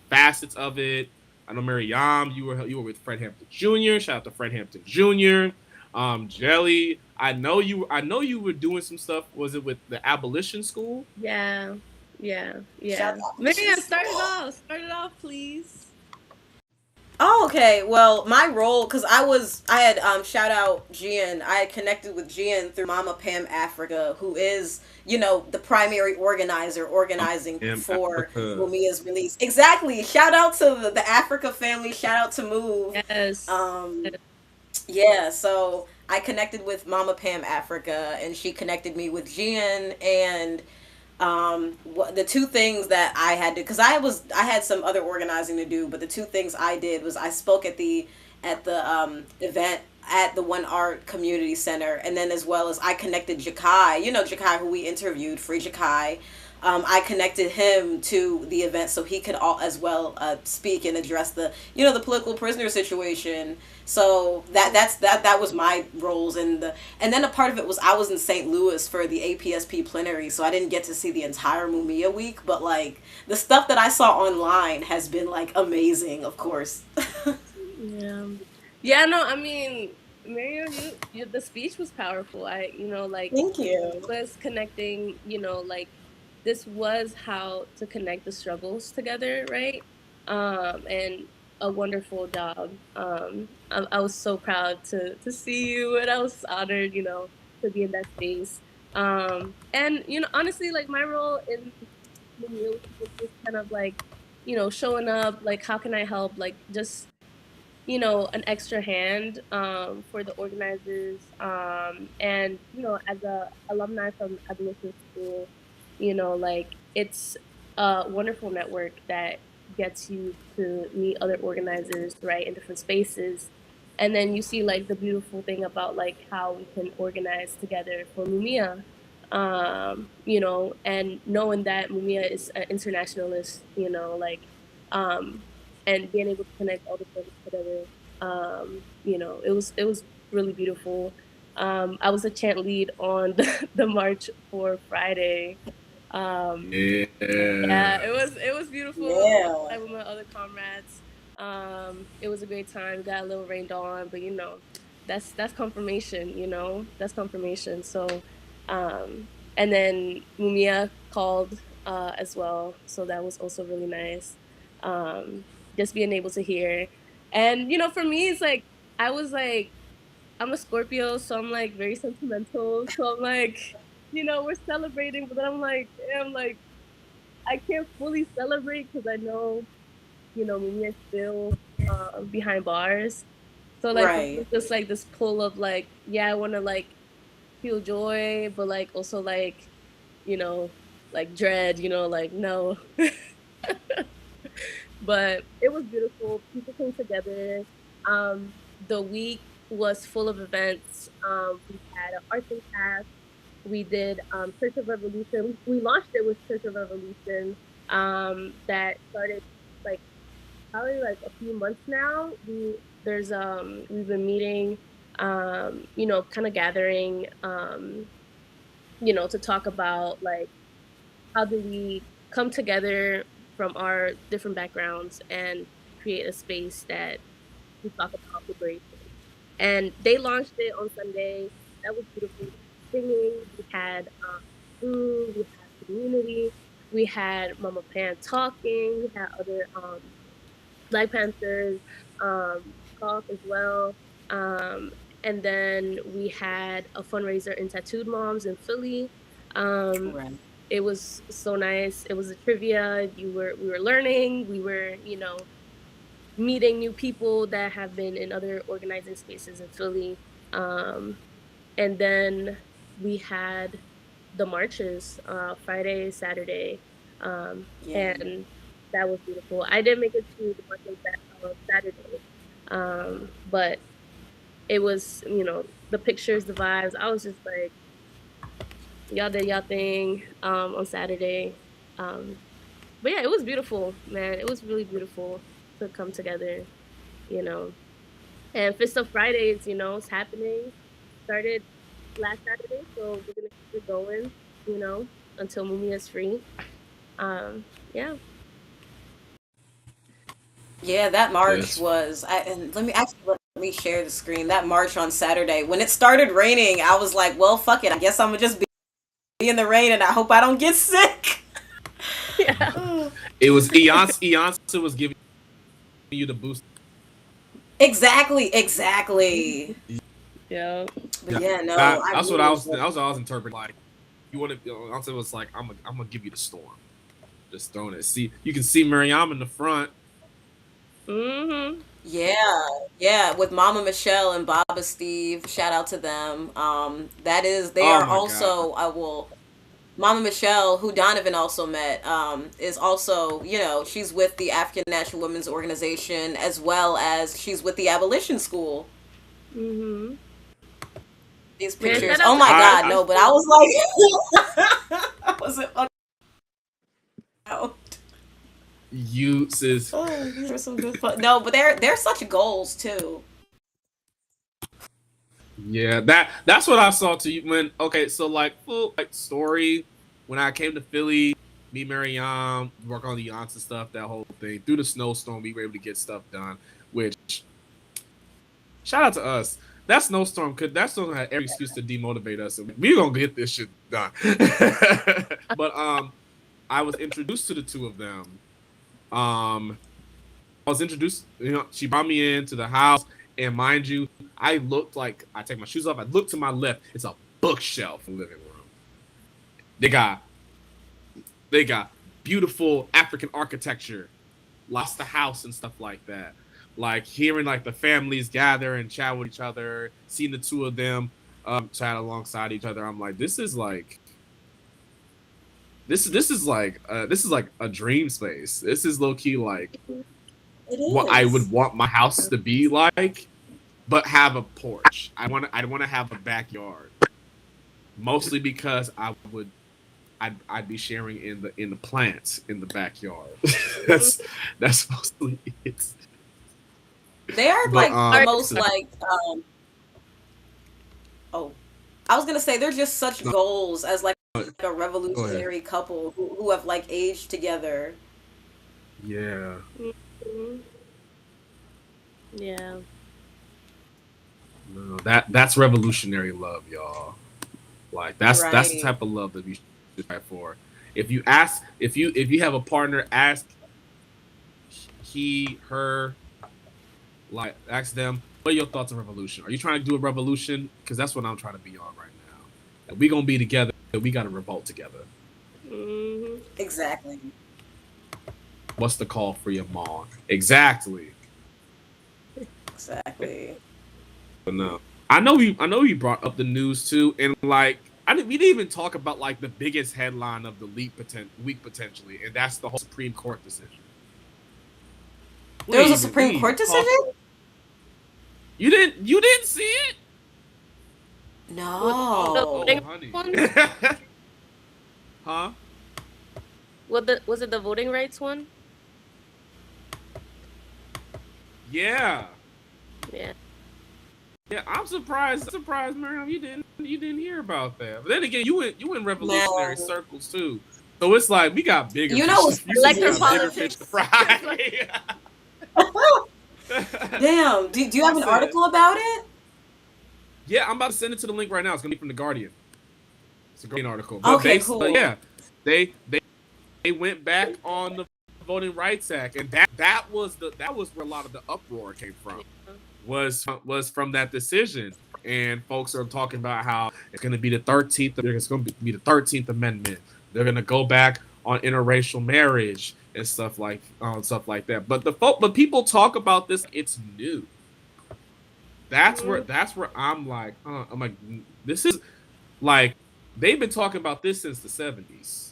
Speaker 1: facets of it. I know Miriam, you were with Fred Hampton Jr. Shout out to Fred Hampton Jr. Jelly, I know you were doing some stuff. Was it with the abolition school?
Speaker 7: Yeah, yeah,
Speaker 2: Shout
Speaker 7: yeah.
Speaker 2: out to
Speaker 7: Miriam,
Speaker 2: school.
Speaker 7: start it off, please.
Speaker 2: Oh, okay. Well, my role, because I had shout out Gian. I had connected with Gian through Mama Pam Africa, who is the primary organizer, organizing
Speaker 1: In
Speaker 2: for
Speaker 1: Africa.
Speaker 2: Mumia's release. Exactly. Shout out to the Africa family. Shout out to Move.
Speaker 7: Yes.
Speaker 2: Um, yeah. So I connected with Mama Pam Africa, and she connected me with Gian and the two things that I had to, because I had some other organizing to do, but the two things I did was I spoke at the event at the One Art Community Center, and then as well as I connected Jakai, Jakai, who we interviewed, Free Jakai. I connected him to the event so he could all as well speak and address the political prisoner situation. So that was my roles and then a part of it was I was in St. Louis for the APSP plenary, so I didn't get to see the entire Mumia week, but like the stuff that I saw online has been like amazing, of course.
Speaker 7: Yeah. Yeah, no, I mean, Miriam, the speech was powerful. Like
Speaker 2: Thank you.
Speaker 7: was connecting, like this was how to connect the struggles together, right? And a wonderful job. I was so proud to see you, and I was honored, to be in that space. And honestly, like my role in the music was just kind of like, showing up, like how can I help, like just an extra hand for the organizers. And as a alumni from Abolition School, like it's a wonderful network that gets you to meet other organizers, right, in different spaces. And then you see like the beautiful thing about like how we can organize together for Mumia. And knowing that Mumia is an internationalist, like um and being able to connect all the services together. It was really beautiful. I was a chant lead on the march for Friday. Um,
Speaker 1: Yeah.
Speaker 7: yeah, it was beautiful.
Speaker 2: Yeah.
Speaker 7: Like with my other comrades. It was a great time. Got a little rained on, but that's confirmation. That's confirmation. So, and then Mumia called as well, so that was also really nice. Just being able to hear, and for me, it's like I was like I'm a Scorpio, so I'm like very sentimental. So I'm like we're celebrating, but then I'm like, damn, like I can't fully celebrate because I know, Mimi is still behind bars. So like for me,
Speaker 2: Right.
Speaker 7: it's just like this pull of like, yeah, I want to like feel joy, but like also like, you know, like dread, like no. But it was beautiful. People came together. The week was full of events. We had an arts and crafts. We did Church of Revolution. We launched it with Church of Revolution. That started like probably like a few months now. We've been meeting, kind of gathering, to talk about like how do we come together from our different backgrounds and create a space that we talk about liberation. And they launched it on Sunday. That was beautiful. Singing, we had food, we had community, we had Mama Pan talking, we had other Black Panthers talk as well. Um, and then we had a fundraiser in Tattooed Moms in Philly. Um,
Speaker 2: Right.
Speaker 7: it was so nice. It was a trivia. We were learning. We were, meeting new people that have been in other organizing spaces in Philly. Um, and then we had the marches Friday, Saturday,
Speaker 2: Yeah.
Speaker 7: and that was beautiful. I didn't make it to the march on Saturday, but it was, the pictures, the vibes. I was just like, y'all did y'all thing on Saturday. Um, but yeah, it was beautiful, man. It was really beautiful to come together, you know. And Fist of Fridays, it's happening. Started last Saturday, so we're gonna keep it going, until Mumia is free. Yeah.
Speaker 2: Yeah, that march
Speaker 1: Yes.
Speaker 2: was. And let me share the screen. That march on Saturday, when it started raining, I was like, "Well, fuck it. I guess I'm gonna just be in the rain, and I hope I don't get sick."
Speaker 7: Yeah.
Speaker 1: It was Iansá was giving you the boost.
Speaker 2: Exactly, exactly.
Speaker 7: Yeah.
Speaker 2: But
Speaker 1: Yeah,
Speaker 2: yeah, no, I
Speaker 1: that's what
Speaker 2: really
Speaker 1: I was.
Speaker 2: enjoyed.
Speaker 1: That's what I was interpreting. Like you want to. Iansá was like, I'm gonna give you the storm. Just throwing it. See, you can see Miriam in the front.
Speaker 7: Mhm.
Speaker 2: Yeah, yeah, with Mama Michelle and Baba Steve. Shout out to them. They
Speaker 1: Oh
Speaker 2: are
Speaker 1: my god.
Speaker 2: also. I will. Mama Michelle, who Donovan also met, is also, she's with the African National Women's Organization as well as she's with the Abolition School.
Speaker 7: Mhm.
Speaker 2: These
Speaker 7: Man,
Speaker 1: Yeah.
Speaker 2: pictures.
Speaker 7: shout out
Speaker 2: Oh
Speaker 7: to
Speaker 2: my
Speaker 7: the
Speaker 2: God,
Speaker 1: I
Speaker 2: no, but I
Speaker 7: Abolition.
Speaker 2: was like, I wasn't fucking out.
Speaker 1: you sis.
Speaker 2: Oh, these are some good fun. No, but they're such goals too.
Speaker 1: Yeah, that's what I saw to you when. Okay, so like full like story when I came to Philly, me Miriam work on the Iansá stuff, that whole thing. Through the snowstorm, we were able to get stuff done. Which shout out to us. That snowstorm had every excuse to demotivate us, and we gonna get this shit done. But I was introduced to the two of them. Um, I was introduced. She brought me into the house, and mind you, I looked like I take my shoes off. I look to my left. It's a bookshelf in the living room. They got they got beautiful African architecture, lost the house and stuff like that. Like hearing like the families gather and chat with each other, seeing the two of them chat alongside each other. I'm like, this is like a dream space. This is low key like
Speaker 2: It
Speaker 1: what I
Speaker 2: is.
Speaker 1: would want my house to be like, but have a porch. I want to have a backyard. Mostly because I'd be sharing in the plants in the backyard.
Speaker 7: Mhm.
Speaker 1: That's mostly it.
Speaker 2: They are
Speaker 1: But
Speaker 2: like the
Speaker 7: Art.
Speaker 2: most like oh, I was gonna say they're just such
Speaker 1: no,
Speaker 2: goals as like a
Speaker 1: go ahead.
Speaker 2: revolutionary couple who have like aged together.
Speaker 1: Yeah.
Speaker 7: Mhm. Yeah.
Speaker 1: No, that's revolutionary love, y'all. Like that's the
Speaker 2: Right.
Speaker 1: type of love that we should try for. If you have a partner, ask he, her, like ask them, what are your thoughts on revolution? Are you trying to do a revolution? Because that's what I'm trying to be on right now. And we gonna be together we got to revolt together.
Speaker 7: Mm-hmm.
Speaker 2: Exactly.
Speaker 1: What's the call for your mom? Exactly.
Speaker 2: Exactly.
Speaker 1: But no, I know we brought up the news too, and like we didn't even talk about like the biggest headline of the week potentially, and that's the whole Supreme Court decision.
Speaker 2: There was a Supreme Court decision?
Speaker 1: You didn't see it?
Speaker 7: Was the
Speaker 2: No.
Speaker 7: voting
Speaker 1: Honey.
Speaker 7: one?
Speaker 1: Huh?
Speaker 7: Was it the voting rights one?
Speaker 1: Yeah.
Speaker 7: Yeah.
Speaker 1: Yeah, I'm surprised, Miriam, you didn't hear about that. But then again, you in revolutionary
Speaker 2: No.
Speaker 1: circles too. So it's like we got bigger
Speaker 2: You know
Speaker 1: fish.
Speaker 2: what's
Speaker 1: We
Speaker 2: electoral
Speaker 1: got bigger fish to fry.
Speaker 2: Damn. Do you have an article about it?
Speaker 1: Yeah, I'm about to send it to the link right now. It's gonna be from the Guardian. It's a Guardian article. But
Speaker 2: Okay, cool.
Speaker 1: yeah, they went back on the Voting Rights Act, and that was where a lot of the uproar came from. Was from that decision, and folks are talking about how it's going to be the 13th. It's going to be the 13th Amendment. They're going to go back on interracial marriage and stuff like that. But people talk about this. It's new. That's where I'm like, this is like they've been talking about this since the 70s.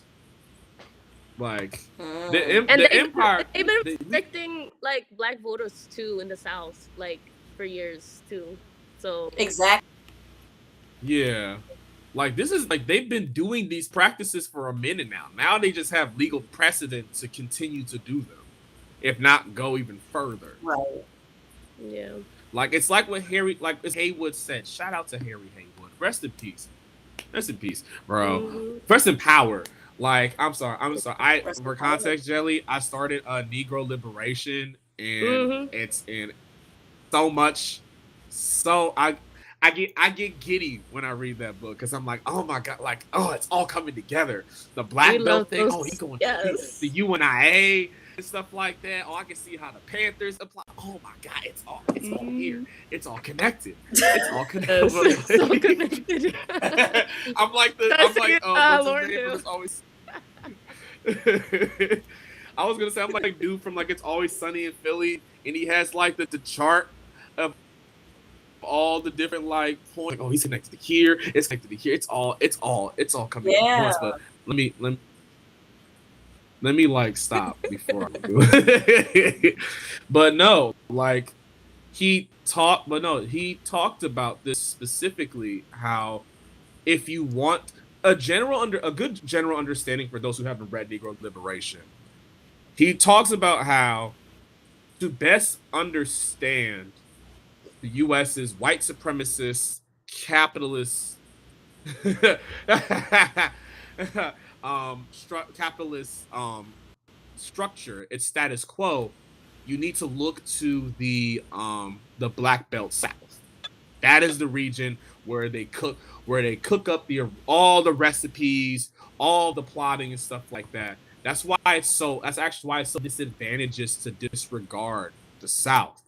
Speaker 1: Like the empire.
Speaker 7: They've been restricting like black voters too in the South, like for years too. So
Speaker 2: Exactly.
Speaker 1: Yeah. Like this is like they've been doing these practices for a minute now. Now they just have legal precedent to continue to do them, if not go even further.
Speaker 2: Right.
Speaker 7: Yeah.
Speaker 1: Like it's like what Haywood said. Shout out to Harry Haywood. Rest in peace. Rest in peace, bro.
Speaker 7: Mm-hmm.
Speaker 1: Rest in power. Like I'm sorry. For context, Jelly, I started a Negro Liberation, and it's in so much. So I get giddy when I read that book because I'm like, oh my god, like it's all coming together. The black belt thing. Oh, he's going the UNIA and stuff like that. Oh, I can see how the Panthers apply. Oh my god, it's all here. It's all connected. It's all connected.
Speaker 7: It's so connected.
Speaker 1: I'm like what's his name? It's always. I was gonna say I'm like dude from like It's Always Sunny in Philly, and he has like the chart of all the different like points. Like, oh, he's connected to here. It's connected to here. It's all coming at once. But let me like stop before I do it. But no, like he talked about this specifically, how if you want a good general understanding for those who haven't read Negro Liberation, he talks about how to best understand the U.S.'s white supremacist capitalist capitalist structure, its status quo, you need to look to the Black Belt South. That is the region where they cook up all the recipes, all the plotting and stuff like that. That's actually why it's so disadvantageous to disregard the South.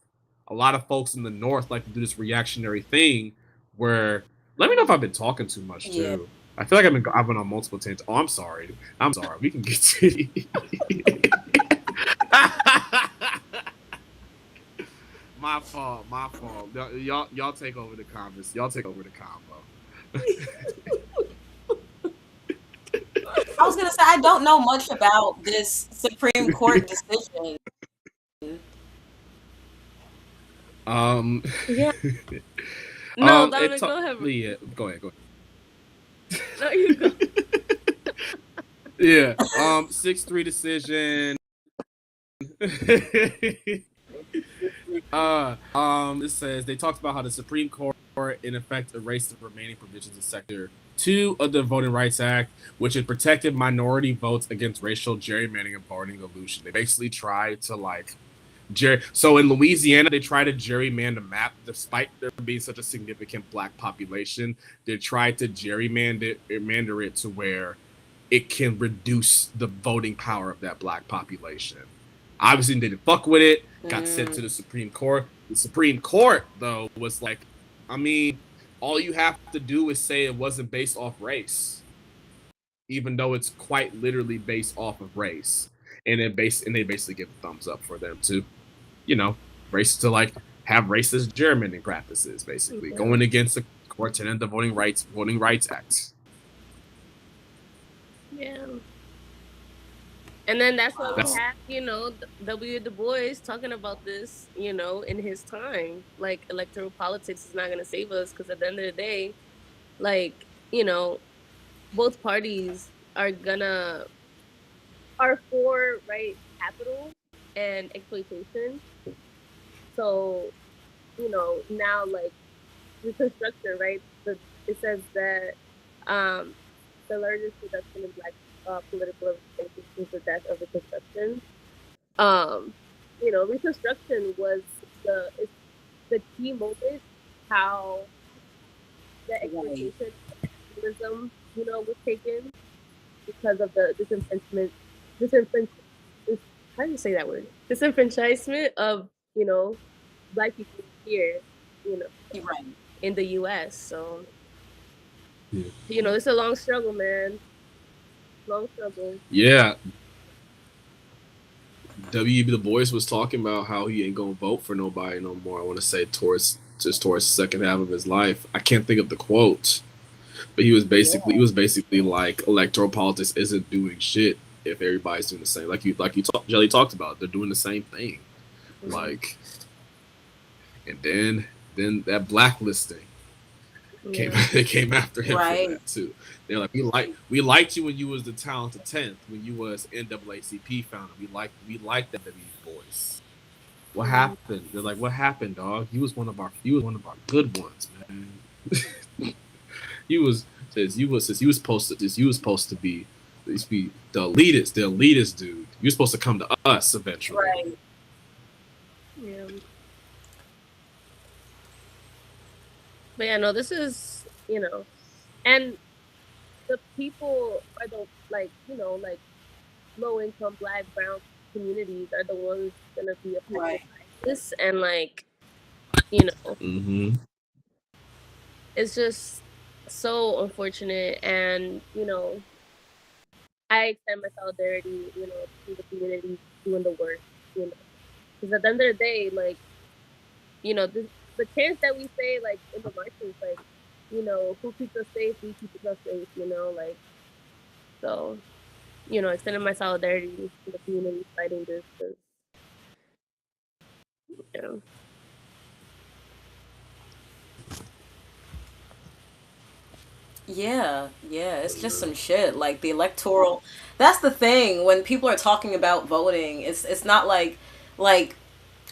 Speaker 1: A lot of folks in the North like to do this reactionary thing where, let me know if I've been talking too much too. Yeah. I feel like I've been on multiple tangents. Oh, I'm sorry. We can get to My fault. Y'all take over the converse. Y'all take over the combo.
Speaker 2: I was gonna say I don't know much about this Supreme Court decision.
Speaker 7: Yeah. No, Dominic, go ahead.
Speaker 1: Yeah, go ahead.
Speaker 7: No, you go.
Speaker 1: Yeah. 6-3 decision. It says they talked about how the Supreme Court in effect erased the remaining provisions of Sector 2 of the Voting Rights Act, which had protected minority votes against racial gerrymandering and voting dilution. They basically tried to so in Louisiana, they tried to gerrymander map, despite there being such a significant black population. They tried to gerrymander it to where it can reduce the voting power of that black population. Obviously, they didn't fuck with it. Got sent to the Supreme Court. The Supreme Court, though, was like, all you have to do is say it wasn't based off race. even though it's quite literally based off of race. And they basically give a thumbs up for them to, you know, race to like have racist gerrymandering practices, basically
Speaker 7: Yeah.
Speaker 1: going against the court and the Voting Rights Act.
Speaker 7: Yeah. And then that's why we
Speaker 1: That's
Speaker 2: Wow.
Speaker 7: have, W. Du Bois talking about this, in his time. Like, electoral politics is not going to save us because at the end of the day, like, both parties are for, right, capital and exploitation. So, now, like, Reconstruction, right? It says that um, the largest reduction in Black political representation since the death of Reconstruction. Um, Reconstruction was it's the key moment how the
Speaker 2: Right.
Speaker 7: exploitation of capitalism, was taken because of the disenfranchisement, how do you say that word? Disenfranchisement of, you know, Black people here, you know,
Speaker 2: You're right.
Speaker 7: in the US. So,
Speaker 1: yeah.
Speaker 7: it's a long struggle, man. Long struggle.
Speaker 1: Yeah, W.E.B. Du Bois was talking about how he ain't gonna vote for nobody no more. I want to say towards the second half of his life. I can't think of the quote, but he
Speaker 2: Yeah.
Speaker 1: was basically like electoral politics isn't doing shit if everybody's doing the same. Jelly talked about. They're doing the same thing.
Speaker 7: Hmm.
Speaker 1: Like, and then that blacklisting came
Speaker 7: Yeah.
Speaker 1: they came after him for
Speaker 2: Right.
Speaker 1: that too. They're like, we liked you when you was the talented 10th, when you was NAACP founder. We liked that W voice. What
Speaker 7: Hmm.
Speaker 1: happened? They're like, what happened, dog? You was one of our good ones, man. you was supposed to be the elitist dude. You're supposed to come to us eventually.
Speaker 2: Right.
Speaker 7: Yeah. But yeah, no, this is, and the people are the, like, like, low income Black, brown communities are the ones gonna be affected
Speaker 2: Right.
Speaker 7: by this. And, like, you know,
Speaker 1: Mm-hmm.
Speaker 7: it's just so unfortunate. And, I extend my solidarity, to the communities doing the work, because at the end of the day, like, the chance that we say, like, in the marches, like, who keeps us safe, we keep us safe, like, so, extending my solidarity to the community fighting this, because, you know,
Speaker 2: Yeah, yeah, it's just some shit. Like the electoral. That's the thing when people are talking about voting. It's not like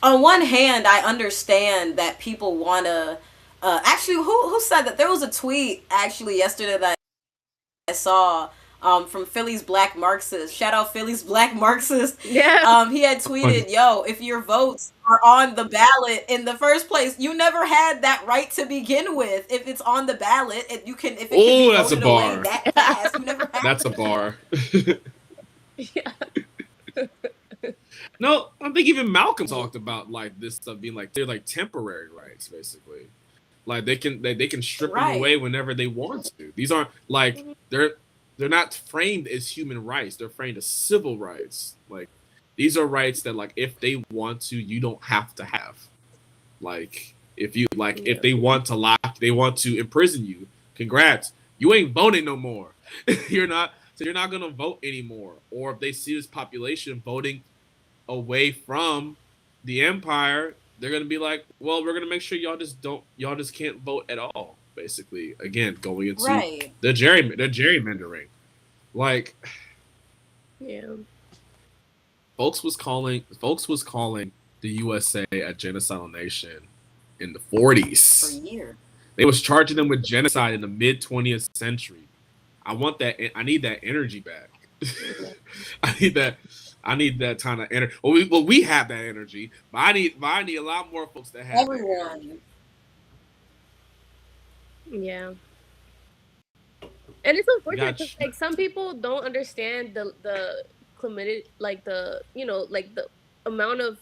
Speaker 2: on one hand, I understand that people want to. Actually, who said that? There was a tweet actually yesterday that I saw from Philly's Black Marxist. Shout out Philly's Black Marxist.
Speaker 7: yeah,
Speaker 2: He had tweeted, "Yo, if your votes are on the ballot in the first place, you never had that right to begin with. If it's on the ballot, if it can be
Speaker 1: Oh, that's a
Speaker 2: voted away
Speaker 1: bar.
Speaker 2: that fast, you never had
Speaker 1: That's a
Speaker 2: that."
Speaker 1: bar.
Speaker 7: yeah,
Speaker 1: No, I think even Malcolm talked about like this stuff being like they're like temporary rights, basically. Like they can strip them
Speaker 2: Right,
Speaker 1: away whenever they want to. These aren't like they're not framed as human rights. They're framed as civil rights. Like these are rights that like if they want to, you don't have to have. If
Speaker 7: yeah,
Speaker 1: they want to imprison you, congrats. You ain't voting no more. You're not gonna vote anymore. Or if they see this population voting away from the empire, they're gonna be like, well, we're gonna make sure y'all just can't vote at all. Basically, again, going into
Speaker 2: right,
Speaker 1: the gerrymandering. Like
Speaker 7: yeah,
Speaker 1: folks was calling the USA a genocidal nation in the
Speaker 2: for
Speaker 1: 40s.
Speaker 2: years.
Speaker 1: They was charging them with genocide in the mid 20th century. I need that energy back.
Speaker 7: yeah,
Speaker 1: I need that. I need that kind of energy. Well, we have that energy, but I need a lot more folks that have that energy.
Speaker 2: Everyone.
Speaker 7: yeah. And it's
Speaker 1: We
Speaker 7: unfortunate
Speaker 1: got
Speaker 7: because, like, some people don't understand the committed, like, like, the amount of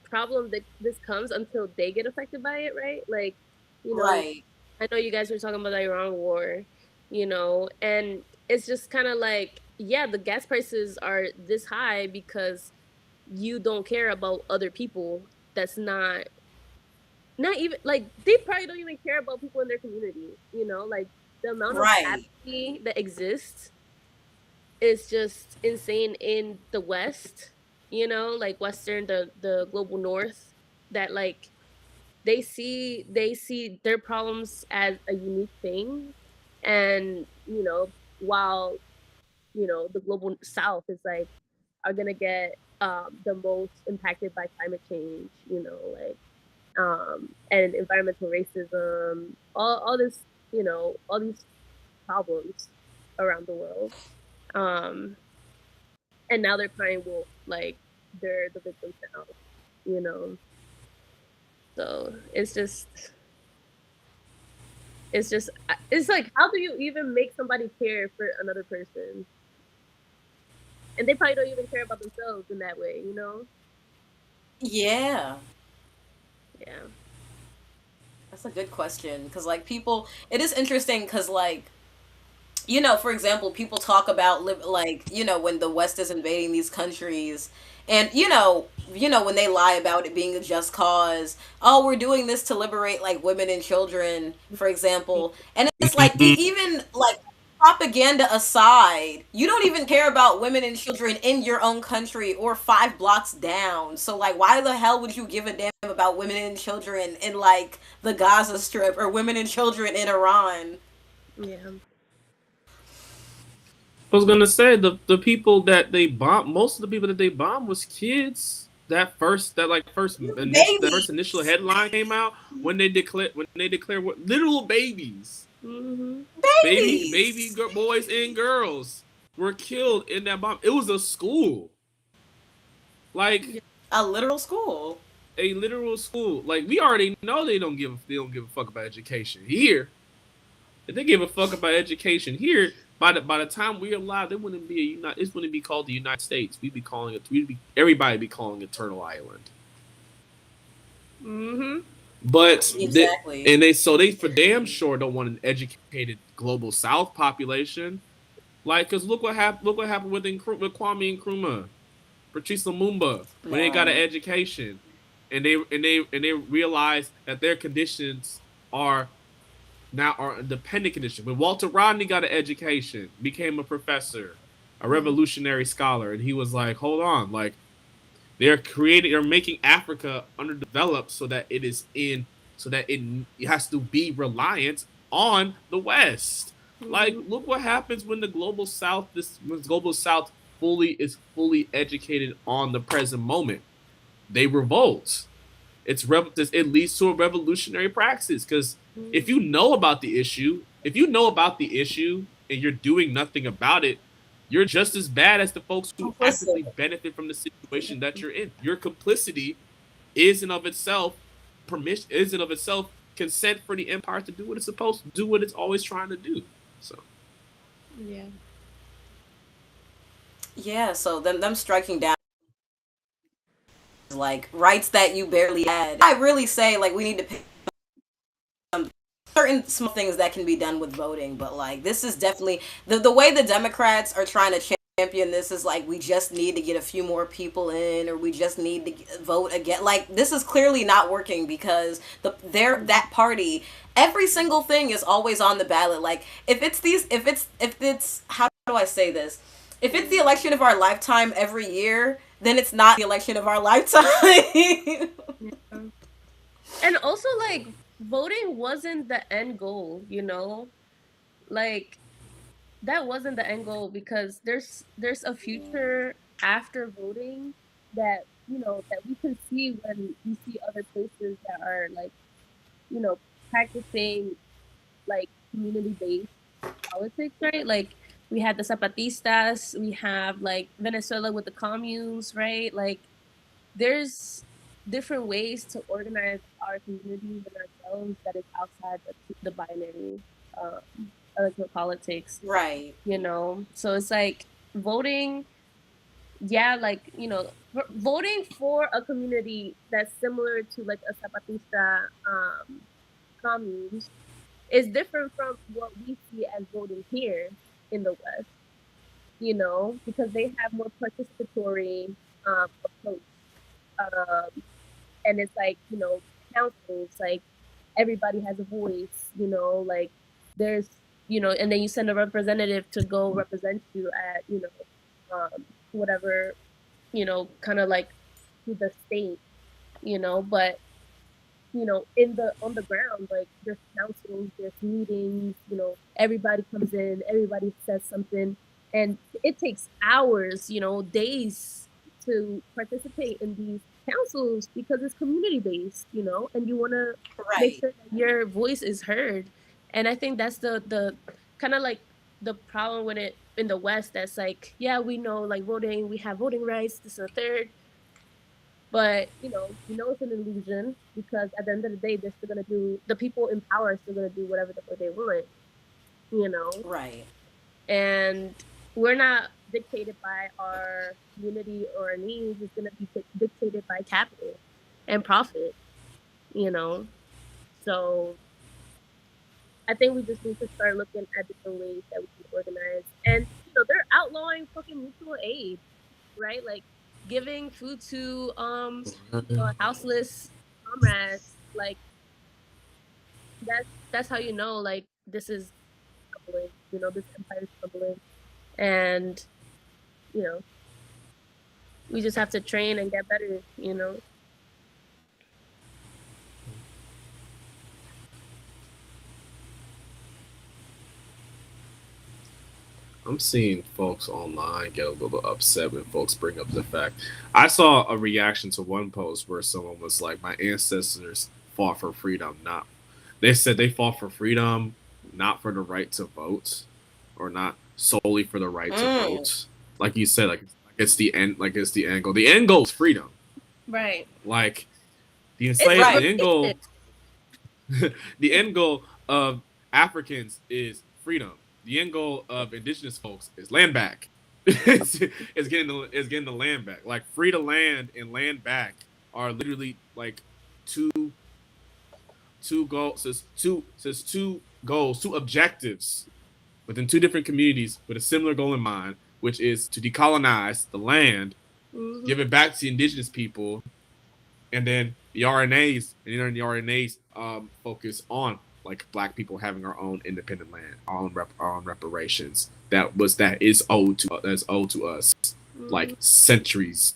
Speaker 7: problem that this comes until they get affected by it, right? Like, you know,
Speaker 2: Right,
Speaker 7: I know you guys were talking about the Iran war, and it's just kind of like, yeah, the gas prices are this high because you don't care about other people. That's not even like, they probably don't even care about people in their community, you know, like the amount of
Speaker 2: Right.
Speaker 7: apathy that exists is just insane in the West, you know, like Western, the global North, that like they see their problems as a unique thing. And while the global South is like, are gonna get the most impacted by climate change, like and environmental racism, all this, all these problems around the world. um and now they're crying wolf, like they're the victims now, you know so it's like, how do you even make somebody care for another person? And they probably don't even care about themselves in that way.
Speaker 2: Yeah.
Speaker 7: Yeah.
Speaker 2: That's a good question, because like people, it is interesting because like, for example, people talk about like, when the West is invading these countries, and when they lie about it being a just cause. Oh, we're doing this to liberate like women and children, for example. And it's like, even like, propaganda aside, you don't even care about women and children in your own country or 5 blocks down. So like, why the hell would you give a damn about women and children in like the Gaza Strip, or women and children in Iran?
Speaker 7: Yeah.
Speaker 1: I was gonna say the people that they bombed, most of the people that they bombed was kids. That
Speaker 2: Baby.
Speaker 1: first initial headline came out when they declared what literal babies,
Speaker 7: Hmm.
Speaker 2: Babies.
Speaker 1: boys and girls were killed in that bomb. It was a school, like
Speaker 7: Yeah.
Speaker 2: A literal school.
Speaker 1: a literal school. Like we already know they don't give a fuck about education here. If they give a fuck about education here, by the time we're alive, it wouldn't be it wouldn't be called the United States. Everybody be calling it Turtle Island.
Speaker 7: Hmm.
Speaker 1: But
Speaker 2: Exactly.
Speaker 1: they for damn sure don't want an educated global South population. Like, cause look what happened with Kwame Nkrumah, Patrice Lumumba, when they got an
Speaker 2: Man.
Speaker 1: education, and they realized that their conditions are now are a dependent condition. When Walter Rodney got an education, became a professor, a revolutionary scholar, and he was like, hold on, like they're making Africa underdeveloped so that it has to be reliant on the West. Like,
Speaker 7: Hmm.
Speaker 1: look what happens when the global South fully educated on the present moment. They revolt. It leads to a revolutionary praxis because if you know about the issue and you're doing nothing about it, you're just as bad as the folks who
Speaker 2: Complicit.
Speaker 1: actively benefit from the situation that you're in. Your complicity is in of itself consent for the empire to do what it's supposed to do, what it's always trying to do. So
Speaker 7: Yeah.
Speaker 2: Yeah, so them striking down like rights that you barely had. I really say like we need to pick certain small things that can be done with voting, but like this is definitely the way the Democrats are trying to champion this is like we just need to get a few more people in, or we just need to vote again. Like this is clearly not working because that party, every single thing is always on the ballot. Like if it's how do I say this? If it's the election of our lifetime every year, then it's not the election of our lifetime.
Speaker 7: Yeah. And also, like, voting wasn't the end goal, like that wasn't the end goal, because there's a future after voting that that we can see when we see other places that are like, you know practicing like community based politics, right? Like we had the Zapatistas, we have like Venezuela with the communes, right? Like there's different ways to organize our communities and ourselves that is outside the binary electoral politics,
Speaker 2: Right.
Speaker 7: so it's like voting, yeah, like voting for a community that's similar to like a Zapatista communes is different from what we see as voting here. in the West, because they have more participatory approach. Um, and it's like, councils, like everybody has a voice, like there's, and then you send a representative to go represent you at, whatever, kind of like to the state, but in the on the ground, like there's councils, there's meetings, everybody comes in, everybody says something, and it takes hours, days to participate in these councils because it's community based, and you want to make
Speaker 2: Right.
Speaker 7: sure that your voice is heard. And I think that's the kind of like the problem with it in the West. That's like, yeah, we know like voting, we have voting rights, this and the third, but it's an illusion because at the end of the day, they're still gonna do the people in power are still gonna do whatever the fuck they want, you know.
Speaker 2: Right.
Speaker 7: And we're not dictated by our community or our needs. It's gonna be dictated by capital and profit, you know. So I think we just need to start looking at different ways that we can organize. And they're outlawing fucking mutual aid, right? Like giving food to houseless comrades. Like that's how you know like this is crumbling. This empire is crumbling, and you know we just have to train and get better.
Speaker 1: I'm seeing folks online get a little upset when folks bring up the fact. I saw a reaction to one post where someone was like, "My ancestors fought for freedom, not." They said they fought for freedom, not for the right to vote, or not solely for the right to
Speaker 2: Mm.
Speaker 1: vote. Like you said, like it's the end. Like it's the end goal. The end goal is freedom.
Speaker 7: Right.
Speaker 1: Like the
Speaker 7: It's
Speaker 1: enslaved.
Speaker 2: Right.
Speaker 1: The end goal. The end goal of Africans is freedom. The end goal of indigenous folks is land back. Is getting the land back. Like free to land and land back are literally like two two goals. Says two goals, two objectives within two different communities with a similar goal in mind, which is to decolonize the land, give
Speaker 7: Mm-hmm.
Speaker 1: it back to the indigenous people, and then the RNAs and then the RNAs focus on like black people having our own independent land, our own reparations that is owed to us like
Speaker 7: Mm-hmm.
Speaker 1: centuries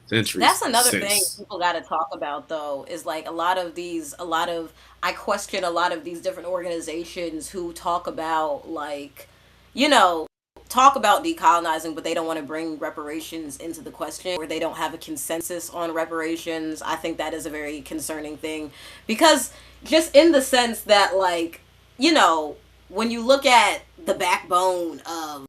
Speaker 2: That's another thing
Speaker 1: since.
Speaker 2: people got to talk about, though, is like I question a lot of these different organizations who talk about, like, you know, talk about decolonizing, but they don't want to bring reparations into the question, or they don't have a consensus on reparations. I think that is a very concerning thing because, just in the sense that, like, you know, when you look at the backbone of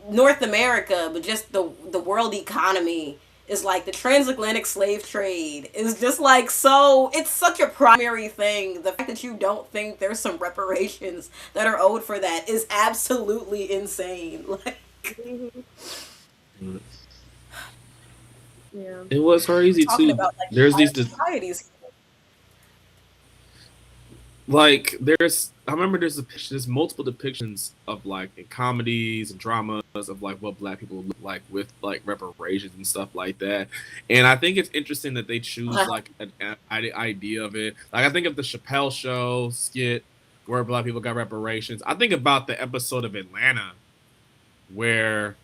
Speaker 2: North America, but just the world economy is like the transatlantic slave trade is just like, so it's such a primary thing. The fact that you don't think there's some reparations that are owed for that is absolutely insane. Like,
Speaker 7: Mm-hmm. Yeah.
Speaker 1: It was crazy
Speaker 2: talking
Speaker 1: too.
Speaker 2: about like
Speaker 1: There's
Speaker 2: entire
Speaker 1: these
Speaker 2: societies.
Speaker 1: like there's I remember there's multiple depictions of like in comedies and dramas of like what black people look like with like reparations and stuff like that. And I think it's interesting that they choose like an idea of it. Like I think of the Chappelle show skit where black people got reparations. I think about the episode of Atlanta where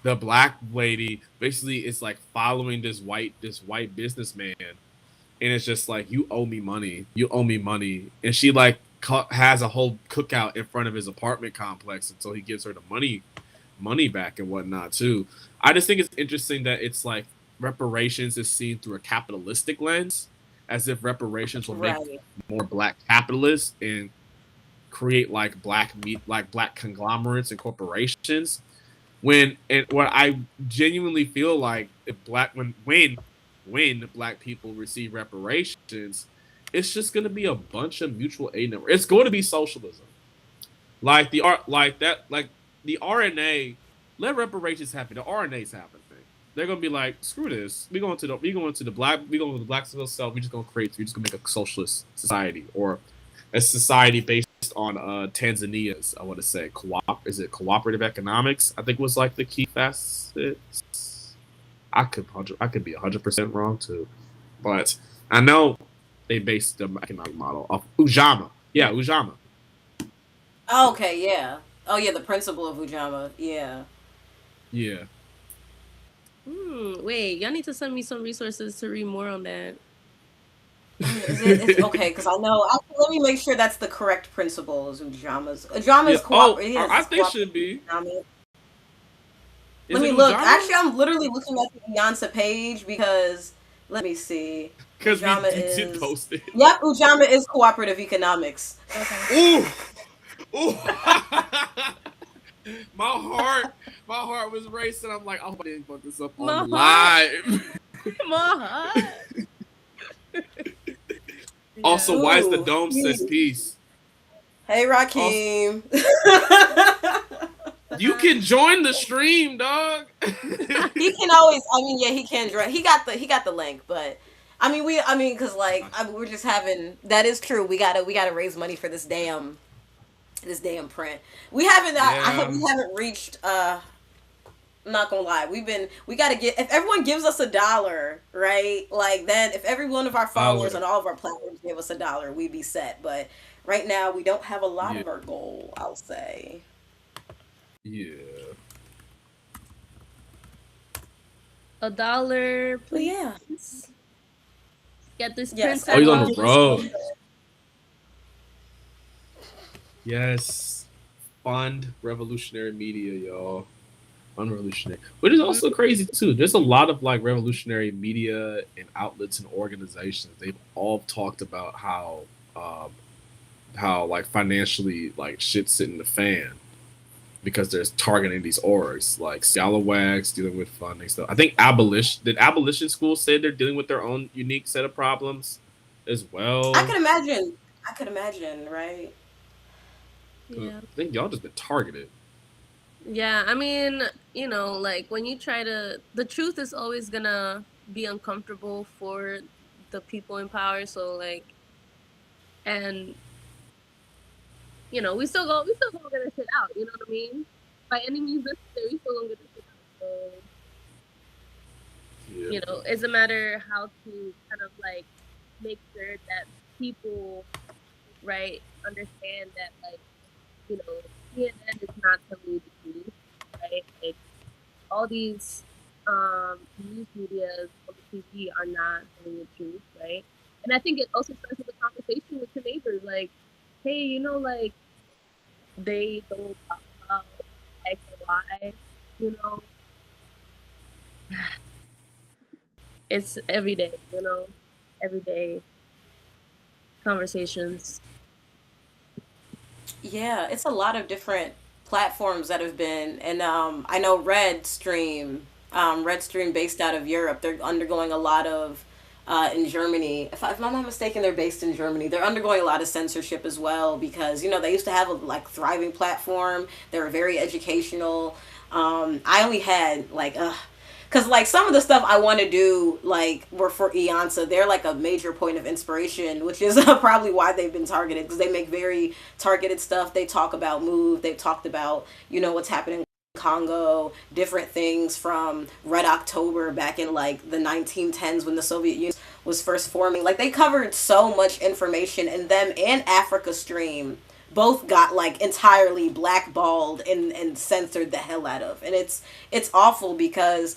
Speaker 1: the black lady basically is like following this white businessman, and it's just like, you owe me money, and she like has a whole cookout in front of his apartment complex until he gives her the money back and whatnot too. I just think it's interesting that it's like reparations is seen through a capitalistic lens, as if reparations will make
Speaker 2: Right.
Speaker 1: more black capitalists and create like black conglomerates and corporations, when and what I genuinely feel like, if black when black people receive reparations, it's just going to be a bunch of mutual aid network. It's going to be socialism, like the art, like that, like the RNA. Let reparations happen. The RNA's happen thing. They're gonna be like, screw this. We going to the black cell. We just gonna create. We just gonna make a socialist society, or a society based on Tanzania's, I want to say, is it cooperative economics? I think was like the key facets. I could be 100% wrong too, but I know they based the economic model off Ujama. Yeah, Ujama.
Speaker 2: Oh, okay, yeah. Oh yeah, the principle of Ujama. Yeah.
Speaker 1: Yeah.
Speaker 7: Wait, y'all need to send me some resources to read more on that.
Speaker 2: Is it? Is okay? Because I know. Let me make sure that's the correct principle. Is Ujama's? Ujama
Speaker 1: Yeah.
Speaker 2: is
Speaker 1: Oh,
Speaker 2: cooperative.
Speaker 1: I
Speaker 2: Yes, it's
Speaker 1: think should
Speaker 2: cooperative
Speaker 1: be.
Speaker 2: economics.
Speaker 1: Is
Speaker 2: Let
Speaker 1: it
Speaker 2: me look.
Speaker 1: Ujama?
Speaker 2: Actually, I'm literally looking at the Iansa page because let me see.
Speaker 1: Because we
Speaker 2: Ujama
Speaker 1: did
Speaker 2: is.
Speaker 1: post it.
Speaker 2: Yep, Ujama is cooperative economics.
Speaker 7: Okay.
Speaker 1: Ooh, ooh. my heart, my heart was racing. I'm like, I hope I didn't fuck this up on the
Speaker 7: My heart,
Speaker 1: live.
Speaker 7: my heart. Yeah.
Speaker 1: Also, why is the
Speaker 2: Ooh.
Speaker 1: dome says peace?
Speaker 2: Hey,
Speaker 1: Also,
Speaker 2: Rakeem.
Speaker 1: you can join the stream, dog.
Speaker 2: He can always. I mean, yeah, he can join. He got the link, but I mean, because like we're just having. That is true. We gotta raise money for this damn print. We haven't. I hope
Speaker 1: Yeah.
Speaker 2: we haven't reached. I'm not gonna lie. We gotta get. If everyone gives us $1, right? Like then, if every one of our followers
Speaker 1: Dollar.
Speaker 2: on all of our platforms gave us $1, we'd be set. But right now, we don't have a lot
Speaker 1: Yeah.
Speaker 2: of our goal. I'll say.
Speaker 1: Yeah.
Speaker 7: $1,
Speaker 2: But yeah,
Speaker 7: please. Get this print
Speaker 2: yes,
Speaker 1: Oh, he's on
Speaker 2: everyone
Speaker 1: the
Speaker 7: out.
Speaker 2: give us
Speaker 1: road. Yes. Fund revolutionary media, y'all. Fund revolutionary. But it's
Speaker 7: Mm,
Speaker 1: also crazy too. There's a lot of like revolutionary media and outlets and organizations. They've all talked about um how like financially like shit's sitting the fan because there's targeting these orgs like Scalawags dealing with funding stuff. I think abolition schools say they're dealing with their own unique set of problems as
Speaker 2: I
Speaker 1: well.
Speaker 2: could imagine. I could imagine, right?
Speaker 1: I
Speaker 7: yeah.
Speaker 1: think y'all just been targeted.
Speaker 7: Yeah, I mean, like when you try to, the truth is always gonna be uncomfortable for the people in power. So like, and we still gonna get this shit out. You know what I mean? By any means necessary, we still gonna get this shit out. So
Speaker 1: Yeah.
Speaker 7: it's a matter how to kind of like make sure that people, right, understand that like, CNN is not telling you the truth, right? Like all these news medias on the TV are not telling the truth, right? And I think it also starts with a conversation with your neighbors, like, hey, like they don't talk about X and Y, you know, it's every day conversations.
Speaker 2: Yeah, it's a lot of different platforms that have been, and I know Redstream based out of Europe, they're undergoing a lot of in Germany. If I'm not mistaken, they're based in Germany. They're undergoing a lot of censorship as well because they used to have a like thriving platform. They were very educational. I only had like because like some of the stuff I want to do like were for Iansa. They're like a major point of inspiration, which is probably why they've been targeted because they make very targeted stuff. They talk about move. They've talked about what's happening in Congo, different things from Red October back in like the 1910s when the Soviet Union was first forming. Like they covered so much information, and them and Africa Stream both got like entirely blackballed and censored the hell out of. And it's awful because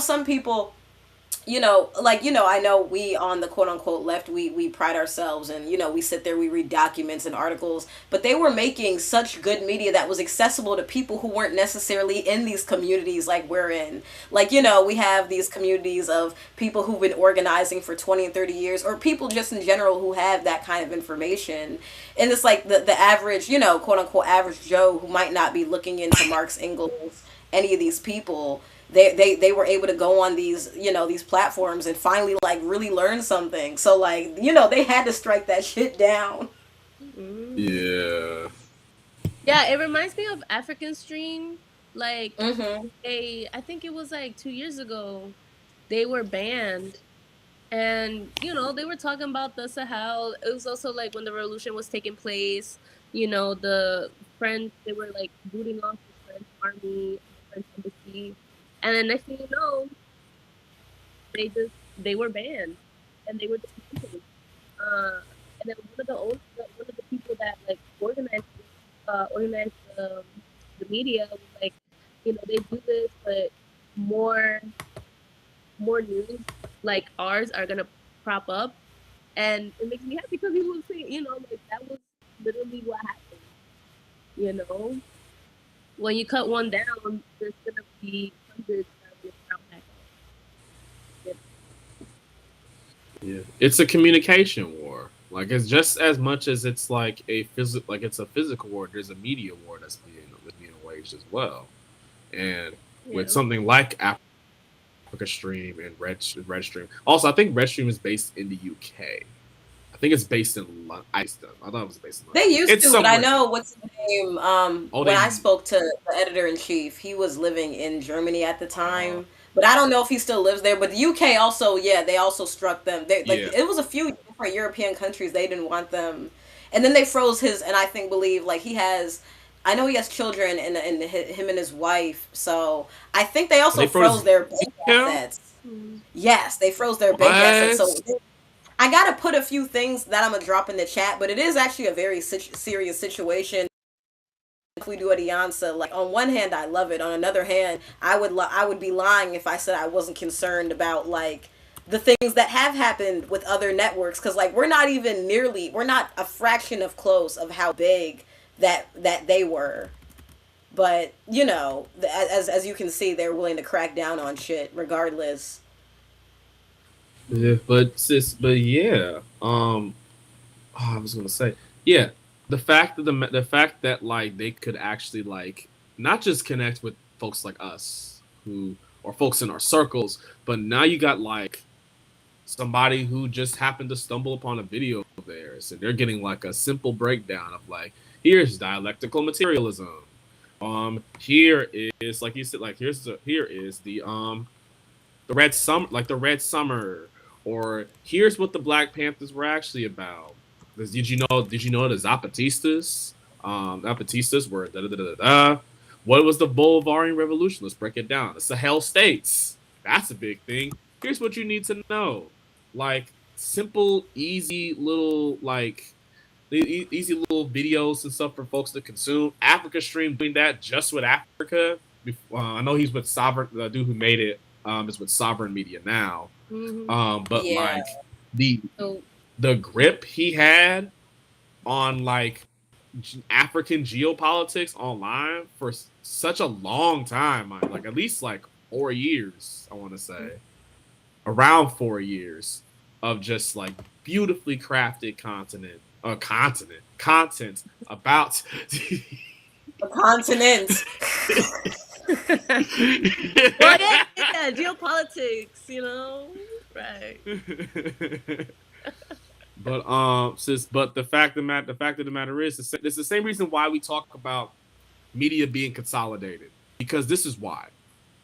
Speaker 2: some people like I know we on the quote unquote left, we pride ourselves and we sit there, we read documents and articles, but they were making such good media that was accessible to people who weren't necessarily in these communities like we're in. Like we have these communities of people who've been organizing for 20 and 30 years, or people just in general who have that kind of information. And it's like the average quote unquote average Joe who might not be looking into Marx, Engels, any of these people. They were able to go on these platforms and finally like really learn something. So like they had to strike that shit down.
Speaker 7: Hmm.
Speaker 1: Yeah.
Speaker 7: Yeah, it reminds me of African Stream. Like,
Speaker 2: Mm-hmm.
Speaker 7: I think it was like 2 years ago, they were banned. And, they were talking about the Sahel. It was also like when the revolution was taking place. the French, they were like booting off the French army, the French embassy, and then next thing you know, they were banned and they were dismantled. And then one of the people that like organized the media was like, they do this, but more news like ours are gonna prop up, and it makes me happy because he was saying, like that was literally what happened. You know, when you cut one down, there's gonna be hundreds that will sprout back up. You
Speaker 1: Yeah, it's a communication war. Like it's just as much as it's like it's a physical war. There's a media war that's being waged as well. And with
Speaker 7: Yeah.
Speaker 1: something like Africa Stream and Red Stream, also I think Red Stream is based in the UK. I think it's based in London. I thought it was based in
Speaker 2: They
Speaker 1: London.
Speaker 2: used
Speaker 1: It's
Speaker 2: to, but I
Speaker 1: somewhere.
Speaker 2: know what's his name.
Speaker 1: Oh,
Speaker 2: When I
Speaker 1: they.
Speaker 2: spoke to the editor in chief, he was living in Germany at the
Speaker 1: Uh,
Speaker 2: time, but I don't know if he still lives there. But the UK also, yeah, they also struck them. They like
Speaker 1: yeah,
Speaker 2: it was a few different European countries they didn't want them, and then they froze his. And I think believe like he has. I know he has children and him and his wife. So I think they also
Speaker 1: they
Speaker 2: froze
Speaker 1: froze
Speaker 2: their bank
Speaker 1: him.
Speaker 2: assets.
Speaker 7: Mm.
Speaker 2: Yes, they froze their bank assets. So
Speaker 1: What?
Speaker 2: I gotta put a few things that I'm gonna drop in the chat, but it is actually a very serious situation. If we do a Iansá, like on one hand, I love it. On another hand, I would be lying if I said I wasn't concerned about like the things that have happened with other networks, because like we're not a fraction of close of how big that they were. But as you can see, they're willing to crack down on shit regardless.
Speaker 1: Yeah, but yeah. I was gonna say, yeah, the fact that like they could actually like not just connect with folks like us who or folks in our circles, but now you got like somebody who just happened to stumble upon a video of theirs and they're getting like a simple breakdown of like here's dialectical materialism. Here is like you said like here is the red summer like the red summer or here's what the Black Panthers were actually about. Did you know the Zapatistas were da da da da da. What was the Bolivarian Revolution? Let's break it down. The Sahel states. That's a big thing. Here's what you need to know. Like simple, easy little easy little videos and stuff for folks to consume. Africa Stream doing that just with Africa. I know he's with Sovereign. The dude who made it is with Sovereign Media now.
Speaker 7: Hmm.
Speaker 1: But
Speaker 2: Yeah.
Speaker 1: like the
Speaker 7: So
Speaker 1: the grip he had on like African geopolitics online for such a long time, like at least like 4 years, I want to say, around 4 years of just like beautifully crafted content about
Speaker 2: The continent.
Speaker 7: well, yeah, geopolitics, right?
Speaker 1: But the fact of the matter is, it's the same reason why we talk about media being consolidated, because this is why.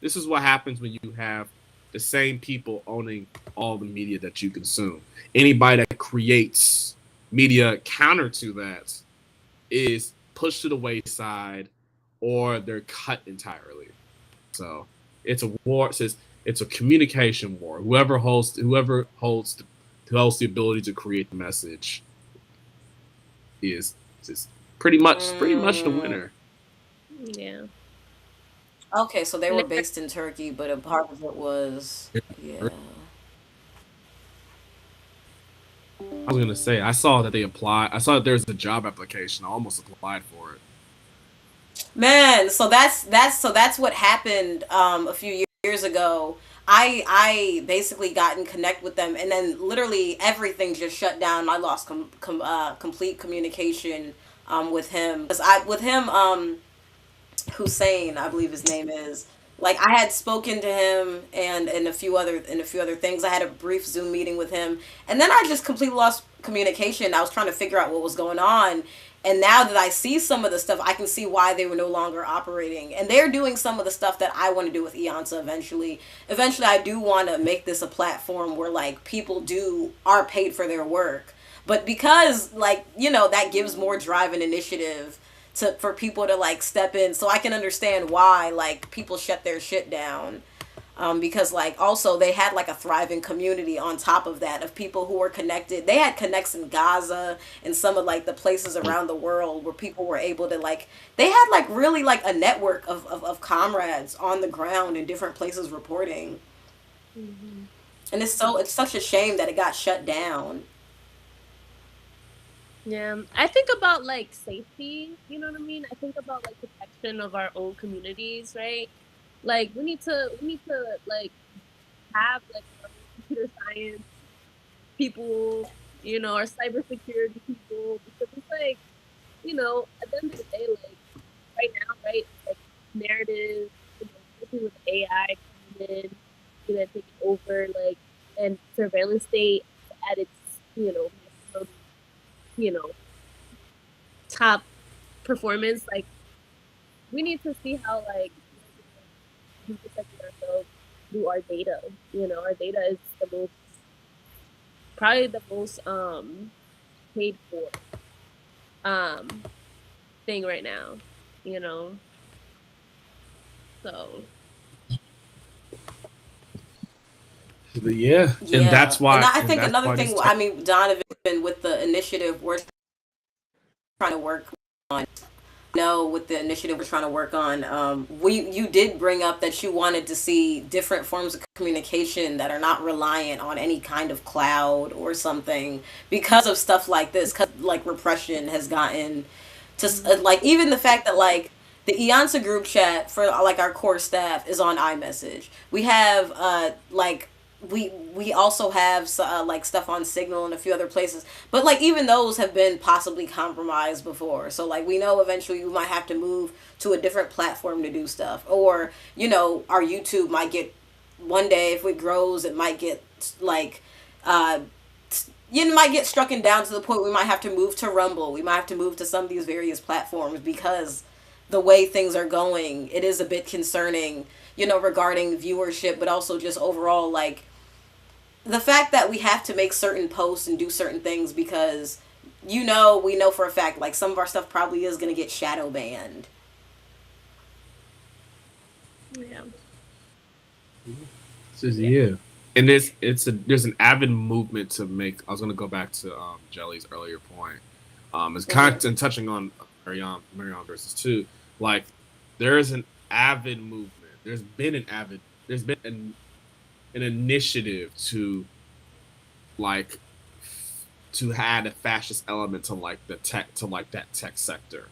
Speaker 1: This is what happens when you have the same people owning all the media that you consume. Anybody that creates media counter to that is pushed to the wayside or they're cut entirely. So it's a war. It's a communication war. Who holds the ability to create the message is pretty much the
Speaker 2: Mm,
Speaker 1: winner.
Speaker 7: Yeah.
Speaker 2: okay, so they
Speaker 7: And
Speaker 2: were
Speaker 7: then,
Speaker 2: based in Turkey, but a part of it was yeah.
Speaker 1: I was gonna say I saw that they applied. I saw that there's a job application. I almost applied for it.
Speaker 2: Man, so that's what happened a few years ago. I basically got in connect with them, and then literally everything just shut down. I lost complete communication with him. 'Cause I with him Hussein, I believe his name is. Like I had spoken to him and a few other things. I had a brief Zoom meeting with him, and then I just completely lost communication. I was trying to figure out what was going on, and now that I see some of the stuff, I can see why they were no longer operating. And they're doing some of the stuff that I want to do with Iansá eventually. Eventually, I do want to make this a platform where like people do are paid for their work. But because like, that gives more drive and initiative for people to like step in. So I can understand why like people shut their shit down. Because like also they had like a thriving community on top of that of people who were connected. They had connects in Gaza and some of like the places around the world where people were able to like, they had like really like a network of comrades on the ground in different places reporting.
Speaker 7: Mm-hmm.
Speaker 2: And it's such a shame that it got shut down.
Speaker 7: Yeah, I think about like safety, you know what I mean? I think about like protection of our own communities, right? Like we need to like have like our own computer science people, our cybersecurity people, because it's like, at the end of the day, like right now, right, it's like narrative, especially with AI coming in, taking over, like, and surveillance state at its, maximum, you know, top performance. Like, we need to see how, like, we're protecting ourselves through our data. Our data is probably the most paid for um thing right now. You know, so
Speaker 1: Yeah, and
Speaker 2: Yeah. And I think
Speaker 1: that's
Speaker 2: another
Speaker 1: why
Speaker 2: thing,
Speaker 1: these tech.
Speaker 2: I mean, Donovan, with the initiative we're trying to work on, with the initiative we're trying to work on, you did bring up that you wanted to see different forms of communication that are not reliant on any kind of cloud or something because of stuff like this, because like repression has gotten to like even the fact that like the Iansa group chat for like our core staff is on iMessage. We have like we also have like stuff on Signal and a few other places, but like even those have been possibly compromised before. So like we know eventually we might have to move to a different platform to do stuff, or our YouTube might get, one day if it grows, it might get like uh you might get strucken down to the point we might have to move to Rumble. We might have to move to some of these various platforms because the way things are going, it is a bit concerning, regarding viewership, but also just overall, like, the fact that we have to make certain posts and do certain things because, we know for a fact, like, some of our stuff probably is going to get shadow banned.
Speaker 7: yeah, yeah.
Speaker 1: Yeah, and there's an avid movement to make. I was gonna go back to Jelly's earlier point. It's kind
Speaker 2: Mm-hmm.
Speaker 1: of and touching on Marion versus two. Like there is an avid movement. There's been an initiative like to add a fascist element to like the tech to like that tech sector.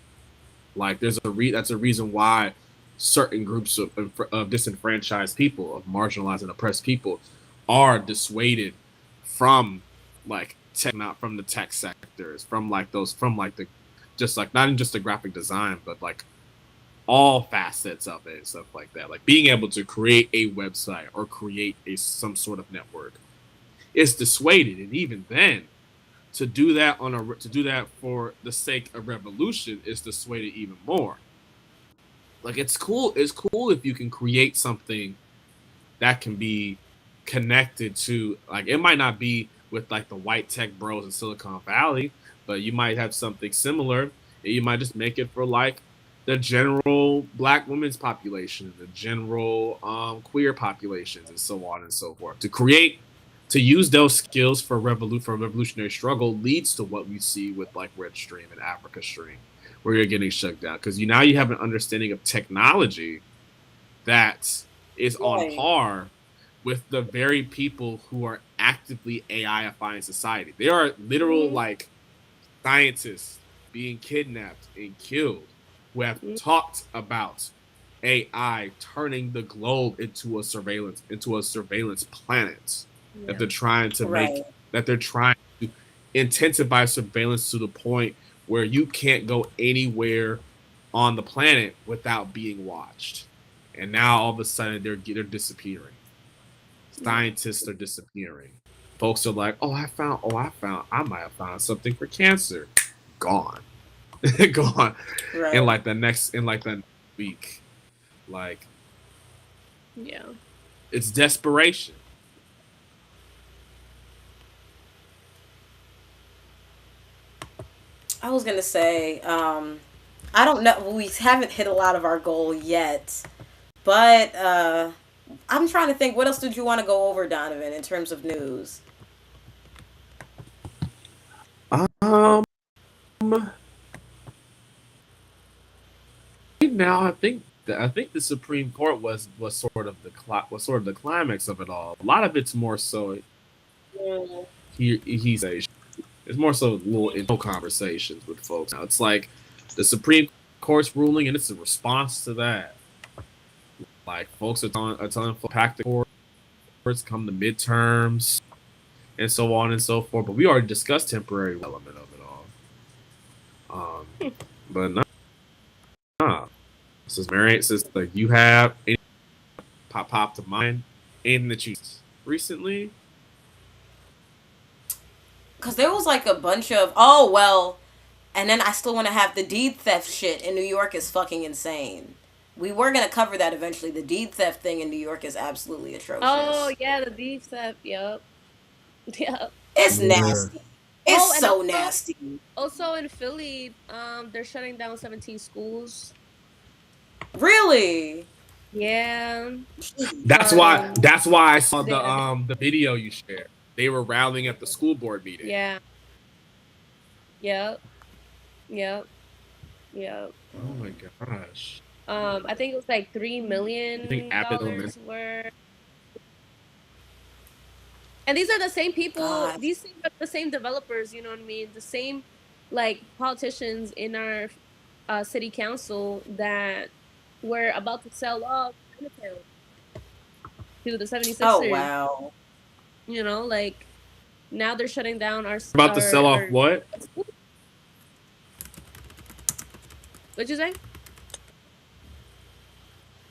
Speaker 1: Like there's that's a reason why certain groups of disenfranchised people, of marginalized and oppressed people, are dissuaded from like tech, not from the tech sectors, from like those, from like the, just like not in just the graphic design, but like all facets of it and stuff like that. Like being able to create a website or create some sort of network is dissuaded, and even then, to do that for the sake of revolution is dissuaded even more. Like it's cool. It's cool if you can create something that can be connected to, like, it might not be with like the white tech bros in Silicon Valley, but you might have something similar, and you might just make it for like the general black women's population, the general queer populations, and so on and so forth. To use those skills for revolutionary struggle leads to what we see with like Red Stream and Africa Stream, where you're getting shut down because now you have an understanding of technology that is on
Speaker 2: Right.
Speaker 1: par with the very people who are actively AIifying society. There are literal
Speaker 7: Mm-hmm.
Speaker 1: like scientists being kidnapped and killed who have
Speaker 7: Mm-hmm.
Speaker 1: talked about AI turning the globe into a surveillance planet that
Speaker 7: Yeah.
Speaker 1: they're trying to
Speaker 2: Right.
Speaker 1: make that they're trying to intensify surveillance to the point where you can't go anywhere on the planet without being watched. And now all of a sudden they're disappearing.
Speaker 7: Yeah.
Speaker 1: Scientists are disappearing. Folks are like, I might have found something for cancer. Gone. Gone.
Speaker 2: Right.
Speaker 1: In like the next week. Like
Speaker 7: Yeah.
Speaker 1: it's desperation.
Speaker 2: I was gonna say, I don't know. We haven't hit a lot of our goal yet, but I'm trying to think. What else did you want to go over, Donovan, in terms of news?
Speaker 1: Um, right now, I think the Supreme Court was sort of the climax of it all. A lot of it's more so
Speaker 2: Mm.
Speaker 1: he's a it's more so little internal conversations with folks. Now it's like the Supreme Court's ruling, and it's a response to that. Like folks are telling folks pack the courts, come to midterms, and so on and so forth. But we already discussed temporary element of it all. But nah. Says Mary, says like you have any pop to mind, anything that you recently.
Speaker 2: Because there was like a bunch of, oh, well, and then I still want to have the deed theft shit in New York is fucking insane. We were going to cover that eventually. The deed theft thing in New York is absolutely
Speaker 7: Oh
Speaker 2: atrocious.
Speaker 7: yeah, the deep stuff. Yep. Yep.
Speaker 2: It's
Speaker 1: Yeah.
Speaker 2: nasty.
Speaker 7: Oh,
Speaker 2: It's
Speaker 7: and
Speaker 2: so
Speaker 7: also
Speaker 2: nasty.
Speaker 7: also in Philly, they're shutting down 17 schools.
Speaker 2: Really?
Speaker 7: Yeah.
Speaker 1: That's why.
Speaker 7: Um.
Speaker 1: That's why I saw the
Speaker 7: They're,
Speaker 1: um the video you shared. They were rallying at the school board meeting.
Speaker 7: yeah. Yep. Yep. Yep.
Speaker 1: Oh my gosh.
Speaker 7: I think it was like $3
Speaker 1: You think
Speaker 7: million
Speaker 1: Abbott Elementary?
Speaker 7: were. And these are the same people.
Speaker 2: God.
Speaker 7: These are the same developers. You know what I mean? The same like politicians in our city council that were about to sell off Chinatown to the
Speaker 2: Oh,
Speaker 7: 76ers.
Speaker 2: wow.
Speaker 7: You know, like now they're shutting down
Speaker 1: About to sell off what?
Speaker 7: What'd you say?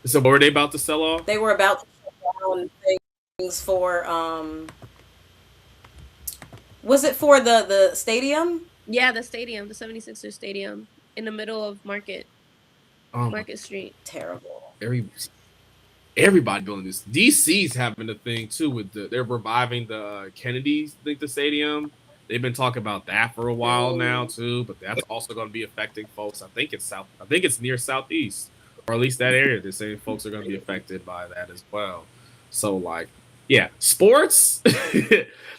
Speaker 1: So what were they about to sell off?
Speaker 2: They were about to shut down things for, was it for the stadium?
Speaker 7: Yeah, the stadium, the 76ers stadium in the middle of Market Street.
Speaker 2: Terrible.
Speaker 1: Everybody building this. DC's having a thing too with they're reviving the Kennedy, I think the stadium. They've been talking about that for a while now too, but that's also going to be affecting folks. I think it's near Southeast, or at least that area. They're saying folks are going to be affected by that as well. So like, yeah, sports.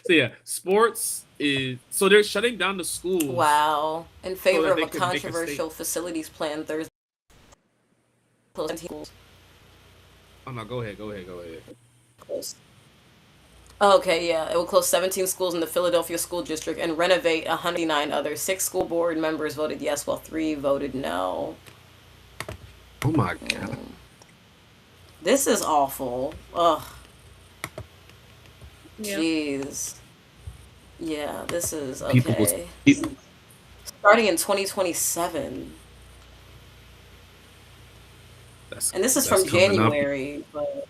Speaker 1: So yeah, sports is so they're shutting down the schools.
Speaker 2: Wow. In favor of
Speaker 1: they
Speaker 2: a
Speaker 1: could make a
Speaker 2: controversial facilities plan Thursday.
Speaker 1: Oh no, go ahead.
Speaker 2: Close. Okay, yeah. It will close 17 schools in the Philadelphia School District and renovate 109 others. 6 school board members voted yes, while 3 voted no.
Speaker 1: Oh my god.
Speaker 2: This is awful. Ugh.
Speaker 7: Yep.
Speaker 2: Jeez. Yeah, this is
Speaker 1: People
Speaker 2: okay. Starting in 2027. And this is from January, but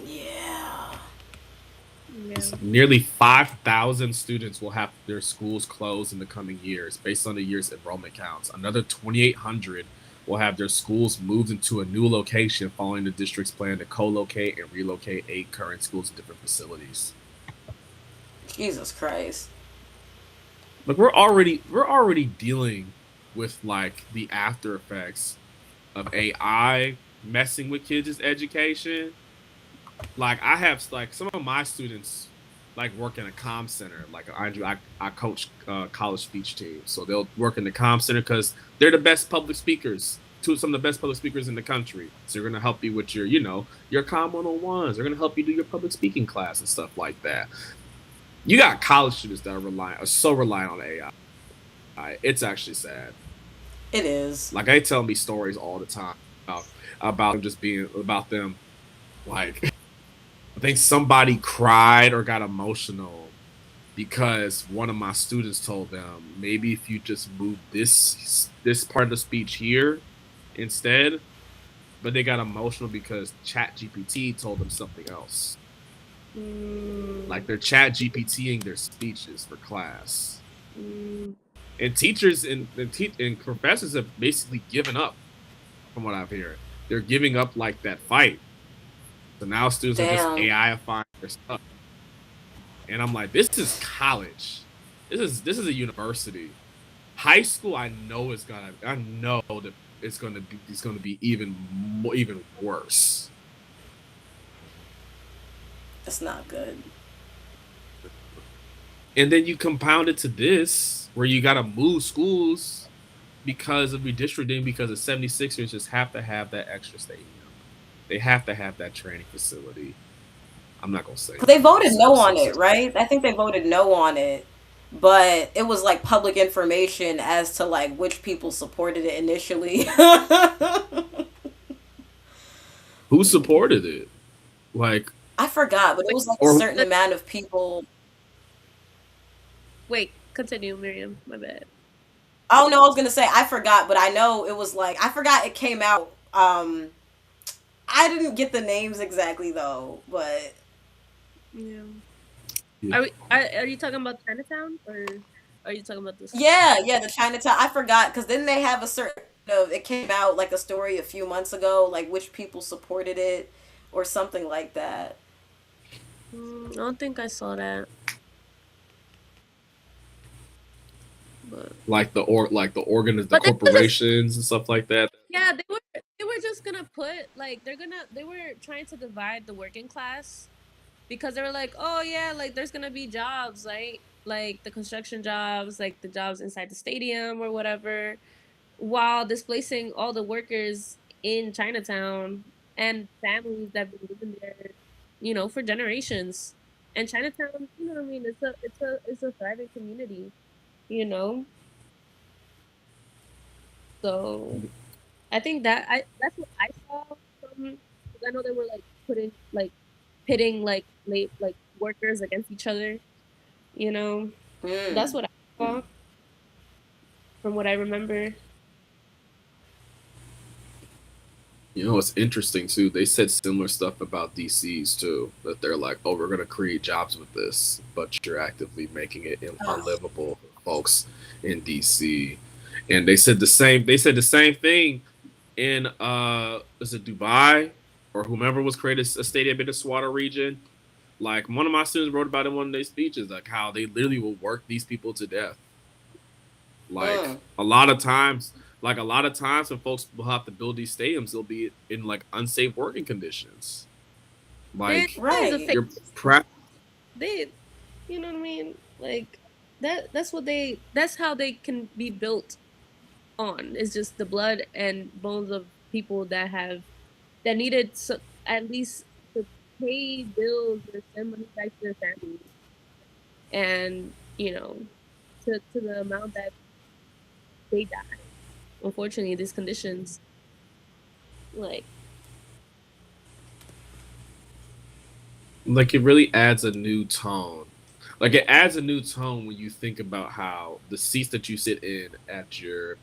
Speaker 2: yeah.
Speaker 7: Yeah.
Speaker 1: Nearly 5,000 students will have their schools closed in the coming years, based on the year's enrollment counts. Another 2,800 will have their schools moved into a new location following the district's plan to co-locate and relocate 8 current schools to different facilities.
Speaker 2: Jesus Christ.
Speaker 1: Look, we're already dealing with like the after effects of AI messing with kids' education. Like I have like some of my students like work in a comm center. Like I coach college speech teams, so they'll work in the comm center because they're the best public speakers. Some of the best public speakers in the country. So they're gonna help you with your your comm 101s. They're gonna help you do your public speaking class and stuff like that. You got college students that are so reliant on AI. It's actually sad.
Speaker 2: It is.
Speaker 1: Like they tell me stories all the time about them just being about them. Like I think somebody cried or got emotional because one of my students told them maybe if you just move this part of the speech here instead, but they got emotional because ChatGPT told them something else. Like they're ChatGPTing their speeches for class. And teachers and professors have basically given up, from what I've heard. They're giving up like that fight. So now students are just AIifying their stuff. And I'm like, this is college. This is a university. High school, I know it's gonna. I know that it's gonna be. It's gonna be even more, even worse.
Speaker 2: It's not good.
Speaker 1: And then you compound it to this, where you gotta move schools because of redistricting, because the 76ers just have to have that extra stadium. They have to have that training facility. I'm not gonna say
Speaker 2: They
Speaker 1: nothing about the
Speaker 2: voted no on
Speaker 1: 76ers.
Speaker 2: it, right? I think they voted no on it, but it was like public information as to like which people supported it initially.
Speaker 1: Who supported it? Like,
Speaker 2: I forgot, but it
Speaker 7: Wait,
Speaker 2: was like a
Speaker 1: or
Speaker 2: certain amount of people.
Speaker 7: wait, continue, Miriam. My bad.
Speaker 2: Oh no, I was gonna say I forgot, but I know it was like I forgot it came out. I didn't get the names exactly though, but
Speaker 7: Yeah.
Speaker 1: yeah.
Speaker 7: Are you talking about Chinatown or are you talking about this?
Speaker 2: yeah, the Chinatown. I forgot because then they have a certain of it came out like a story a few months ago, like which people supported it or something like that.
Speaker 7: I don't think I saw that, but
Speaker 1: like the
Speaker 7: they were just
Speaker 1: corporations and stuff like that.
Speaker 7: yeah they were just gonna put like they were trying to divide the working class because they were like, oh yeah, like there's gonna be jobs, right? Like the construction jobs, like the jobs inside the stadium or whatever, while displacing all the workers in Chinatown and families that have been living there, for generations. And Chinatown, what I mean, it's a thriving community, you know. So I think that's what I saw from because I know they were like putting like pitting like workers against each other, you know. That's
Speaker 2: Mm.
Speaker 7: what I saw from what I remember.
Speaker 1: It's interesting too. They said similar stuff about DCs too. That they're like, oh, we're gonna create jobs with this, but you're actively making it
Speaker 2: Oh,
Speaker 1: unlivable for folks in DC. And they said the same. They said the same thing in is it Dubai or whomever was created a stadium in the Swata region. Like one of my students wrote about in one of their speeches, like how they literally will work these people to death. Like
Speaker 2: mm.
Speaker 1: a lot of times when folks will have to build these stadiums, they'll be in like unsafe working conditions.
Speaker 7: There
Speaker 1: Like
Speaker 7: is a fake
Speaker 2: Right.
Speaker 1: you're pra-
Speaker 7: they you know what I mean? Like that's how they can be built on. It's just the blood and bones of people that needed at least to pay bills or send money back to their families and to the amount that they died. Unfortunately, these conditions, like,
Speaker 1: like it really adds a new tone. Like it adds a new tone when you think about how the seats that you sit in at your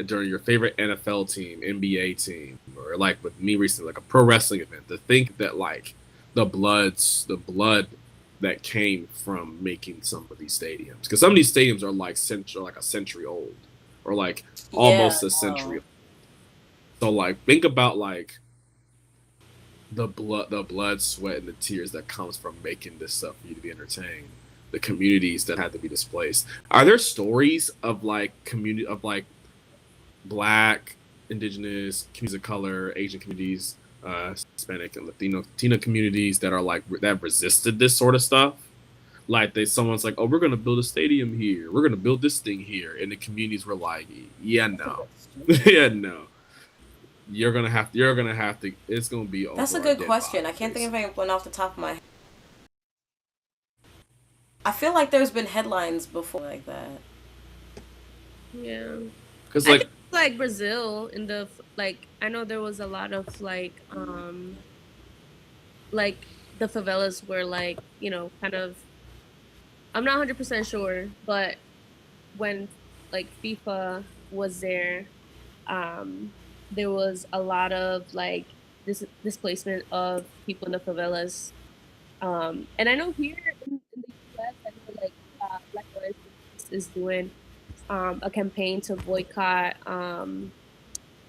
Speaker 1: during your favorite NFL team, NBA team, or like with me recently, like a pro wrestling event, to think that like the blood that came from making some of these stadiums, because some of these stadiums are like a century old, or like
Speaker 2: Yeah.
Speaker 1: almost a century
Speaker 2: No.
Speaker 1: old. So like think about like the blood, sweat, and the tears that comes from making this stuff for you to be entertained. The communities that had to be displaced. Are there stories of like community of like Black, Indigenous, communities of color, Asian communities, Hispanic and Latino communities that are like that resisted this sort of stuff? Like someone's like, oh, we're gonna build a stadium here. We're gonna build this thing here, and the communities were like, yeah,
Speaker 2: I think
Speaker 1: no,
Speaker 2: that's stupid.
Speaker 1: yeah, no. You're gonna have to. It's gonna be
Speaker 2: That's a
Speaker 1: over our
Speaker 2: good
Speaker 1: dead
Speaker 2: question. I
Speaker 1: bodies,
Speaker 2: can't think of
Speaker 1: basically.
Speaker 2: anyone off the top of my head. I feel like there's been headlines before like that.
Speaker 7: yeah.
Speaker 1: Because
Speaker 7: I think
Speaker 1: like
Speaker 7: like Brazil in like I know there was a lot of like the favelas were like kind of I'm not 100% sure, but when like FIFA was there, um, there was a lot of like displacement of people in the favelas. And I know here in the US, I know like Black Lives Matter is doing a campaign to boycott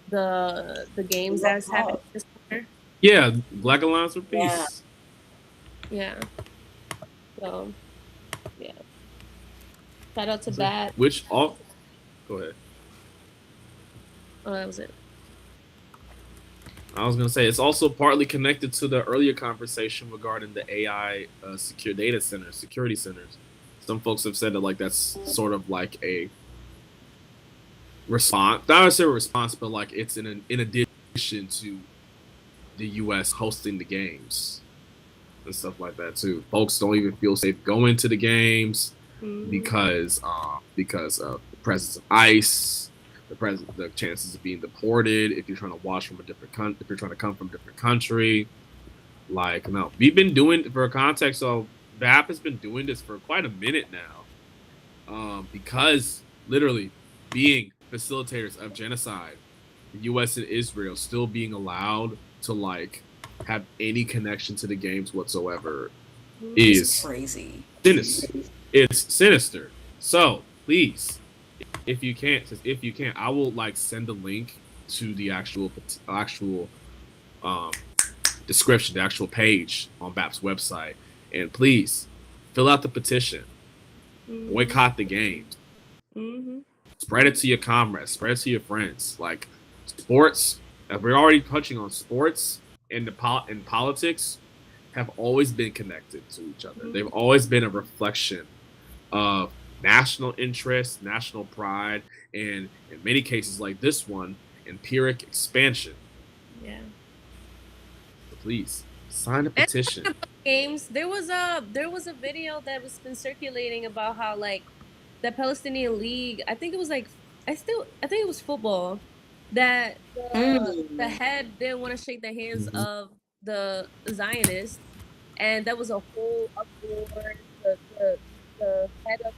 Speaker 7: the games
Speaker 2: What
Speaker 7: that's happening
Speaker 2: cause?
Speaker 7: this summer.
Speaker 1: yeah, Black Alliance for
Speaker 2: Yeah.
Speaker 1: Peace.
Speaker 7: Yeah. So yeah, shout out to
Speaker 1: It's like,
Speaker 7: that.
Speaker 1: which all. Go ahead.
Speaker 7: Oh, that was it.
Speaker 1: I was gonna say it's also partly connected to the earlier conversation regarding the AI secure data centers, security centers. Some folks have said that like that's sort of like a response, not necessarily a response, but like it's in addition to the U.S. hosting the games and stuff like that too. Folks don't even feel safe going to the games because of the presence of ICE, the chances of being deported if you're trying to watch from a different country, if you're trying to come from a different country. Like, no, we've been doing, for context, so the app has been doing this for quite a minute now. Because literally being facilitators of genocide, the U.S. and Israel still being allowed to like have any connection to the games whatsoever is
Speaker 2: crazy.
Speaker 1: sinister. It's sinister. So please, if you can't, I will like send a link to the actual um, description, the actual page on BAP's website, and please fill out the petition. Boycott the games. Spread it to your comrades. Spread it to your friends. Like sports, if we're already touching on sports and and politics, have always been connected to each other. They've always been a reflection of national interest, national pride, and in many cases like this one, empiric expansion.
Speaker 7: Yeah.
Speaker 1: So please sign a petition.
Speaker 7: Games. There was a video that was been circulating about how like the Palestinian League, I think it was like I think it was football, that the head didn't want to shake the hands of the Zionists, and that was a whole uproar. The head of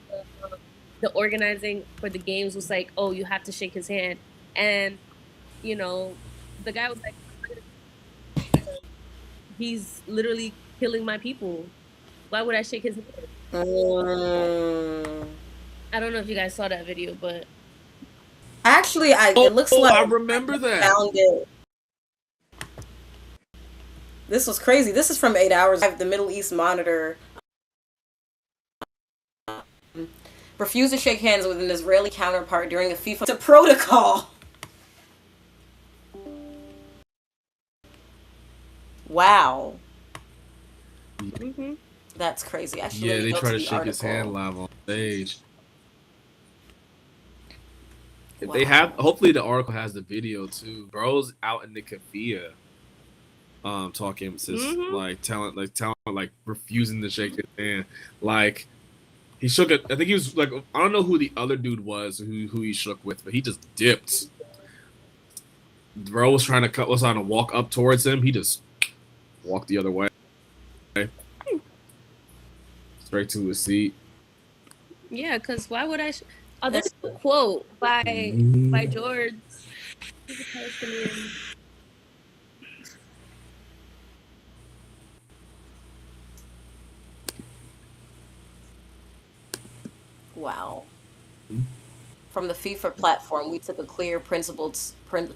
Speaker 7: the organizing for the games was like, "Oh, you have to shake his hand," and you know, the guy was like, "He's literally killing my people. Why would I shake his hand?" I don't know if you guys saw that video, but
Speaker 2: actually, it looks like
Speaker 1: I remember that.
Speaker 2: Found it. This was crazy. This is from 8 Hours. The Middle East Monitor refused to shake hands with an Israeli counterpart during a FIFA protocol. Wow. That's crazy. Actually,
Speaker 1: yeah, they try to shake his hand live on stage. If they have, hopefully the article has the video too. Bro's out in the kafia, talking, like telling, like refusing to shake his hand. Like he shook it. I think he was like, I don't know who the other dude was who he shook with, but he just dipped. Bro was trying to walk up towards him. He just walked the other way, straight to his seat.
Speaker 7: Yeah, because why would I? Oh, there's a quote by George.
Speaker 2: Wow. From the FIFA platform, we took a clear principled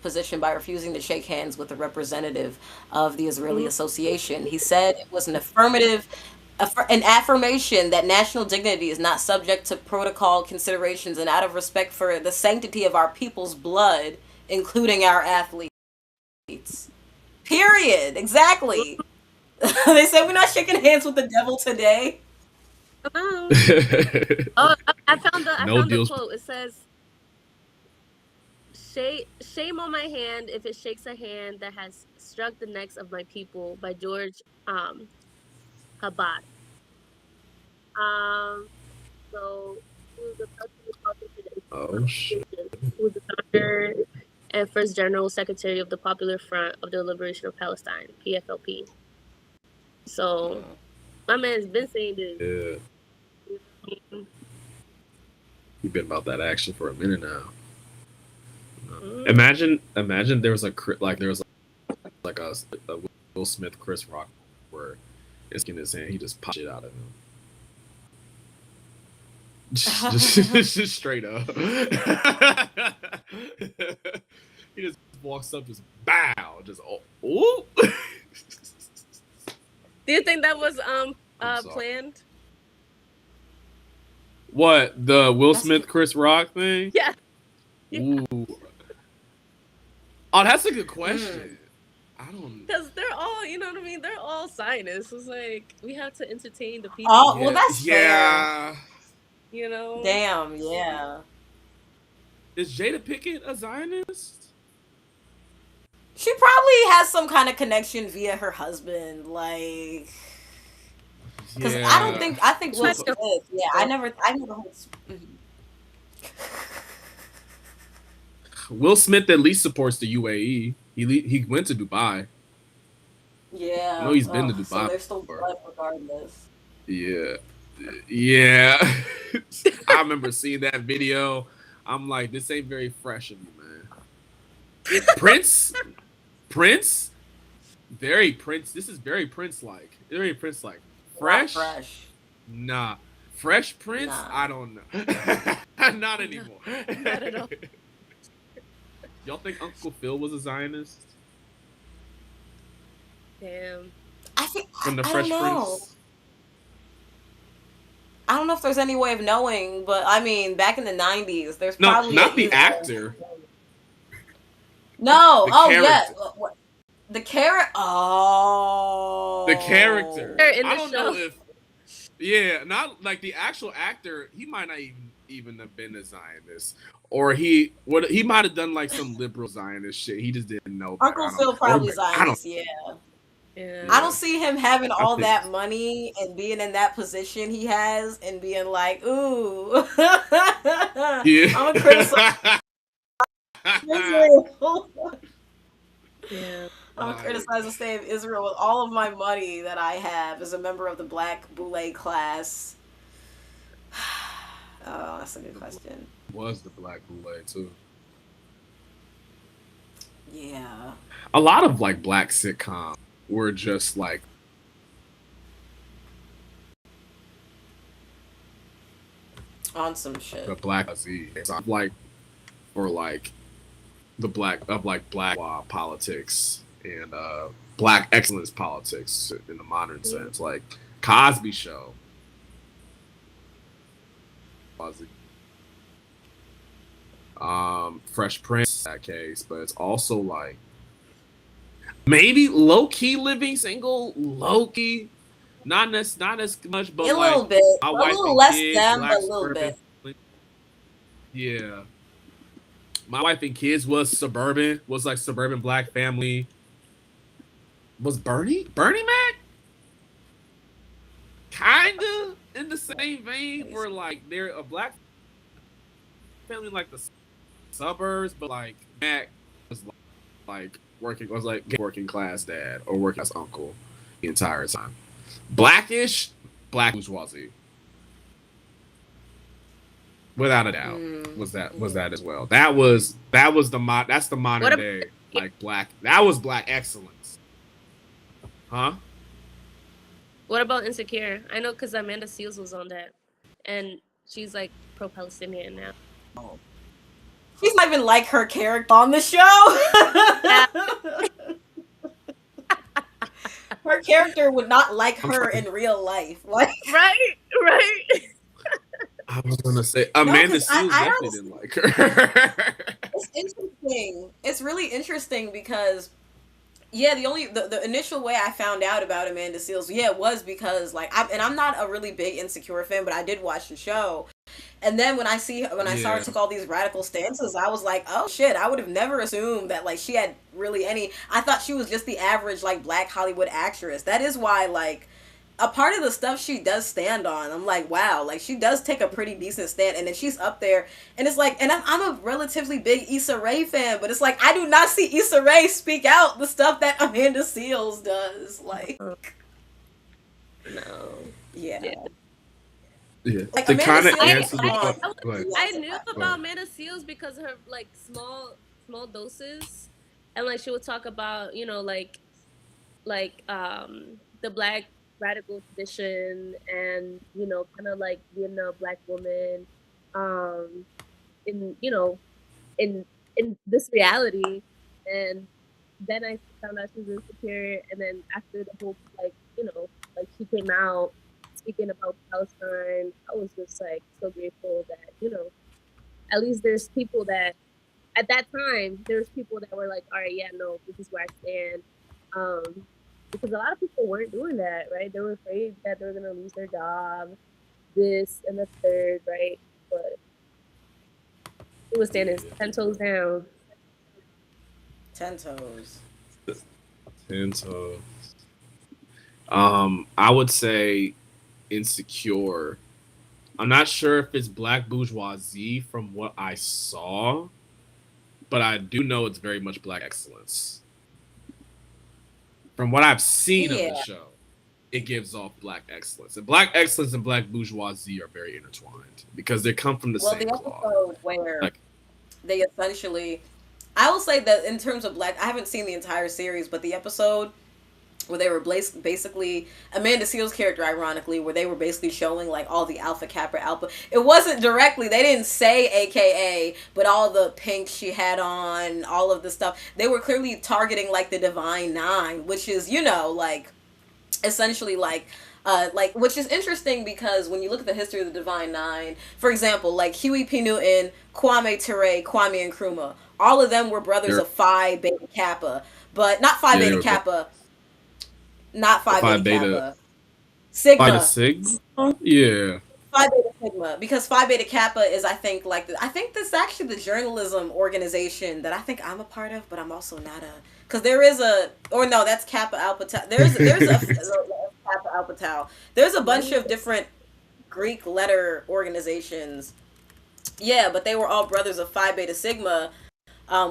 Speaker 2: position by refusing to shake hands with a representative of the Israeli Association. He said it was an affirmation that national dignity is not subject to protocol considerations and out of respect for the sanctity of our people's blood, including our athletes. Period. Exactly. They said we're not shaking hands with the devil today.
Speaker 7: Oh, I found the quote. It says, "Shame on my hand if it shakes a hand that has struck the necks of my people," by George Chabad. So who's the who's the founder and first general secretary of the Popular Front of the Liberation of Palestine, PFLP. So my man's been saying this.
Speaker 1: Yeah. You've been about that action for a minute now. Imagine there was a Will Smith Chris Rock where it's in his hand, he just popped it out of him. just straight up. He just walks up, just bow, just oh.
Speaker 7: Do you think that was planned?
Speaker 1: What, the Will Smith Chris Rock thing?
Speaker 7: Yeah.
Speaker 1: Ooh. Oh, that's a good question. I don't.
Speaker 7: Because they're all, you know what I mean? They're all Zionists. It's like we have to entertain the
Speaker 2: Oh,
Speaker 7: people,
Speaker 2: well,
Speaker 1: Yeah,
Speaker 2: that's fair.
Speaker 1: yeah.
Speaker 7: you know?
Speaker 2: Damn, yeah.
Speaker 1: Is Jada Pickett a Zionist?
Speaker 2: She probably has some kind of connection via her husband, like, because
Speaker 1: Yeah.
Speaker 2: I think Will
Speaker 7: I
Speaker 1: Tupa-
Speaker 2: Smith.
Speaker 7: don't
Speaker 2: Yeah,
Speaker 7: know.
Speaker 2: I never heard.
Speaker 1: Will Smith at least supports the UAE. He went to Dubai. I know
Speaker 2: Yeah.
Speaker 1: he's been to
Speaker 2: Oh, so
Speaker 1: Dubai
Speaker 2: they're still
Speaker 1: before.
Speaker 2: blood regardless.
Speaker 1: Yeah. Yeah. I remember seeing that video. I'm like, this ain't very fresh of you, man. Prince? Prince? Very Prince. This is very Prince like. Very Prince like.
Speaker 2: Not
Speaker 1: Fresh?
Speaker 2: fresh.
Speaker 1: Nah. Fresh Prince?
Speaker 2: Nah.
Speaker 1: I don't know. Not
Speaker 7: No,
Speaker 1: anymore.
Speaker 7: not at all.
Speaker 1: Y'all think Uncle Phil was a Zionist
Speaker 7: Damn.
Speaker 2: I think
Speaker 1: from the
Speaker 2: I don't
Speaker 1: Fresh
Speaker 2: know.
Speaker 1: Prince?
Speaker 2: I don't know if there's any way of knowing, but I mean, back in the '90s, there's
Speaker 1: No,
Speaker 2: probably
Speaker 1: not
Speaker 2: a
Speaker 1: the
Speaker 2: easy.
Speaker 1: actor.
Speaker 2: No.
Speaker 1: The
Speaker 2: Oh yeah.
Speaker 1: character.
Speaker 2: What? The carrot. Oh.
Speaker 1: The character.
Speaker 7: They're in
Speaker 1: I
Speaker 7: the
Speaker 1: don't
Speaker 7: show.
Speaker 1: know if yeah, not like the actual actor. He might not even have been a Zionist, or he might have done like some liberal Zionist shit. He just didn't know better.
Speaker 2: Uncle
Speaker 1: I don't.
Speaker 2: Phil
Speaker 1: Or
Speaker 2: probably
Speaker 1: I don't.
Speaker 2: Zionist. Yeah.
Speaker 7: Yeah.
Speaker 2: I
Speaker 1: Yeah,
Speaker 2: don't see him having
Speaker 1: I
Speaker 2: all
Speaker 1: think.
Speaker 2: that money and being in that position he has and being like, ooh,
Speaker 1: Yeah.
Speaker 2: I'm gonna criticize Israel.
Speaker 7: Yeah.
Speaker 2: I'm gonna
Speaker 1: Like,
Speaker 2: criticize the state of Israel with all of my money that I have as a member of the Black Boule class. Oh, that's a good question.
Speaker 1: was the Black Boule too.
Speaker 2: Yeah.
Speaker 1: A lot of like black sitcoms were just like
Speaker 2: On some shit.
Speaker 1: the Black Z, like or like the black politics and black excellence politics in the modern sense, like Cosby Show, Fresh Prince in that case, but it's also like maybe low key living single, low key, not as much, but
Speaker 2: A little
Speaker 1: like
Speaker 2: bit.
Speaker 1: my
Speaker 2: A
Speaker 1: wife
Speaker 2: little
Speaker 1: and
Speaker 2: less
Speaker 1: kids,
Speaker 2: them, but
Speaker 1: black
Speaker 2: a little
Speaker 1: suburban,
Speaker 2: bit.
Speaker 1: yeah. My wife and kids was suburban, was like suburban black family. Was Bernie Mac kinda in the same vein where like they're a black family like the suburbs, but like Mac was like working class dad or working class uncle the entire time. Blackish, black bourgeoisie. Without a doubt. Was that as well. That's the modern day like black. That was black excellence. Huh?
Speaker 7: What about Insecure? I know because Amanda Seals was on that, and she's like pro-Palestinian now.
Speaker 2: She's not even like her character on the show. Her character would not like her in real life. Like,
Speaker 7: right.
Speaker 1: I was gonna say Amanda
Speaker 2: 'cause
Speaker 1: Seals
Speaker 2: I
Speaker 1: definitely
Speaker 2: honestly,
Speaker 1: didn't like her.
Speaker 2: it's interesting. It's really interesting because yeah, the initial way I found out about Amanda Seals, yeah, was because like I'm not a really big Insecure fan, but I did watch the show. And then when I saw her
Speaker 1: Yeah.
Speaker 2: took all these radical stances, I was like, oh shit, I would have never assumed that like she had really any. I thought she was just the average like black Hollywood actress. That is why like a part of the stuff she does stand on, I'm like, wow, like she does take a pretty decent stand, and then she's up there, and it's like, and I'm a relatively big Issa Rae fan, but it's like I do not see Issa Rae speak out the stuff that Amanda Seals does, like,
Speaker 7: No.
Speaker 2: yeah.
Speaker 1: Yeah.
Speaker 2: Like
Speaker 1: To
Speaker 2: Amanda
Speaker 1: kind of
Speaker 2: Seals,
Speaker 1: answer
Speaker 2: come on.
Speaker 1: go ahead.
Speaker 7: I knew about Amanda Seals because of her like small doses, and like she would talk about like the black radical tradition, and kind of like being a black woman um in in this reality. And then I found out she was insecure, and then after the whole like she came out speaking about Palestine, I was just like so grateful that at least there's people that at that time, there was people that were like, all right, yeah, no, this is where I stand. Because a lot of people weren't doing that, right? They were afraid that they were going to lose their job, this and the third, right? But he was standing 10 toes down.
Speaker 2: 10 toes.
Speaker 1: 10 toes. I would say Insecure. I'm not sure if it's Black Bourgeoisie from what I saw, but I do know it's very much Black excellence. From what I've seen of
Speaker 2: Yeah.
Speaker 1: the show, it gives off Black excellence. And Black excellence and Black bourgeoisie are very intertwined because they come from the
Speaker 2: Well,
Speaker 1: same
Speaker 2: the
Speaker 1: cloth.
Speaker 2: episode where they essentially, I will say that in terms of Black, I haven't seen the entire series, but the episode where they were basically Amanda Seal's character, ironically, where they were basically showing like all the Alpha Kappa Alpha. It wasn't directly, they didn't say AKA, but all the pink she had on, all of the stuff, they were clearly targeting like the Divine Nine, which is, you know, like essentially like which is interesting because when you look at the history of the Divine Nine, for example, like Huey P. Newton, Kwame Ture, Kwame Nkrumah, all of them were brothers of Phi Beta Kappa, but not Phi Beta Kappa. Not Phi Beta Kappa. Sigma.
Speaker 1: Phi Sigma? Yeah.
Speaker 2: Phi Beta Sigma. Because Phi Beta Kappa is, I think, like, I think this is actually the journalism organization that I think I'm a part of, but I'm also not a, because there is a, or no, that's Kappa Alpha Tau. There's a Kappa Alpha Tau. There's a bunch of different Greek letter organizations. Yeah, but they were all brothers of Phi Beta Sigma,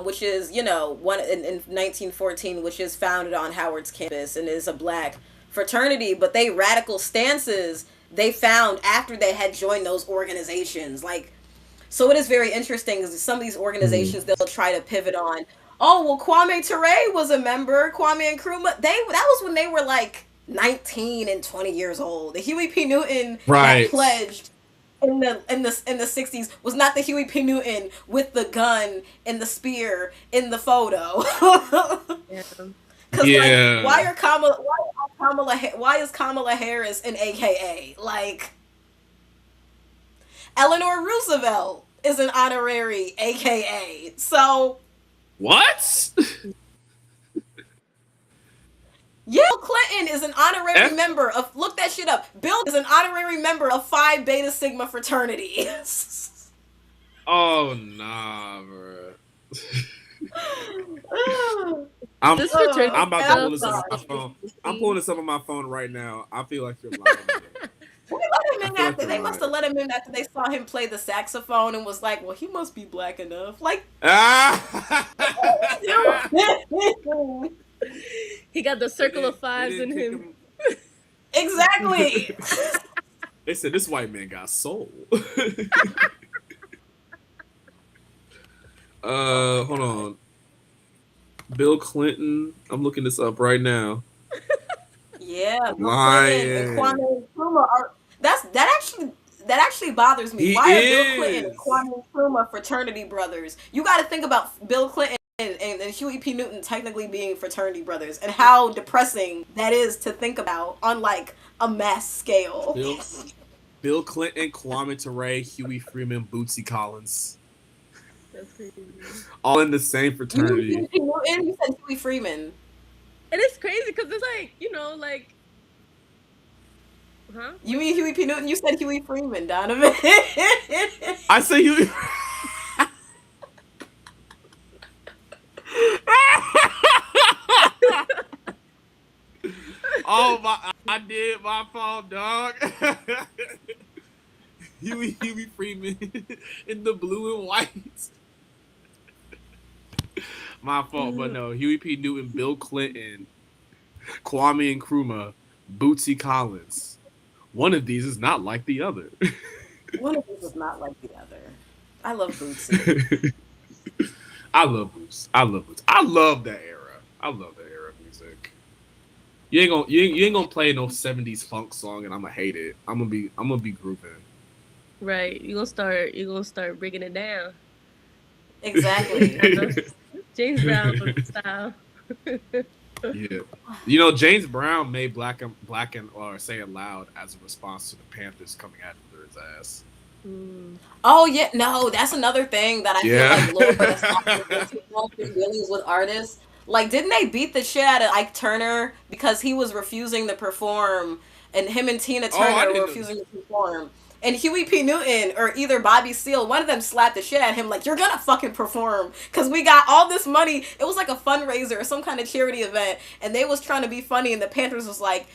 Speaker 2: which is, you know, one in 1914, which is founded on Howard's campus and is a Black fraternity. But they radical stances they found after they had joined those organizations. Like, so it is very interesting because some of these organizations they'll try to pivot on. Oh well, Kwame Ture was a member. Kwame Nkrumah, that was when they were like 19 and 20 years old. The Huey P. Newton that pledged in the 60s was not the Huey P. Newton with the gun and the spear in the photo. Because like, why is Kamala Harris an AKA? Like, Eleanor Roosevelt is an honorary AKA. So
Speaker 1: what?
Speaker 2: Yeah, Bill Clinton is an honorary member of, look that shit up. Bill is an honorary member of Phi Beta Sigma fraternity.
Speaker 1: Oh nah, bro. I'm about to pull this up on my phone. I'm pulling this up on my phone right now. I feel like you're lying.
Speaker 2: They must have let him in after they saw him play the saxophone and was like, well, he must be Black enough. Like,
Speaker 7: he got the circle of fives in him.
Speaker 2: Exactly.
Speaker 1: They said this white man got soul. Hold on. Bill Clinton. I'm looking this up right now.
Speaker 2: Yeah, Bill Clinton and Kwame Nkrumah are. That actually bothers me. Why are Bill Clinton and Kwame Nkrumah fraternity brothers? You got to think about Bill Clinton and Huey P. Newton technically being fraternity brothers and how depressing that is to think about on like a mass scale.
Speaker 1: Bill Clinton, Kwame Ture, Huey Freeman, Bootsy Collins.
Speaker 7: That's crazy.
Speaker 1: All in the same fraternity.
Speaker 2: Huey P. Newton, you said Huey Freeman.
Speaker 7: And it's crazy because it's like, you know, like, huh?
Speaker 2: You mean Huey P. Newton? You said Huey Freeman, Donovan.
Speaker 1: I say Huey. Oh my! I did my fault, dog. Huey Freeman in the blue and white. My fault, but no. Huey P. Newton, Bill Clinton, Kwame Nkrumah, Bootsy Collins. One of these is not like the other.
Speaker 2: One of these is not like the other. I love Bootsy.
Speaker 1: I love Boots. I love that era. I love that era of music. You ain't gonna play no 70s funk song and I'm gonna hate it. I'm gonna be grooving.
Speaker 7: Right. You're gonna start breaking it down.
Speaker 2: Exactly.
Speaker 7: James Brown style.
Speaker 1: Yeah. You know, James Brown made Black and or Say It Loud as a response to the Panthers coming after his ass.
Speaker 2: Oh yeah, no, that's another thing that I feel
Speaker 1: Yeah.
Speaker 2: like Lord has gotten into much in dealings with artists. Like, didn't they beat the shit out of Ike Turner because he was refusing to perform, and him and Tina
Speaker 1: Oh, I
Speaker 2: Turner were
Speaker 1: didn't know.
Speaker 2: refusing to perform, and Huey P. Newton or either Bobby Seale, one of them slapped the shit out of him like, "You're gonna fucking perform because we got all this money." It was like a fundraiser or some kind of charity event, and they was trying to be funny, and the Panthers was like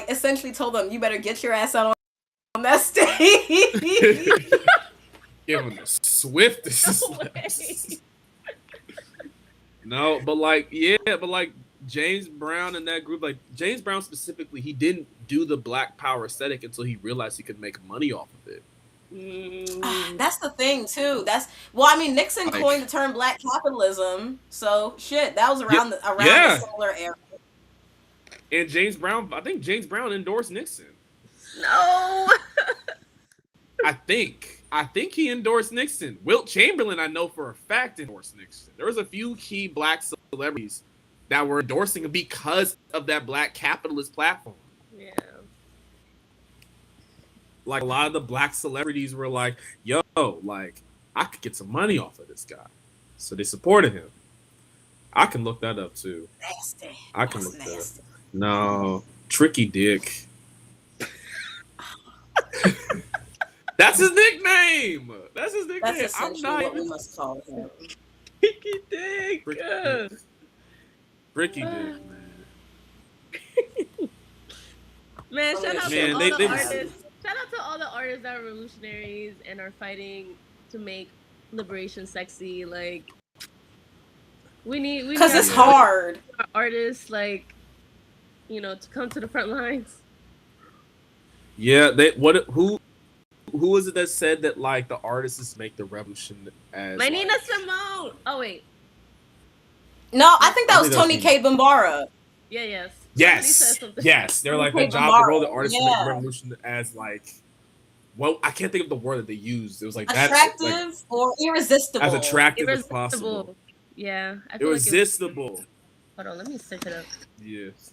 Speaker 2: essentially told them, "You better get your ass out on that stage."
Speaker 1: Give him the swiftest
Speaker 7: No way.
Speaker 1: slaps. No, but like, yeah, but like James Brown and that group, like James Brown specifically, he didn't do the Black Power aesthetic until he realized he could make money off of it.
Speaker 2: That's the thing too. Well, I mean, Nixon coined
Speaker 1: Like,
Speaker 2: the term black capitalism, so shit, that was
Speaker 1: yeah,
Speaker 2: around the
Speaker 1: yeah.
Speaker 2: similar era.
Speaker 1: And James Brown, I think James Brown endorsed Nixon.
Speaker 7: No.
Speaker 1: I think he endorsed Nixon. Wilt Chamberlain, I know for a fact, endorsed Nixon. There was a few key black celebrities that were endorsing him because of that black capitalist platform.
Speaker 7: Yeah.
Speaker 1: Like a lot of the black celebrities were like, "Yo, like I could get some money off of this guy," so they supported him. I can look that up too.
Speaker 2: Nasty.
Speaker 1: I can
Speaker 2: That's
Speaker 1: look that up.
Speaker 2: nasty.
Speaker 1: No, Tricky Dick. That's his nickname. That's his nickname.
Speaker 2: That's
Speaker 1: I'm
Speaker 2: essentially
Speaker 1: not
Speaker 2: what we
Speaker 1: even
Speaker 2: must call him.
Speaker 7: Tricky Dick.
Speaker 1: Tricky Dick. Tricky Dick, man.
Speaker 7: Man, shout out
Speaker 1: Man,
Speaker 7: to all
Speaker 1: they
Speaker 7: the
Speaker 1: was-
Speaker 7: artists. Shout out to all the artists that are revolutionaries and are fighting to make liberation sexy. Like, we need
Speaker 2: Because it's
Speaker 1: Yeah.
Speaker 2: hard.
Speaker 7: artists, like, you know, to come to the front lines.
Speaker 1: Yeah, who was it that said that like the artists make the revolution as
Speaker 7: My
Speaker 1: like,
Speaker 7: Nina Simone. Oh wait,
Speaker 2: No, I think that
Speaker 1: I
Speaker 2: was
Speaker 1: think
Speaker 2: Tony
Speaker 1: that's
Speaker 2: K. Bambara.
Speaker 7: yeah, yes. Somebody said
Speaker 1: Yes,
Speaker 7: something.
Speaker 1: yes. They're like the
Speaker 2: Hey,
Speaker 1: job, the role of the
Speaker 2: Bambara,
Speaker 1: artist to make the
Speaker 2: yeah.
Speaker 1: revolution as like, well, I can't think of the word that they used. It was like that,
Speaker 2: Attractive
Speaker 1: like,
Speaker 2: or irresistible.
Speaker 1: as attractive as possible.
Speaker 7: Irresistible. Yeah, I feel like
Speaker 1: Irresistible.
Speaker 7: hold on, let me search it up.
Speaker 1: Yes.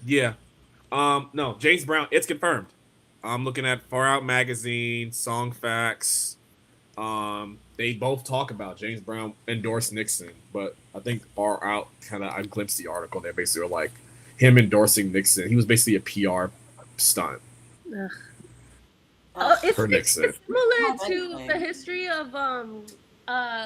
Speaker 1: Yeah. No, James Brown. It's confirmed. I'm looking at Far Out Magazine, Song Facts. They both talk about James Brown endorsed Nixon, but I think Far Out kind of I glimpsed the article. They basically were like him endorsing Nixon. He was basically a PR stunt
Speaker 7: Ugh. Oh,
Speaker 1: for Nixon.
Speaker 7: it's similar to
Speaker 2: anything.
Speaker 7: the history of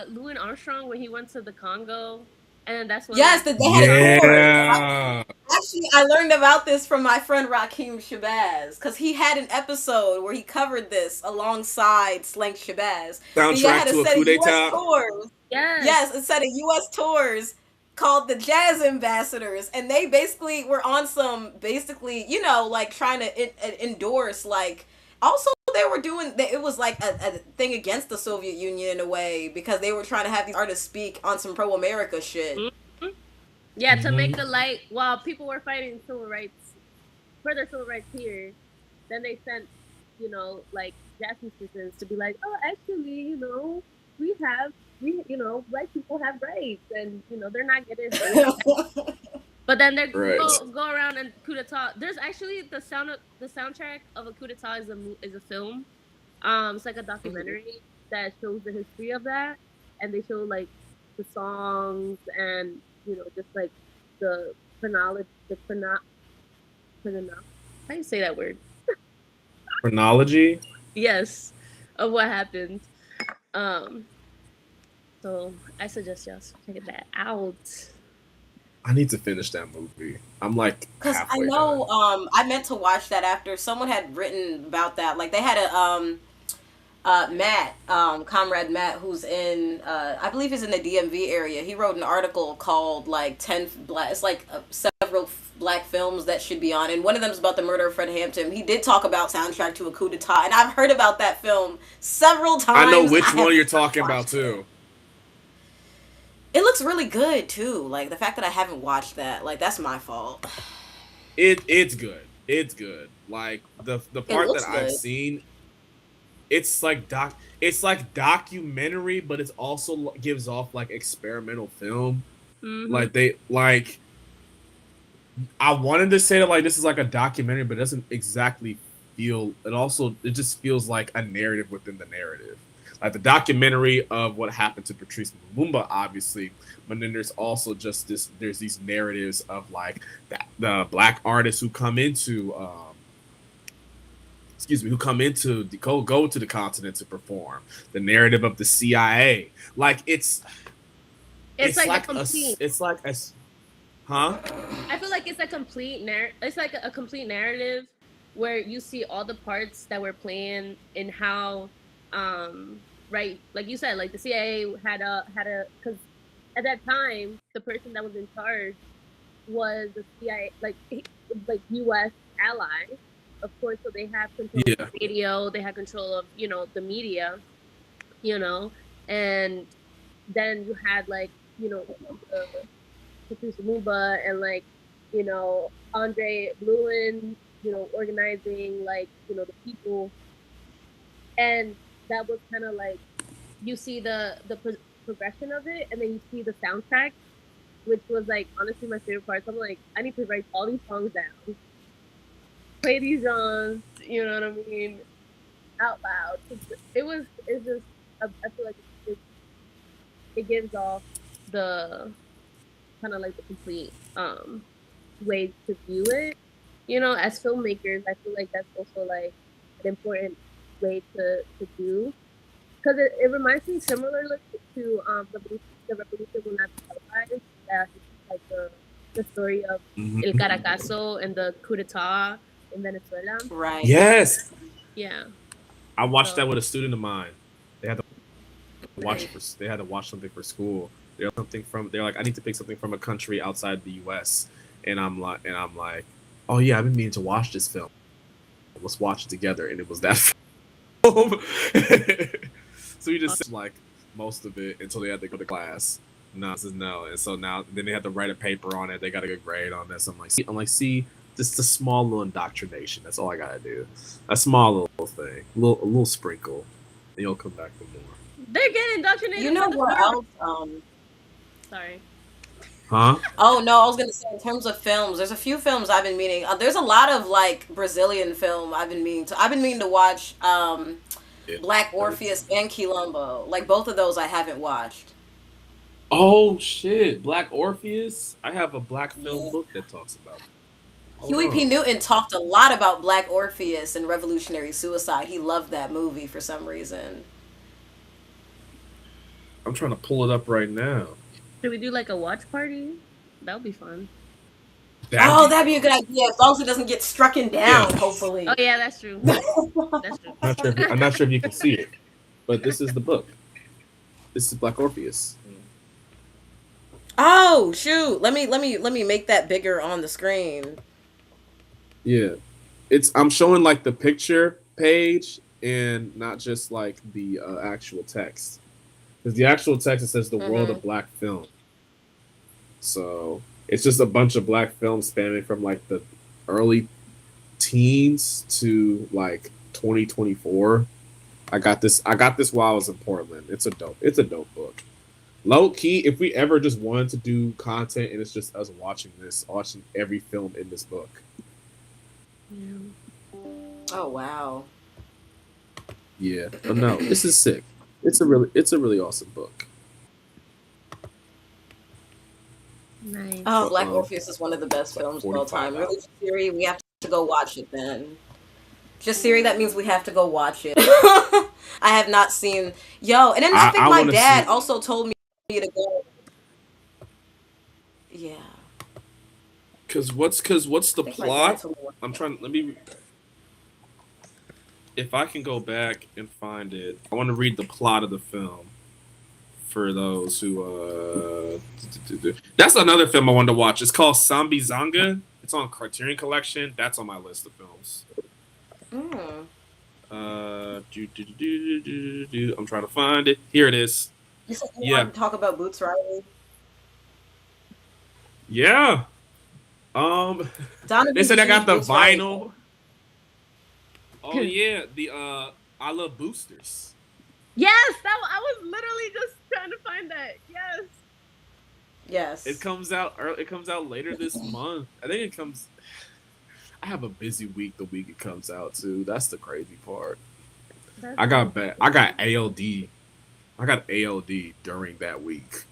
Speaker 7: Louis Armstrong when he went to the Congo, and that's when
Speaker 2: Yes, that they had a tour.
Speaker 1: Yeah.
Speaker 2: Actually, I learned about this from my friend Rakim Shabazz because he had an episode where he covered this alongside Slank Shabazz. He
Speaker 1: Soundtrack
Speaker 2: had
Speaker 1: to a
Speaker 2: set
Speaker 1: coup
Speaker 2: of U.S.
Speaker 1: d'etat.
Speaker 2: tours.
Speaker 7: yes,
Speaker 2: Yes, a set of U.S. tours called the Jazz Ambassadors, and they basically were on some you know, like trying to endorse like. Also, they were doing it was like a thing against the Soviet Union in a way because they were trying to have these artists speak on some pro America shit.
Speaker 7: yeah, to make a light while people were fighting civil rights for their civil rights here. Then they sent, you know, like jazz musicians to be like, oh, actually, you know, you know, black people have rights, and you know, they're not getting. But then they
Speaker 1: Right.
Speaker 7: go around and coup d'etat. There's actually the soundtrack of a coup d'etat is a film. It's like a documentary that shows the history of that, and they show like the songs and you know just like the chronology, how do you say that word?
Speaker 1: Chronology.
Speaker 7: Yes, of what happened. So I suggest y'all check that out.
Speaker 1: I need to finish that movie. I'm like
Speaker 2: Because I
Speaker 1: halfway
Speaker 2: know,
Speaker 1: done.
Speaker 2: I meant to watch that after someone had written about that. Like they had Matt, comrade Matt, who's in, I believe he's in the DMV area. He wrote an article called like 10 black. It's like several black films that should be on, and one of them is about the murder of Fred Hampton. He did talk about soundtrack to a coup d'etat, and I've heard about that film several times.
Speaker 1: I know which
Speaker 2: I
Speaker 1: one you're
Speaker 2: haven't
Speaker 1: talking
Speaker 2: watched
Speaker 1: about
Speaker 2: it.
Speaker 1: too.
Speaker 2: It looks really good too. Like the fact that I haven't watched that, like that's my fault.
Speaker 1: It's good. It's good. Like the part
Speaker 2: looks
Speaker 1: that I've
Speaker 2: good.
Speaker 1: seen, it's like documentary, but it's also gives off like experimental film.
Speaker 7: Mhm.
Speaker 1: Like they I wanted to say that like this is like a documentary, but it doesn't exactly it just feels like a narrative within the narrative. Like the documentary of what happened to Patrice Lumumba, obviously, but then there's also just there's these narratives of like the black artists who come into who come into go to the continent to perform. The narrative of the CIA, like
Speaker 7: It's like a
Speaker 1: like
Speaker 7: complete.
Speaker 1: it's like a huh?
Speaker 7: I feel like it's a It's like a complete narrative where you see all the parts that were playing and how, right, like you said, like the CIA had a because at that time the person that was in charge was the CIA, like U.S. ally, of course. So they have control of
Speaker 1: Yeah,
Speaker 7: the radio, they had control of the media, you know, and then you had like the Patrice Lumumba and like Andre Bluen, organizing like the people, and that was kind of like you see the progression of it, and then you see the soundtrack, which was like honestly my favorite part. So I'm like, I need to write all these songs down, play these songs, you know what I mean, out loud. It's just I feel like it gives off the kind of like the complete way to view it. As filmmakers, I feel like that's also like an important way to do, because it reminds me similarly to the revolution will not be televised. Like the story of El
Speaker 1: mm-hmm.
Speaker 7: Caracazo and the coup d'état in Venezuela.
Speaker 2: Right.
Speaker 1: Yes,
Speaker 7: Yeah.
Speaker 1: I watched that
Speaker 7: So
Speaker 1: with a student of mine. They had to
Speaker 2: Nice.
Speaker 1: they had to watch something for school. They're like, I need to pick something from a country outside the U.S. And I'm like, oh yeah, I've been meaning to watch this film. Let's watch it together, and it was that film. So we just like most of it until they had to go to class. No, this is no, and so now then they had to write a paper on it. They got a good grade on this. See, just a small little indoctrination. That's all I gotta do. A small little thing, a little sprinkle, and you'll come back for more.
Speaker 7: they're getting
Speaker 2: You
Speaker 7: indoctrinated
Speaker 2: know
Speaker 7: by the
Speaker 2: what
Speaker 7: government.
Speaker 2: else?
Speaker 7: Sorry.
Speaker 1: Huh?
Speaker 2: Oh no, I was gonna say in terms of films, there's a few films I've been meaning. There's a lot of like Brazilian film I've been meaning to. I've been meaning to watch
Speaker 1: Yeah.
Speaker 2: Black Orpheus and Quilombo. Like both of those I haven't watched.
Speaker 1: Oh shit, Black Orpheus. I have a black film
Speaker 2: Yeah.
Speaker 1: book that talks about. Hold
Speaker 2: Huey P.
Speaker 1: on.
Speaker 2: Newton talked a lot about Black Orpheus and revolutionary suicide. He loved that movie for some reason.
Speaker 1: I'm trying to pull it up right now.
Speaker 7: Should we do like a watch party? That would be fun.
Speaker 1: That'd
Speaker 2: Oh,
Speaker 1: be
Speaker 2: that'd be a good idea. As long as it doesn't get strucken
Speaker 1: yeah.
Speaker 2: down, hopefully.
Speaker 7: Oh yeah, that's true. That's true.
Speaker 1: I'm not sure if you can see it, but this is the book. This is Black Orpheus.
Speaker 2: Oh shoot! Let me make that bigger on the screen.
Speaker 1: Yeah, I'm showing like the picture page and not just like the actual text. Because the actual text it says the world
Speaker 2: Mm-hmm.
Speaker 1: of black film. So it's just a bunch of black films spanning from like the early teens to like 2024. I got this while I was in Portland. It's a dope book. Low key, if we ever just wanted to do content and it's just us watching every film in this book.
Speaker 7: Yeah.
Speaker 2: Oh wow.
Speaker 1: Yeah. But no, this is sick. It's a really awesome book.
Speaker 7: Nice.
Speaker 2: Oh, Black
Speaker 1: Uh-oh.
Speaker 2: Orpheus is one of the best
Speaker 1: It's like
Speaker 2: films of all
Speaker 1: 45
Speaker 2: time.
Speaker 1: hours.
Speaker 2: Really, Siri, we have to go watch it then. Just Siri, that means we have to go watch it. I have not seen and then I think
Speaker 1: I
Speaker 2: my
Speaker 1: want to
Speaker 2: dad
Speaker 1: see
Speaker 2: also told me to go. Yeah,
Speaker 1: cause what's the
Speaker 2: I think my dad
Speaker 1: plot?
Speaker 2: told me.
Speaker 1: I'm trying let me if I can go back and find it. I want to read the plot of the film for those who that's another film I wanted to watch. It's called Sambi Zanga. It's on Criterion Collection. That's on my list of films.
Speaker 2: Mm.
Speaker 1: I'm trying to find it. Here it is.
Speaker 2: You said you
Speaker 1: Yeah.
Speaker 2: want to talk about Boots Riley?
Speaker 1: Yeah. Um they
Speaker 2: Donovan's
Speaker 1: said I
Speaker 2: huge
Speaker 1: got the
Speaker 2: Boots Riley fan.
Speaker 1: vinyl. Oh yeah, the I love boosters.
Speaker 7: Yes, I was literally just trying to find that. Yes.
Speaker 2: Yes.
Speaker 1: It comes out later this month. I think it comes I have a busy week the week it comes out too. That's the crazy part.
Speaker 7: That's
Speaker 1: I got bad. I got
Speaker 7: interesting.
Speaker 1: ALD. I got ALD during that week.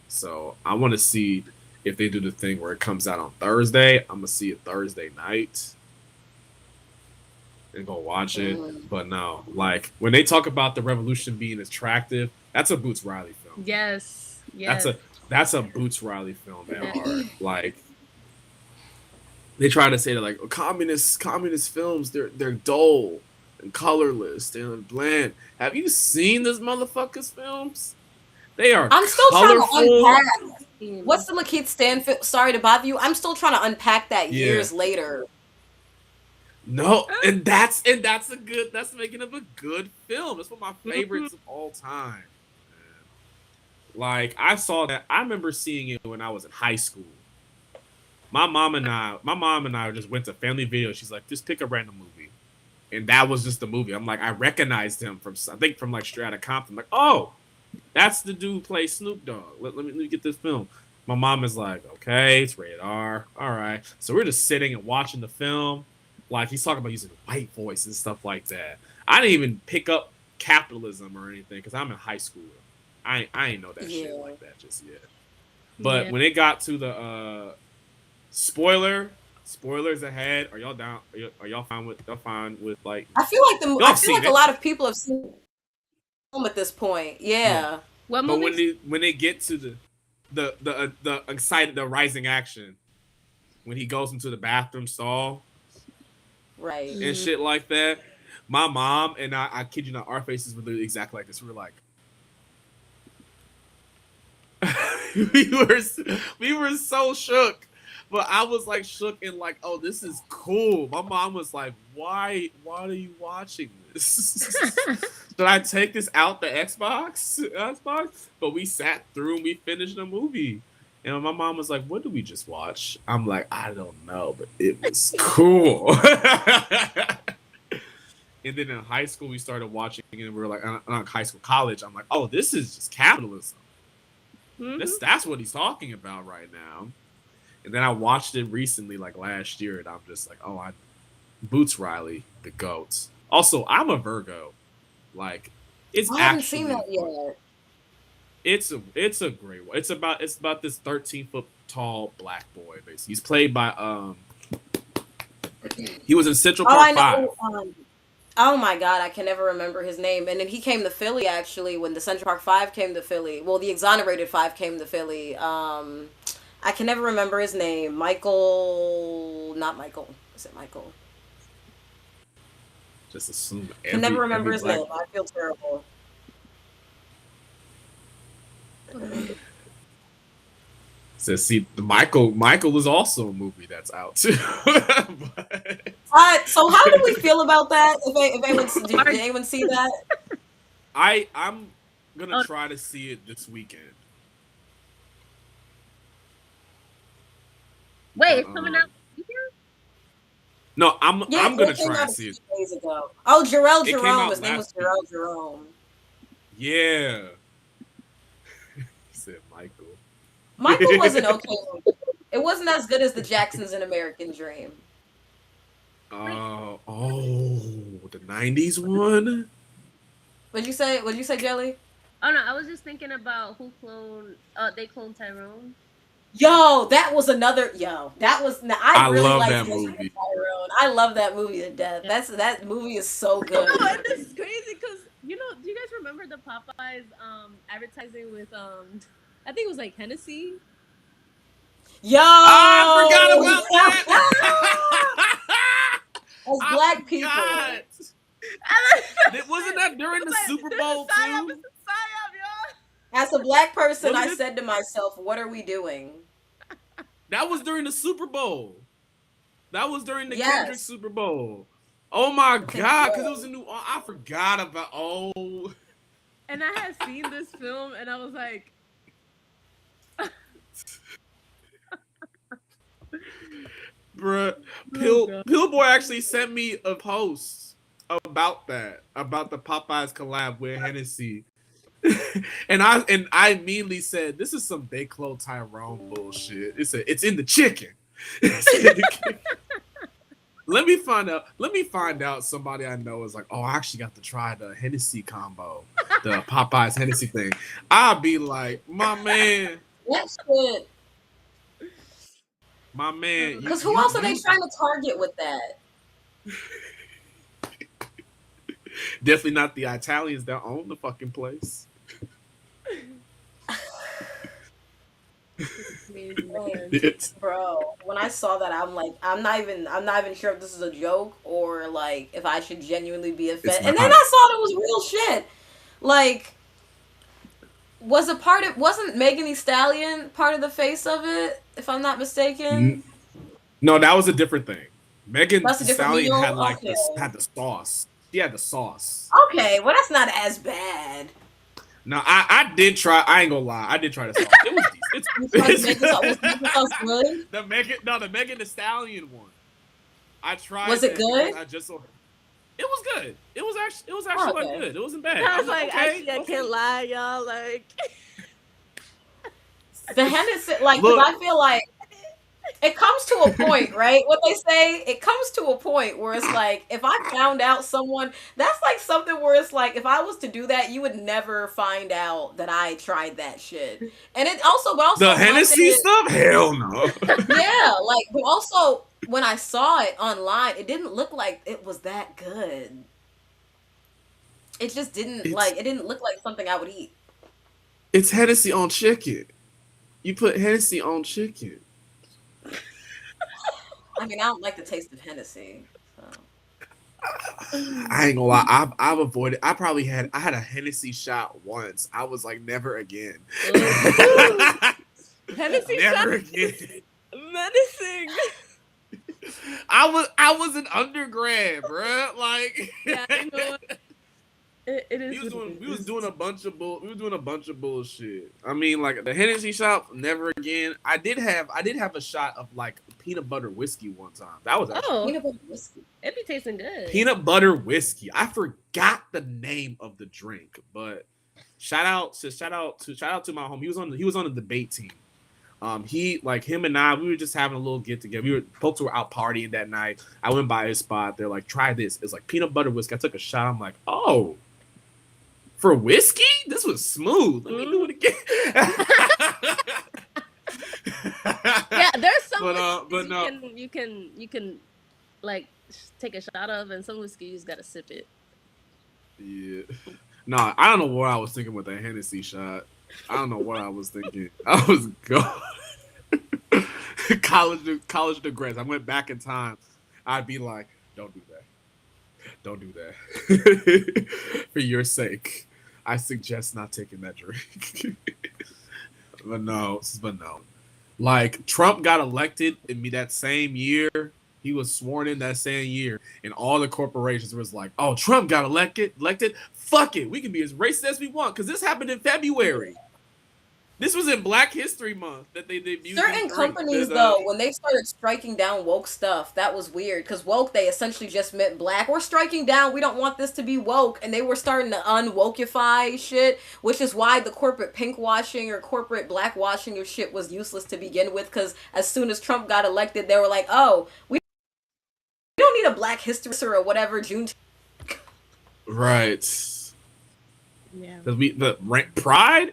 Speaker 1: So I want to see if they do the thing where it comes out on Thursday. I'm gonna see it Thursday night and go watch it.
Speaker 2: Mm.
Speaker 1: But no, like when they talk about the revolution being attractive, that's a Boots Riley film.
Speaker 7: Yes,
Speaker 1: That's
Speaker 7: yes.
Speaker 1: a Boots Riley film at
Speaker 7: That,
Speaker 1: heart. Like they try to say that like communist films they're dull and colorless, they're bland. Have you seen this motherfucker's films? They are
Speaker 2: I'm still trying to
Speaker 1: colorful.
Speaker 2: unpack. What's the Lakeith Stanfield? Sorry to bother you. I'm still trying to unpack that
Speaker 1: Yeah.
Speaker 2: years later.
Speaker 1: No, and that's a good that's making of a good film. It's one of my
Speaker 7: mhm.
Speaker 1: favorites of all time. Man. Like I saw that I remember seeing it when I was in high school. My mom and I just went to family video. She's like, just pick a random movie. And that was just the movie. I'm like, I recognized him from I think from like Straight Outta Compton. Like, oh, that's the dude who plays Snoop Dogg. Let me get this film. My mom is like, okay, it's rated R. All right. So we're just sitting and watching the film. Like he's talking about using white voice and stuff like that. I didn't even pick up capitalism or anything because I'm in high school. I ain't know that shit
Speaker 2: Yeah.
Speaker 1: like that just yet. But
Speaker 7: Yeah.
Speaker 1: when it got to the spoilers ahead, are y'all down? Are y'all fine with like y'all
Speaker 2: I
Speaker 1: have
Speaker 2: feel
Speaker 1: seen
Speaker 2: like a
Speaker 1: it?
Speaker 2: lot of people have seen the film at this point.
Speaker 1: Yeah.
Speaker 2: Yeah.
Speaker 7: What
Speaker 1: But when
Speaker 7: movies?
Speaker 1: they get to the excited the rising action when he goes into the bathroom stall
Speaker 2: Right.
Speaker 1: and
Speaker 7: Mm.
Speaker 1: shit like that, my mom and I kid you not, our faces were literally exactly like this. We were like, we were we were so shook. But I was like shook and like, oh, this is cool. My mom was like, why are you watching this? Should I take this out the Xbox? But we sat through and we finished the movie. And my mom was like, what did we just watch? I'm like, I don't know, but it was cool. And then in high school we started watching it and we were like high school, college. I'm like, oh, this is just capitalism.
Speaker 7: Mhm.
Speaker 1: That's what he's talking about right now. And then I watched it recently, like last year, and I'm just like, oh, I Boots Riley, the goat. Also, I'm a Virgo. Like, it's
Speaker 2: I haven't seen
Speaker 1: actually
Speaker 2: that
Speaker 1: a fun.
Speaker 2: yet.
Speaker 1: It's a great one. It's about this 13-foot tall black boy. Basically, he's played by he was in Central
Speaker 2: Oh,
Speaker 1: Park
Speaker 2: I
Speaker 1: Five.
Speaker 2: know. Oh my God, I can never remember his name. And then he came to Philly actually when the Central Park Five came to Philly. Well, the Exonerated Five came to Philly. I can never remember his name. Michael, not Michael. Is it Michael?
Speaker 1: Just assume
Speaker 2: Can never
Speaker 1: every
Speaker 2: remember his
Speaker 1: black.
Speaker 2: name. I feel terrible.
Speaker 1: Says see, the Michael is also a movie that's out too. But
Speaker 2: So how do we feel about that? If anyone did
Speaker 7: Are,
Speaker 2: anyone see that?
Speaker 1: I'm gonna
Speaker 7: oh,
Speaker 1: try to see it this weekend.
Speaker 7: wait,
Speaker 1: But
Speaker 7: it's coming out. this year?
Speaker 1: no, I'm
Speaker 2: Yeah,
Speaker 1: I'm gonna
Speaker 2: it came
Speaker 1: try
Speaker 2: out
Speaker 1: and
Speaker 2: a
Speaker 1: see
Speaker 2: few
Speaker 1: it.
Speaker 2: days ago. Oh, Jarrell
Speaker 1: It came
Speaker 2: Jerome.
Speaker 1: out
Speaker 2: His name was
Speaker 1: last week.
Speaker 2: Jarrell Jerome.
Speaker 1: Yeah. He said Michael.
Speaker 2: Michael was an okay movie. It wasn't as good as the Jacksons in American Dream.
Speaker 1: The '90s one.
Speaker 2: What'd you say? What'd you say, Jelly?
Speaker 7: Oh no, I was just thinking about who cloned. They cloned Tyrone.
Speaker 2: Yo, that was another. Yo, that was. Now, I
Speaker 1: I
Speaker 2: really
Speaker 1: love
Speaker 2: liked
Speaker 1: that
Speaker 2: Ghost of
Speaker 1: movie.
Speaker 2: Tyrone. I love that movie to death.
Speaker 7: Yeah.
Speaker 2: That movie is so
Speaker 7: No,
Speaker 2: good.
Speaker 7: and this is crazy because do you guys remember the Popeyes advertising with I think it was like Hennessy.
Speaker 2: Yo,
Speaker 1: I forgot about that.
Speaker 2: as
Speaker 1: I
Speaker 2: black people,
Speaker 1: forgot.
Speaker 7: That
Speaker 1: Wasn't
Speaker 7: shit.
Speaker 1: that during
Speaker 7: It's
Speaker 1: the
Speaker 7: like
Speaker 1: Super
Speaker 7: there's a
Speaker 1: Bowl
Speaker 7: psyop. It's
Speaker 1: too?
Speaker 7: a psyop, y'all.
Speaker 2: as a black person, I
Speaker 1: Wasn't it?
Speaker 2: said to myself, "What are we doing?"
Speaker 1: That was during the Super Bowl. That was during the Kendrick
Speaker 2: Yes,
Speaker 1: Super Bowl. Oh my
Speaker 2: I think it
Speaker 1: god, because it was
Speaker 2: was.
Speaker 1: a new. I forgot about. Oh,
Speaker 7: And I had seen this film, and I was like,
Speaker 1: bruh.
Speaker 7: oh god.
Speaker 1: Pillboy actually sent me a post about about the Popeyes collab with Hennessy. And I immediately said, "This is some Dayclo Tyrone bullshit." It's in the chicken. It's in the chicken. Let me find out. Let me find out. Somebody I know is like, oh, I actually got to try the Hennessy combo, the Popeyes Hennessy thing. I'll be like,
Speaker 2: That shit.
Speaker 1: my man,
Speaker 2: Because who else are they trying to target with that?
Speaker 1: definitely not the Italians that own the fucking place.
Speaker 7: Crazy man.
Speaker 1: It's,
Speaker 2: Bro, when I saw that, I'm like, I'm not even sure if this is a joke or like if I should genuinely be
Speaker 1: it's
Speaker 2: offended. And then
Speaker 1: not.
Speaker 2: I saw it was real shit. Like, wasn't Megan Thee Stallion part of the face of it, if I'm not mistaken?
Speaker 1: No, that was a different thing. Megan
Speaker 2: That's
Speaker 1: Thee
Speaker 2: a different
Speaker 1: Stallion had
Speaker 2: meal?
Speaker 1: like
Speaker 2: Okay.
Speaker 1: the sauce. She had the sauce.
Speaker 2: Okay, well that's not as bad.
Speaker 1: Now I did try. I ain't gonna lie. I did try the sauce. It was decent.
Speaker 2: You tried to make this was making sauce good?
Speaker 1: The Megan Thee Stallion one. I tried.
Speaker 2: Was it
Speaker 1: that because
Speaker 2: good?
Speaker 1: I just saw. It was good. It was actually
Speaker 2: Oh,
Speaker 1: like
Speaker 2: okay.
Speaker 1: good. It wasn't bad.
Speaker 7: I was
Speaker 1: like,
Speaker 7: like,
Speaker 1: okay,
Speaker 7: actually, I
Speaker 1: okay.
Speaker 7: can't lie, y'all. Like,
Speaker 2: The Hennessy, like, because
Speaker 1: Look,
Speaker 2: I feel like it comes to a point, right? What they say, it comes to a point where it's like, if I found out someone, that's like something where it's like, if I was to do that, you would never find out that I tried that shit. And it also, but also,
Speaker 1: the
Speaker 2: my thing
Speaker 1: Hennessy
Speaker 2: is,
Speaker 1: stuff. Hell no.
Speaker 2: yeah, like, but also, when I saw it online, it didn't look like it was that good. It just didn't,
Speaker 1: it's
Speaker 2: like, it didn't look like something I would eat.
Speaker 1: it's Hennessy on chicken. You put Hennessy on chicken.
Speaker 2: I mean, I don't like the taste of Hennessy, so.
Speaker 1: I ain't gonna lie. I've avoided. I had a Hennessy shot once. I was like, never again.
Speaker 7: ooh, Hennessy shot
Speaker 1: Never
Speaker 7: is
Speaker 1: again.
Speaker 7: menacing.
Speaker 1: I was an undergrad, bruh. Like
Speaker 7: Yeah, you know what? It is what it
Speaker 1: we was
Speaker 7: is.
Speaker 1: doing a bunch of bullshit. I mean, like the Hennessy shop, never again. I did have a shot of like peanut butter whiskey one time. That was actually
Speaker 7: Oh,
Speaker 2: Peanut butter whiskey.
Speaker 7: it be tasting good.
Speaker 1: peanut butter whiskey. I forgot the name of the drink, but shout out to my home. He was on the debate team. He like him and I, we were just having a little get together. Folks were out partying that night. I went by his spot. They're like, try this. It's like peanut butter whiskey. I took a shot. I'm like, oh, for whiskey? This was smooth. Let me do it again.
Speaker 7: Yeah, there's some
Speaker 1: but
Speaker 7: whiskeys
Speaker 1: no.
Speaker 7: you can like take a shot of, and some whiskey you just gotta sip it.
Speaker 1: Yeah. No, I don't know what I was thinking with that Hennessy shot. I don't know what I was thinking. I was gone. college degrees. I went back in time. I'd be like, don't do that. Don't do that. For your sake, I suggest not taking that drink. but no. Like Trump got elected in me that same year. He was sworn in that same year, and all the corporations was like, "Oh, Trump got elected. Fuck it, we can be as racist as we want." Because this happened in February. This was in Black History Month that they debuted.
Speaker 2: Certain companies, though, when they started striking down woke stuff, that was weird. Because woke, they essentially just meant black. We're striking down. We don't want this to be woke. And they were starting to unwokeify shit, which is why the corporate pink washing or corporate black washing of shit was useless to begin with. Because as soon as Trump got elected, they were like, oh, we don't need a Black History or whatever, June.
Speaker 1: right.
Speaker 7: Yeah.
Speaker 1: Because Pride.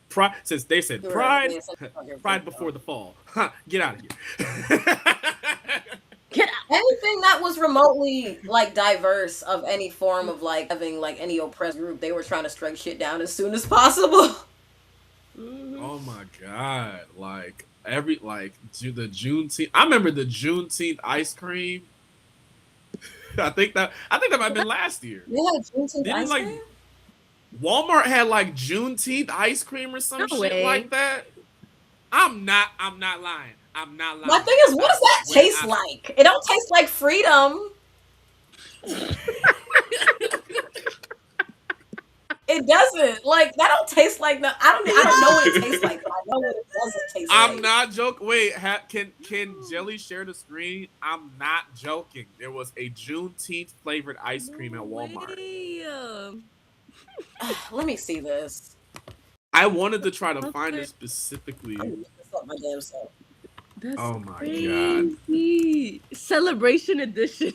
Speaker 1: Pride, since they said
Speaker 2: You're
Speaker 1: pride,
Speaker 2: right. They essentially
Speaker 1: pride before the fall. Huh, get out of here.
Speaker 7: Get out.
Speaker 2: Anything that was remotely like diverse of any form of like having like any oppressed group, they were trying to strike shit down as soon as possible.
Speaker 1: Oh my god! Like the Juneteenth. I remember the Juneteenth ice cream. I think that might have been last year.
Speaker 2: Yeah, Juneteenth ice
Speaker 1: like
Speaker 2: cream?
Speaker 1: Walmart had like Juneteenth ice cream or some
Speaker 7: No
Speaker 1: shit
Speaker 7: way.
Speaker 1: like that? I'm not lying. I'm not lying.
Speaker 2: My thing is, what does that taste like? It don't taste like freedom. It doesn't. Like that don't taste like no. I don't know what it tastes like, but I know what it doesn't taste like.
Speaker 1: I'm not joking. Wait, can Jelly share the screen? I'm not joking. There was a Juneteenth flavored ice cream at Walmart.
Speaker 2: Let me see this.
Speaker 1: I wanted to try to find it specifically.
Speaker 2: I'm gonna look this up my damn self.
Speaker 7: That's
Speaker 1: Oh my god.
Speaker 7: crazy. Celebration edition.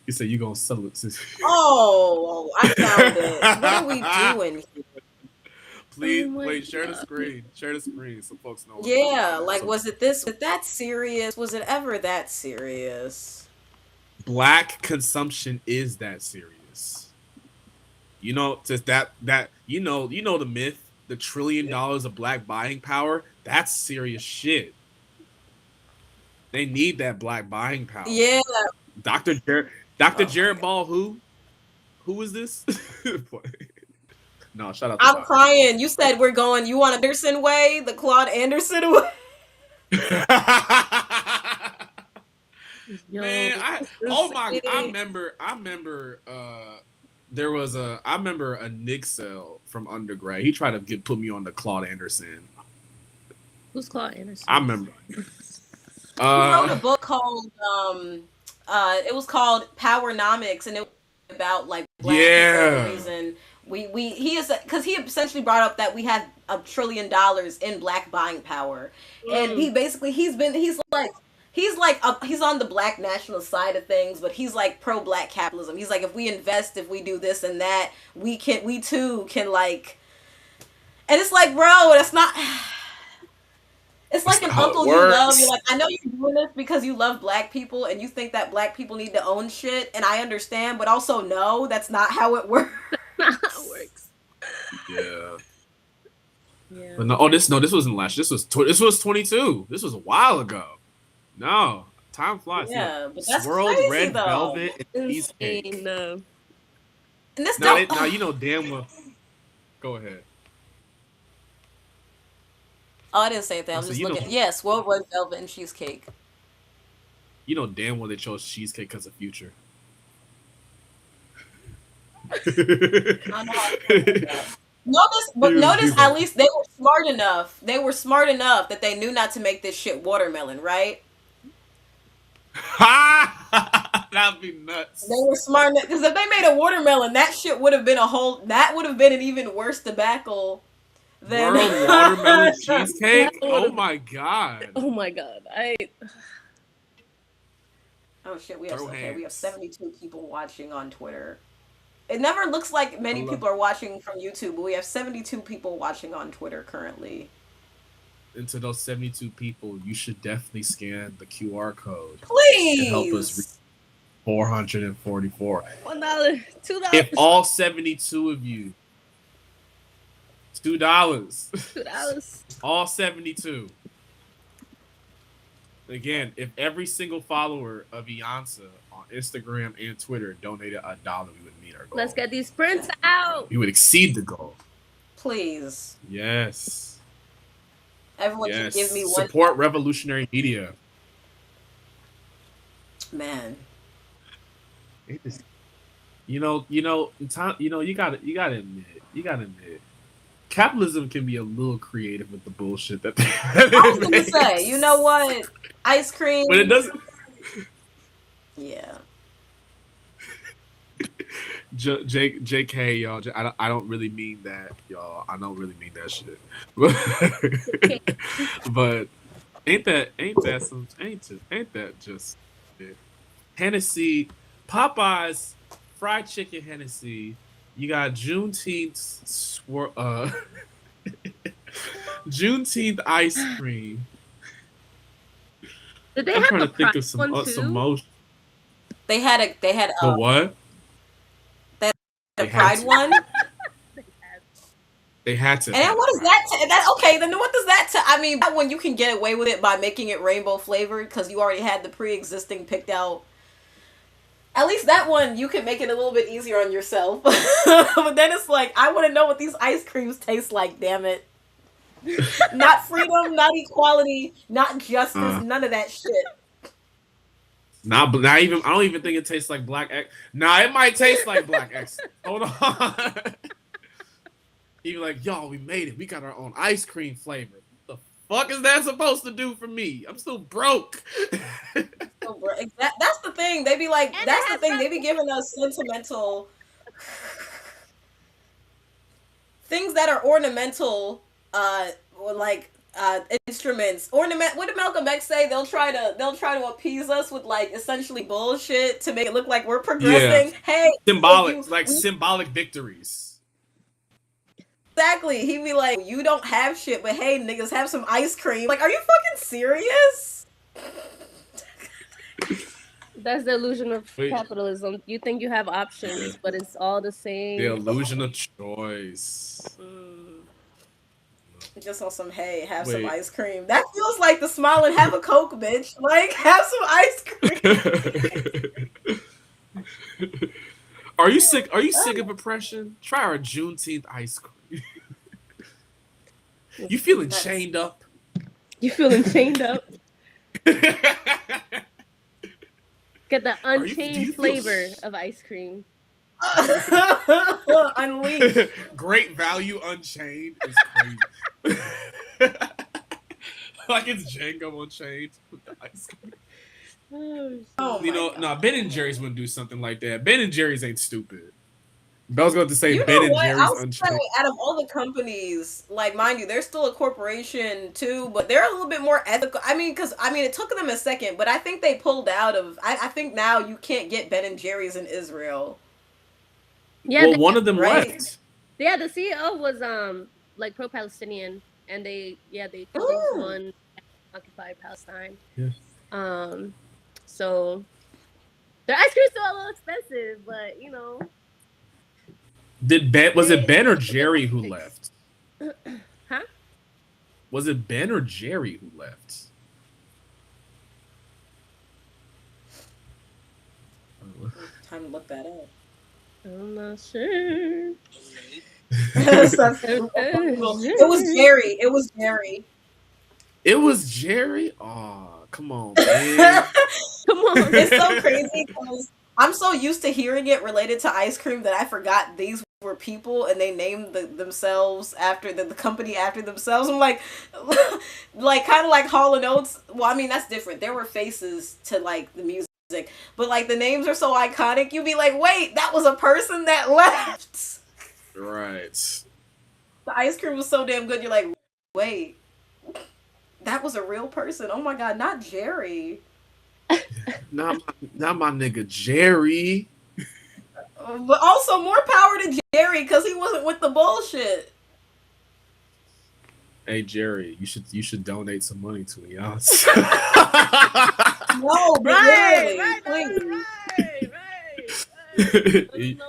Speaker 1: You said you gonna sell it.
Speaker 2: Oh, I found it. What are we doing here?
Speaker 7: Oh
Speaker 1: Please
Speaker 7: my
Speaker 1: wait, share the
Speaker 7: god.
Speaker 1: screen. Share the screen so folks know what I'm looking
Speaker 2: Yeah,
Speaker 1: at.
Speaker 2: like
Speaker 1: So
Speaker 2: was it this? Was it that serious? Was it ever that serious?
Speaker 1: black consumption is that serious. Just that the myth, the $1 trillion of black buying power, that's serious shit. They need that black buying power.
Speaker 2: Yeah.
Speaker 1: Dr. Jared Dr.
Speaker 2: Oh my
Speaker 1: Jared
Speaker 2: god.
Speaker 1: Ball, who? Who is this? No, shout out to
Speaker 2: I'm
Speaker 1: Doc.
Speaker 2: crying. You said we're going. You want Anderson way, the Claude Anderson way.
Speaker 7: Yo,
Speaker 1: Man,
Speaker 7: that's
Speaker 1: oh my
Speaker 7: insane.
Speaker 1: I remember a Nick Cell from undergrad. He tried to put me on the Claude Anderson.
Speaker 7: Who's Claude Anderson?
Speaker 1: I remember.
Speaker 2: He wrote a book called it was called Powernomics, and it was about like black people and the
Speaker 1: Yeah.
Speaker 2: reason we he is because he essentially brought up that we had $1 trillion in black buying power, and he basically he's on the black nationalist side of things, but he's like pro black capitalism. He's like, if we invest, if we do this and that, we too can like, and it's like, bro, that's not. It's
Speaker 1: That's
Speaker 2: like
Speaker 1: not
Speaker 2: an
Speaker 1: how it
Speaker 2: uncle you love. You're
Speaker 1: works.
Speaker 2: like, I know you're doing this because you love black people and you think that black people need to own shit, and I understand, but also no, that's not how it works.
Speaker 7: Not how it works.
Speaker 1: Yeah.
Speaker 7: Yeah.
Speaker 1: But this wasn't last. This was 22. This was a while ago. No, time flies.
Speaker 2: Yeah, but that's
Speaker 1: Swirled
Speaker 2: crazy
Speaker 1: red
Speaker 2: though.
Speaker 1: velvet and cheesecake.
Speaker 7: Insane.
Speaker 2: And this
Speaker 1: Now,
Speaker 2: don't.
Speaker 1: now you know damn well. Go ahead.
Speaker 2: Oh, I didn't say anything.
Speaker 1: I
Speaker 2: I'm
Speaker 1: said,
Speaker 2: just looking. Yes, World Red Velvet and cheesecake.
Speaker 1: you know damn well they chose cheesecake because of Future.
Speaker 2: I know how to feel about that. Notice at least they were smart enough. They were smart enough that they knew not to make this shit watermelon, right?
Speaker 1: That'd be nuts.
Speaker 2: They were smart enough because if they made a watermelon, that shit would have been that would have been an even worse debacle than
Speaker 1: World watermelon cheesecake.
Speaker 7: That
Speaker 1: Oh
Speaker 7: would've-
Speaker 1: my god.
Speaker 7: Oh my god.
Speaker 2: Oh shit, we
Speaker 1: Throw
Speaker 2: have
Speaker 1: hands.
Speaker 2: 72 people watching on Twitter. It never looks like many people are watching from YouTube, but we have 72 people watching on Twitter currently.
Speaker 1: And to those 72 people, you should definitely scan the QR code and help us reach
Speaker 2: Please.
Speaker 1: 444.
Speaker 7: $1, $2.
Speaker 1: If all 72 of you, $2,
Speaker 7: $2.
Speaker 1: all 72. Again, if every single follower of Iansá on Instagram and Twitter donated $1, we would meet our goal.
Speaker 7: Let's get these prints out.
Speaker 1: We would exceed the goal.
Speaker 2: Please.
Speaker 1: Yes.
Speaker 2: Everyone
Speaker 1: Yes.
Speaker 2: can give me one.
Speaker 1: Support revolutionary media.
Speaker 2: Man.
Speaker 1: It is, you gotta admit, capitalism can be a little creative with the bullshit that they.
Speaker 2: I was gonna say, you know what? Ice cream.
Speaker 1: But it doesn't.
Speaker 2: Yeah.
Speaker 1: JK, y'all. I don't really mean that, y'all. I don't really mean that shit. But ain't that just it? Hennessy, Popeyes, fried chicken Hennessy. You got Juneteenth ice cream.
Speaker 7: Did they
Speaker 1: I'm
Speaker 7: have
Speaker 1: trying
Speaker 7: the
Speaker 1: to think
Speaker 7: Pride
Speaker 1: of some
Speaker 7: one too?
Speaker 1: most.
Speaker 2: They had
Speaker 1: The what?
Speaker 2: the
Speaker 1: They had
Speaker 2: Pride
Speaker 1: to.
Speaker 2: one.
Speaker 1: They had to.
Speaker 2: And then what is that? Okay, then what does that? I mean, that one you can get away with it by making it rainbow flavored because you already had the pre-existing picked out. At least that one you can make it a little bit easier on yourself. But then it's like, I want to know what these ice creams taste like. Damn it! Not freedom, not equality, not justice, none of that shit.
Speaker 1: Not even. I don't even think it tastes like black X. Nah, it might taste like black X. Hold on. Even like, y'all, we made it. We got our own ice cream flavor. What the fuck is that supposed to do for me? I'm still broke.
Speaker 2: That's the thing. They be like,
Speaker 7: And
Speaker 2: that's
Speaker 7: it
Speaker 2: the
Speaker 7: has
Speaker 2: thing. They be giving us sentimental things that are ornamental. or like instruments. Ornament. What did Malcolm X say? They'll try to appease us with like essentially bullshit to make it look like we're
Speaker 1: Yeah.
Speaker 2: progressing. Hey,
Speaker 1: Symbolic, like symbolic victories.
Speaker 2: exactly. He'd be like, you don't have shit, but hey, niggas, have some ice cream. Like, are you fucking serious?
Speaker 7: That's the illusion of capitalism. You think you have options, but it's all the same.
Speaker 1: The illusion of choice.
Speaker 2: Just on some, hey, have some ice cream. That feels like the smile and have a Coke, bitch. Like, have some ice cream.
Speaker 1: Are you sick? Are you sick of oppression? Try our Juneteenth ice cream. You feeling chained up?
Speaker 7: You feeling chained up? Get the unchained flavor of ice cream.
Speaker 2: Unleashed.
Speaker 1: Great value unchained is crazy. Like it's Django Unchained with the ice cream.
Speaker 2: Oh
Speaker 1: you know, no, Ben and Jerry's wouldn't do something like that. Ben and Jerry's ain't stupid. Bell's going to say Ben and Jerry's Unchained.
Speaker 2: Out of all the companies, like, mind you, they're still a corporation too, but they're a little bit more ethical. I mean, it took them a second, but I think they pulled out of. I think now you can't get Ben and Jerry's in Israel.
Speaker 7: Yeah,
Speaker 1: well, one of them left.
Speaker 7: Yeah, the CEO was like pro-Palestinian, and they won occupied Palestine.
Speaker 1: Yeah.
Speaker 7: So their ice cream's still a little expensive, but you know.
Speaker 1: Was it Ben or Jerry who left?
Speaker 7: Huh?
Speaker 1: Was it Ben or Jerry who left?
Speaker 2: Time to look that up.
Speaker 7: I'm not sure.
Speaker 2: It was Jerry. It was Jerry.
Speaker 1: It was Jerry? Oh, come on, man.
Speaker 7: Come on.
Speaker 2: It's so crazy because I'm so used to hearing it related to ice cream that I forgot these were people and they named themselves after the company after themselves. I'm like kind of like Hall & Oates. Well, I mean, that's different. There were faces to like the music, but like the names are so iconic. You'd be like, wait, that was a person that left.
Speaker 1: Right.
Speaker 2: The ice cream was so damn good. You're like, wait, that was a real person. Oh my God, not Jerry.
Speaker 1: Not my nigga Jerry.
Speaker 2: But also more power to Jerry because he wasn't with the bullshit.
Speaker 1: Hey Jerry, you should donate some money to Ians.
Speaker 2: No, but
Speaker 7: right,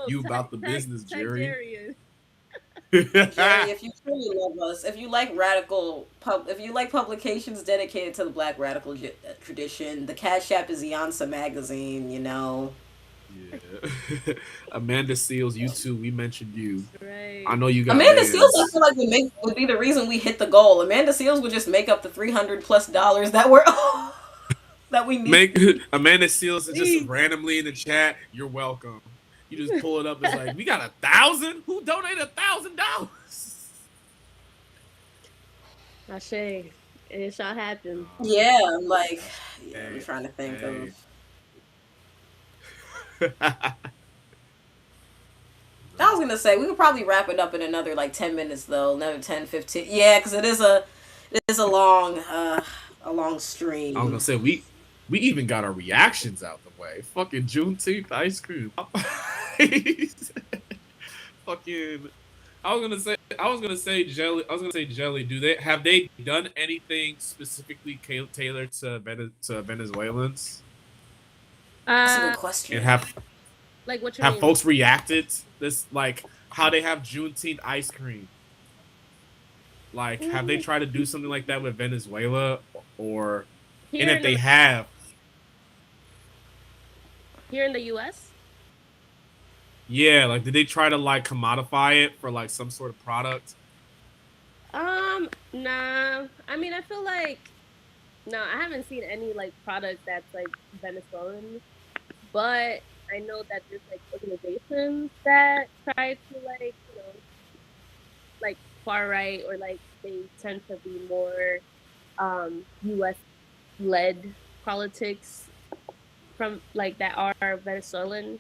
Speaker 1: You about the business, Jerry.
Speaker 2: Jerry, if you truly love us, if you like publications dedicated to the Black radical tradition, the Cash.App is Iansá Magazine. You know.
Speaker 1: Yeah. Amanda Seals, you too. We mentioned you.
Speaker 7: Right.
Speaker 1: I know you got
Speaker 2: Amanda
Speaker 1: bands.
Speaker 2: Seals. I feel like would be the reason we hit the goal. Amanda Seals would just make up the $300+ that we're that we need.
Speaker 1: Amanda Seals is just randomly in the chat. You're welcome. You just pull it up. It's like we got 1,000. Who donated $1,000?
Speaker 7: Ashe, it shall happen.
Speaker 2: Yeah, I'm like, I'm trying to think of. I was gonna say we could probably wrap it up in another like 10 minutes though, another 10, 15. Yeah, because it is a long stream.
Speaker 1: I was gonna say we even got our reactions out the way. Fucking Juneteenth ice cream. Fucking. I was gonna say jelly. Have they done anything specifically tailored to Venezuelans?
Speaker 2: That's a good question.
Speaker 1: And have
Speaker 7: what you
Speaker 1: have
Speaker 7: mean?
Speaker 1: folks reacted this like how they have Juneteenth ice cream? Like, have they tried to do something like that with Venezuela, or and if they have
Speaker 7: here in the U.S.?
Speaker 1: Yeah, like did they try to like commodify it for like some sort of product?
Speaker 7: Nah. I mean, I feel like I haven't seen any like product that's like Venezuelan, but I know that there's like organizations that try to like like far right or like they tend to be more U.S. led politics from like that are Venezuelan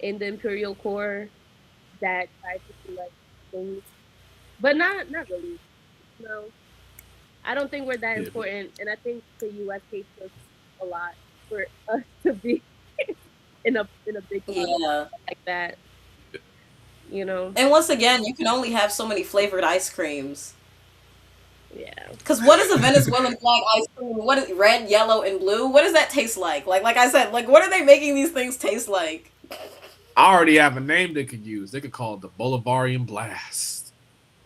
Speaker 7: in the imperial core that try to do like things, but not really. No. I don't think we're that important, and I think the U.S. hates us a lot for us to be in a big pot
Speaker 2: Yeah.
Speaker 7: like that. You know?
Speaker 2: And once again, you can only have so many flavored ice creams.
Speaker 7: Yeah.
Speaker 2: Because what is a Venezuelan flag ice cream? What is red, yellow, and blue? What does that taste like? Like I said, like what are they making these things taste like?
Speaker 1: I already have a name they could use. They could call it the Bolivarian Blast.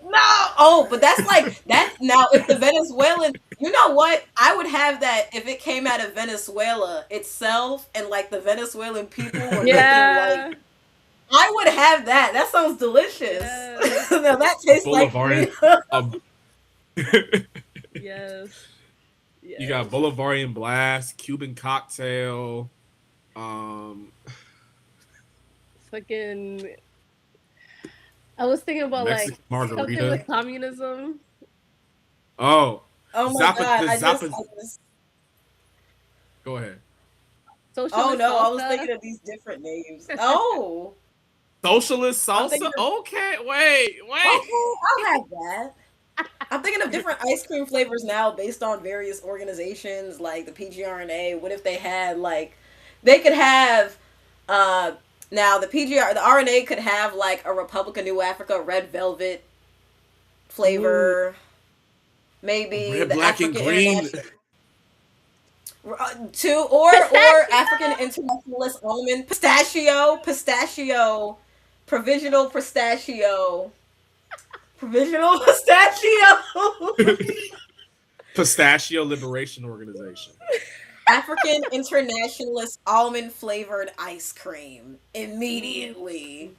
Speaker 2: No. Oh, but that's like that's now if the Venezuelan. You know what? I would have that if it came out of Venezuela itself, and like the Venezuelan people were making
Speaker 7: Yeah.
Speaker 2: like. I would have that. That sounds delicious.
Speaker 7: Yes.
Speaker 2: Now that tastes like
Speaker 1: Bolivarian.
Speaker 7: Yes.
Speaker 1: You got Bolivarian Blast, Cuban Cocktail,
Speaker 7: fucking. I was thinking about
Speaker 1: Mexican
Speaker 7: like
Speaker 1: margarita.
Speaker 7: something with communism.
Speaker 1: Oh.
Speaker 2: Oh my god! I just
Speaker 1: Go ahead.
Speaker 7: Socialist
Speaker 2: oh no!
Speaker 7: salsa.
Speaker 2: I was thinking of these different names. Oh.
Speaker 1: Socialist salsa? Okay, wait.
Speaker 2: Okay, I'll have that. I'm thinking of different ice cream flavors now based on various organizations like the PGRNA. What if they had like they could have now the RNA could have like a Republic of New Africa red velvet flavor. Ooh. Maybe
Speaker 1: red,
Speaker 2: the
Speaker 1: black,
Speaker 2: African
Speaker 1: and green.
Speaker 2: Or African internationalist almond pistachio, provisional pistachio.
Speaker 1: Pistachio Liberation Organization.
Speaker 2: African internationalist almond flavored ice cream immediately.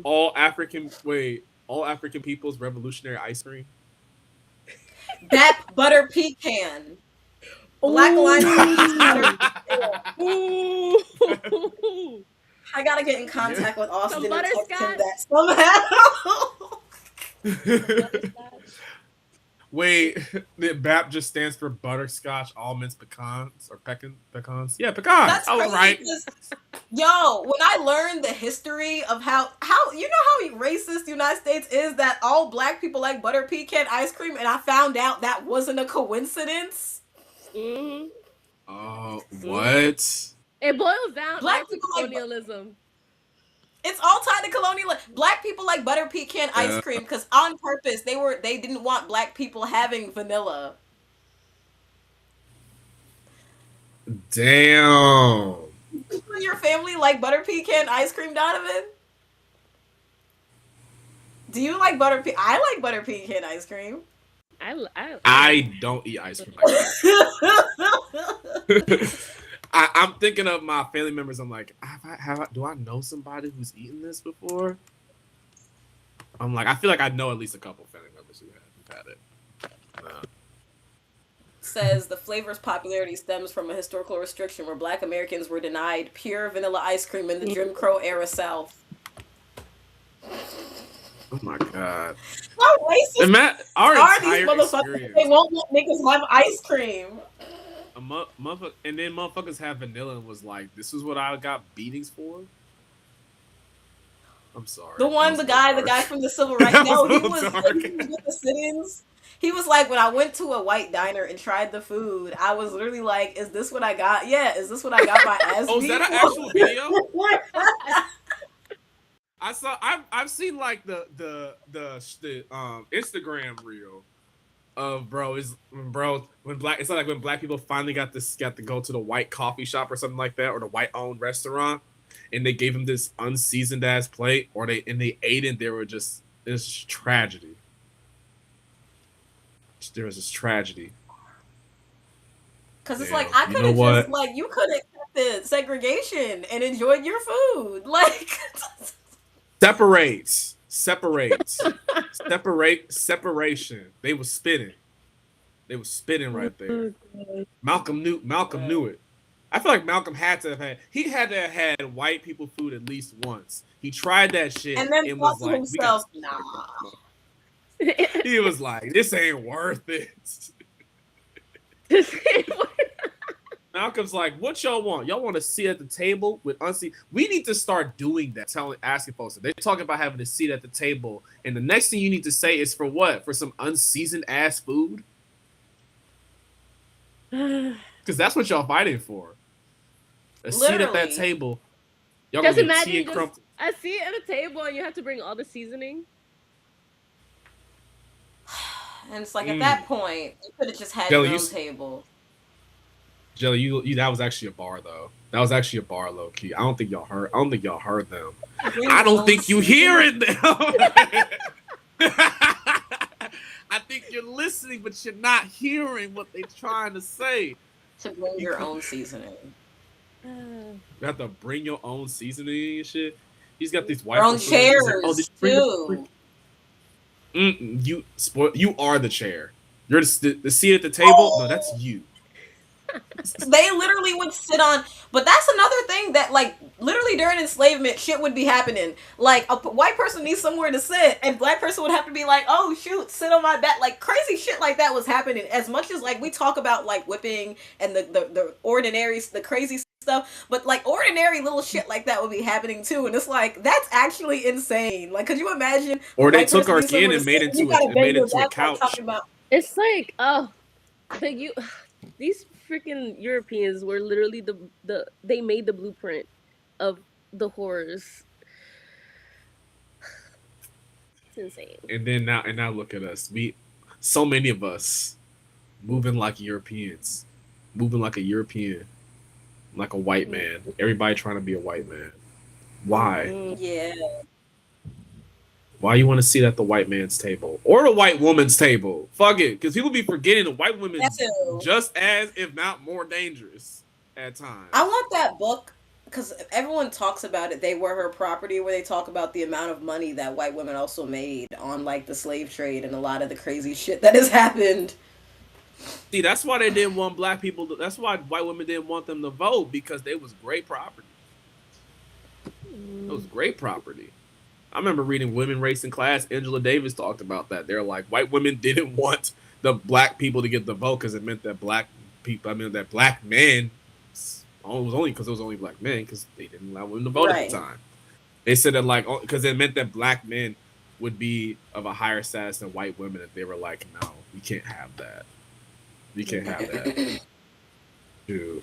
Speaker 1: All African people's revolutionary ice cream.
Speaker 2: That butter pecan. Black lime butter pecan. I gotta get in contact with Austin and text him that somehow.
Speaker 1: Wait, the BAP just stands for butterscotch, almonds, pecans, or pecans? Yeah, pecans.
Speaker 2: That's
Speaker 1: I was right.
Speaker 2: Yo, when I learned the history of how you know how racist the United States is, that all black people like butter pecan ice cream, and I found out that wasn't a coincidence.
Speaker 7: Mm-hmm.
Speaker 1: Oh, what?
Speaker 7: It boils down
Speaker 2: black
Speaker 7: to colonialism.
Speaker 2: It's all tied to colonialism. Black people like butter pecan ice cream because on purpose they didn't want black people having vanilla.
Speaker 1: Damn.
Speaker 2: Does your family like butter pecan ice cream, Donovan? Do you like butter pecan? I like butter pecan ice cream.
Speaker 1: I don't eat ice cream like that. I'm thinking of my family members. I'm like, do I know somebody who's eaten this before? I'm like, I feel like I know at least a couple family members who've had it.
Speaker 2: Says the flavor's popularity stems from a historical restriction where black Americans were denied pure vanilla ice cream in the Jim Crow era South.
Speaker 1: Oh my god.
Speaker 2: How racist
Speaker 1: are
Speaker 2: these motherfuckers? They won't let niggas have ice cream.
Speaker 1: And then motherfuckers have vanilla and was like, this is what I got beatings for? I'm sorry.
Speaker 2: The guy from the civil rights. No, he was with the sit-ins. He was like, when I went to a white diner and tried the food, I was literally like, is this what I got? Yeah, is this what I got my ass
Speaker 1: beat? Is that an actual video? I've seen like the Instagram reel of when black people finally got to go to the white coffee shop or something like that, or the white owned restaurant, and they gave them this unseasoned ass plate, and they ate it. It's tragedy. There was this tragedy.
Speaker 2: Because it's like, I could have just, like, you could have kept the segregation and enjoyed your food. Like,
Speaker 1: separation. They was spitting right there. Malcolm knew it. I feel like Malcolm had to have had white people food at least once. He tried that shit
Speaker 2: and then thought to himself, nah.
Speaker 1: He was like, this ain't worth it. Malcolm's like, what y'all want? Y'all want to sit at the table with unseen? We need to start doing that. Asking folks. They're talking about having a seat at the table, and the next thing you need to say is for what? For some unseasoned ass food? Because that's what y'all fighting for. A seat at that table. Y'all
Speaker 7: Just
Speaker 1: gonna get tea
Speaker 7: imagine
Speaker 1: and crump.
Speaker 7: a seat at a table and you have to bring all the seasoning.
Speaker 2: And it's like at that point, you could have just had
Speaker 1: Jelly,
Speaker 2: your own table.
Speaker 1: Jelly, you that was actually a bar though. That was actually a bar, low key. I don't think y'all heard. I don't think y'all heard them. I don't think you hearing them. I think you're listening, but you're not hearing what they're trying to say.
Speaker 2: To bring your own seasoning.
Speaker 1: You have to bring your own seasoning and shit. He's got these white
Speaker 2: your own chairs
Speaker 1: like, too. You are the chair. You're the seat at the table. No, that's you.
Speaker 2: They literally would sit on, but that's another thing that, like, literally during enslavement, shit would be happening. Like, a white person needs somewhere to sit, and black person would have to be like, oh, shoot, sit on my back. Like, crazy shit like that was happening. As much as, like, we talk about, like, whipping and the ordinary, the crazy stuff, but, like, ordinary little shit like that would be happening, too. And it's like, that's actually insane. Like, could you imagine?
Speaker 1: Or they took our skin and made it into a couch.
Speaker 7: It's like, oh, these freaking Europeans were literally they made the blueprint of the horrors. It's insane.
Speaker 1: And now look at us. So many of us moving like Europeans, moving like a European, like a white man. Everybody trying to be a white man. Why?
Speaker 2: Yeah.
Speaker 1: Why you want to sit at the white man's table or the white woman's table? Fuck it, because people be forgetting the white women just as, if not more, dangerous at times.
Speaker 2: I want that book because everyone talks about it. They Were Her Property, where they talk about the amount of money that white women also made on, like, the slave trade and a lot of the crazy shit that has happened.
Speaker 1: See, that's why they didn't want black people. That's why white women didn't want them to vote, because they was great property. It was great property. I remember reading Women, Race, and Class. Angela Davis talked about that. They're like, white women didn't want the black people to get the vote because it meant that black men, it was only because it was only black men, because they didn't allow women to vote at the time. They said that, like, because it meant that black men would be of a higher status than white women, and they were like, no, we can't have that. We can't have that. Dude.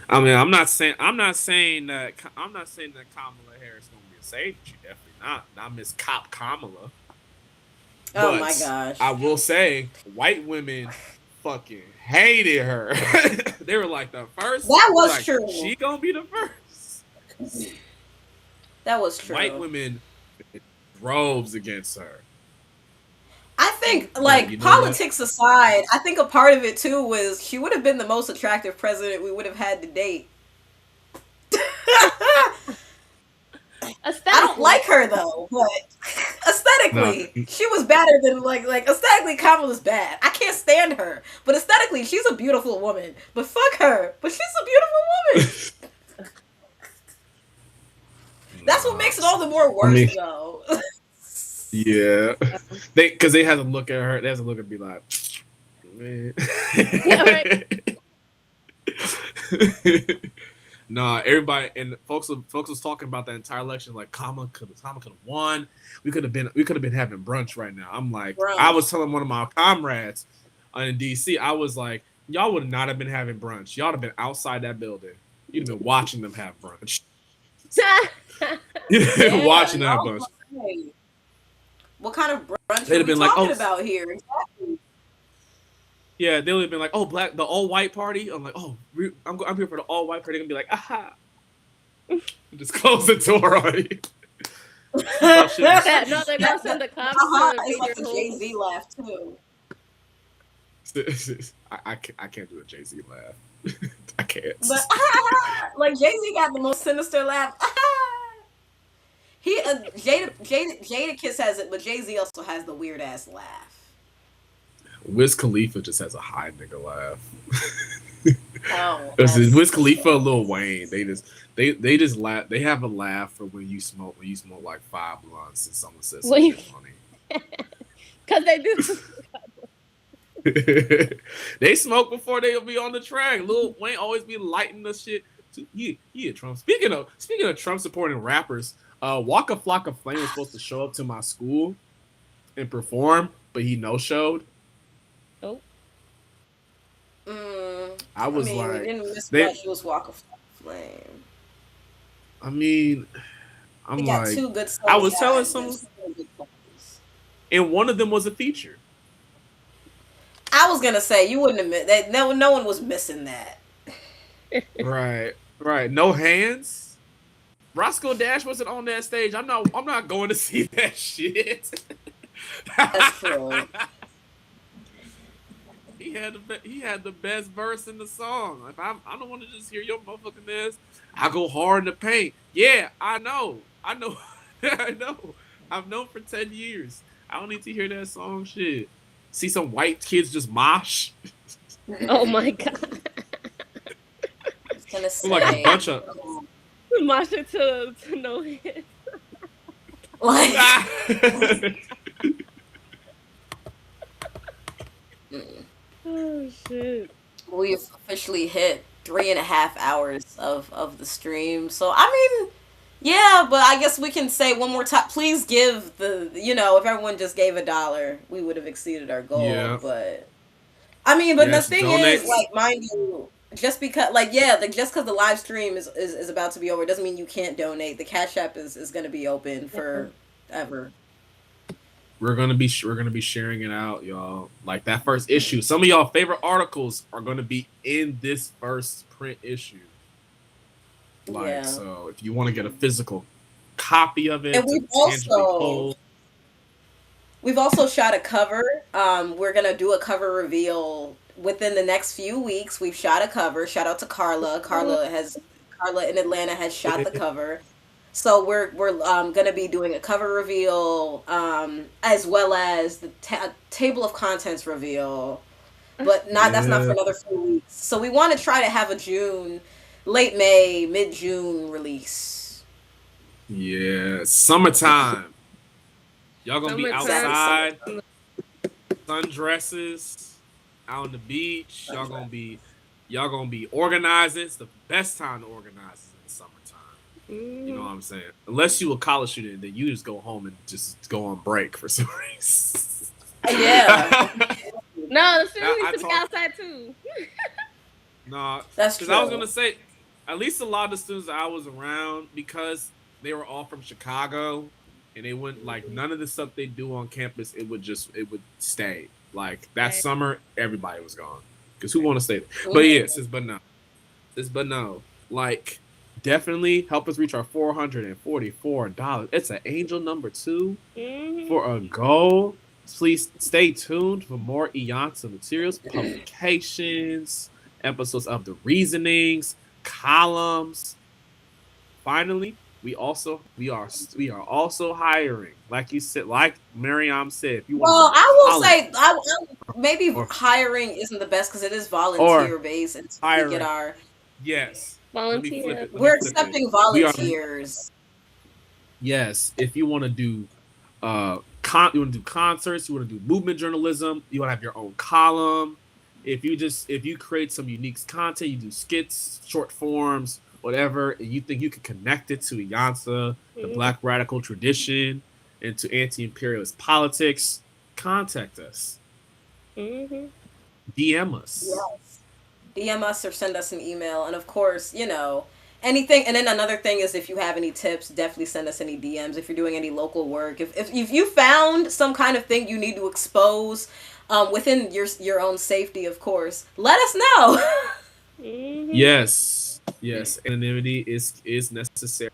Speaker 1: I mean, I'm not saying that Kamala Harris is gonna be a savior. She definitely not Miss Cop Kamala.
Speaker 2: Oh my gosh!
Speaker 1: I will say, white women fucking hated her. They were like, the first.
Speaker 2: That was
Speaker 1: like,
Speaker 2: true.
Speaker 1: She gonna be the first.
Speaker 2: That was true.
Speaker 1: White women droves against her.
Speaker 2: I think, like, politics aside, I think a part of it too was she would have been the most attractive president we would have had to date. I don't like her though, but aesthetically, she was better than like aesthetically, Kamala's bad. I can't stand her, but aesthetically, she's a beautiful woman. But fuck her, but she's a beautiful woman. That's what makes it all the more worse, though.
Speaker 1: Yeah, because they have to look at her. They have to look and be like, man.
Speaker 7: Yeah, right.
Speaker 1: Nah, everybody and folks was talking about that entire election. Like, Kamala could have won. We could have been having brunch right now. I'm like, I was telling one of my comrades in DC, I was like, y'all would not have been having brunch. Y'all would have been outside that building. You'd have been watching them have brunch. Watching them have brunch.
Speaker 2: What kind of brunch are we talking about here? Exactly.
Speaker 1: Yeah, they would have been like, "Oh, the all-white party." I'm like, "Oh, I'm here for the all-white party." They're gonna be like, "Aha!" Just close the door on you.
Speaker 7: No, they're gonna send the cops.
Speaker 2: It's like a Jay-Z laugh too.
Speaker 1: I can't do a Jay-Z laugh. I can't.
Speaker 2: But like, Jay-Z got the most sinister laugh. Jada Kiss has it, but Jay-Z also has the weird ass laugh.
Speaker 1: Wiz Khalifa just has a high nigga laugh.
Speaker 2: Oh,
Speaker 1: Wiz Khalifa, Lil Wayne, they just laugh. They have a laugh for when you smoke like 5 blunts and someone says something funny.
Speaker 7: Because they do.
Speaker 1: They smoke before they'll be on the track. Lil Wayne always be lighting the shit. He a Trump. Speaking of Trump supporting rappers, Waka Flocka Flame was supposed to show up to my school and perform, but he no showed.
Speaker 7: Oh.
Speaker 1: I
Speaker 2: I
Speaker 1: was
Speaker 2: mean, we
Speaker 1: like,
Speaker 2: didn't miss
Speaker 1: they.
Speaker 2: much. It was Walk of Flame.
Speaker 1: I mean,
Speaker 2: We
Speaker 1: I'm
Speaker 2: got
Speaker 1: like,
Speaker 2: two good
Speaker 1: I
Speaker 2: songs
Speaker 1: was telling
Speaker 2: out and
Speaker 1: some,
Speaker 2: two really good songs.
Speaker 1: and one of them was a feature.
Speaker 2: I was gonna say you wouldn't admit that. No one was missing that.
Speaker 1: Right, right. No hands. Roscoe Dash wasn't on that stage. I'm not going to see that shit.
Speaker 2: That's true.
Speaker 1: he had the best verse in the song. If I don't want to just hear your motherfucking ass, I go hard in the paint. Yeah, I know. I know. I've known for 10 years. I don't need to hear that song shit. See some white kids just mosh.
Speaker 7: Oh my god.
Speaker 2: I was gonna
Speaker 1: Like a
Speaker 2: say,
Speaker 1: bunch of
Speaker 7: Masha to no hit.
Speaker 2: like,
Speaker 7: Oh shit.
Speaker 2: we've officially hit 3.5 hours of the stream. So I mean, yeah, but I guess we can say one more time. Please give if everyone just gave $1, we would have exceeded our goal.
Speaker 1: yeah.
Speaker 2: But I mean, but the
Speaker 1: Yes,
Speaker 2: thing is,
Speaker 1: donate.
Speaker 2: like, mind you, just because, like, yeah, like, just because the live stream is about to be over doesn't mean you can't donate. The Cash App is going to be open forever.
Speaker 1: We're gonna be sharing it out, y'all. Like that first issue. Some of y'all favorite articles are gonna be in this first print issue. Like,
Speaker 2: Yeah.
Speaker 1: so if you want to get a physical copy of it
Speaker 2: And
Speaker 1: to tangibly hold,
Speaker 2: we've also shot a cover. We're gonna do a cover reveal within the next few weeks. We've shot a cover. Shout out to Carla. Carla in Atlanta has shot the cover. So we're gonna be doing a cover reveal, as well as the table of contents reveal. But that's not for
Speaker 1: yeah,
Speaker 2: another few weeks. So we want to try to have a late May, mid June release.
Speaker 1: yeah, summertime. Y'all gonna be
Speaker 2: Exactly,
Speaker 7: Summertime.
Speaker 1: outside, sundresses, out on the beach. Y'all gonna be organizing. It's the best time to organize is in the summertime. You know what I'm saying? Unless you a college student, then you just go home and just go on break for some reason.
Speaker 2: Yeah,
Speaker 7: No, the students
Speaker 1: I
Speaker 7: need to be
Speaker 1: talk
Speaker 7: outside too.
Speaker 1: no,
Speaker 2: that's
Speaker 1: because I was
Speaker 2: true.
Speaker 1: gonna say, at least a lot of the students that I was around, because they were all from Chicago, and they wouldn't like none of the stuff they do on campus. It would stay like that
Speaker 7: Right.
Speaker 1: summer. Everybody was gone because who want to stay there? But
Speaker 2: Mhm.
Speaker 1: yeah, but no, like definitely help us reach our $444. It's an angel number 2 for a goal. Please stay tuned for more Iansa materials, publications, episodes of the reasonings, columns. Finally, we are also hiring. Like you said, like Miriam said, if you want to
Speaker 2: Well,
Speaker 1: be a
Speaker 2: I will
Speaker 1: column
Speaker 2: say, maybe
Speaker 1: or
Speaker 2: hiring isn't the best because it is
Speaker 1: or
Speaker 2: volunteer based, and we get
Speaker 1: hiring,
Speaker 2: our
Speaker 1: yes. Let me flip
Speaker 7: Volunteer.
Speaker 1: it. Let me
Speaker 2: we're
Speaker 1: flip it.
Speaker 2: accepting
Speaker 1: We are
Speaker 2: volunteers.
Speaker 1: yes. If you want to do you want to do concerts, you want to do movement journalism, you want to have your own column. If you create some unique content, you do skits, short forms, whatever, and you think you can connect it to Iansa, the Black radical tradition, and to anti-imperialist politics, contact us.
Speaker 7: Mm-hmm.
Speaker 1: DM us.
Speaker 2: Yes. DM us or send us an email, and of course, anything. And then another thing is, if you have any tips, definitely send us any DMs. If you're doing any local work, if you found some kind of thing you need to expose, within your own safety, of course, let us know.
Speaker 7: Mm-hmm.
Speaker 1: Yes. Yes. Anonymity is necessary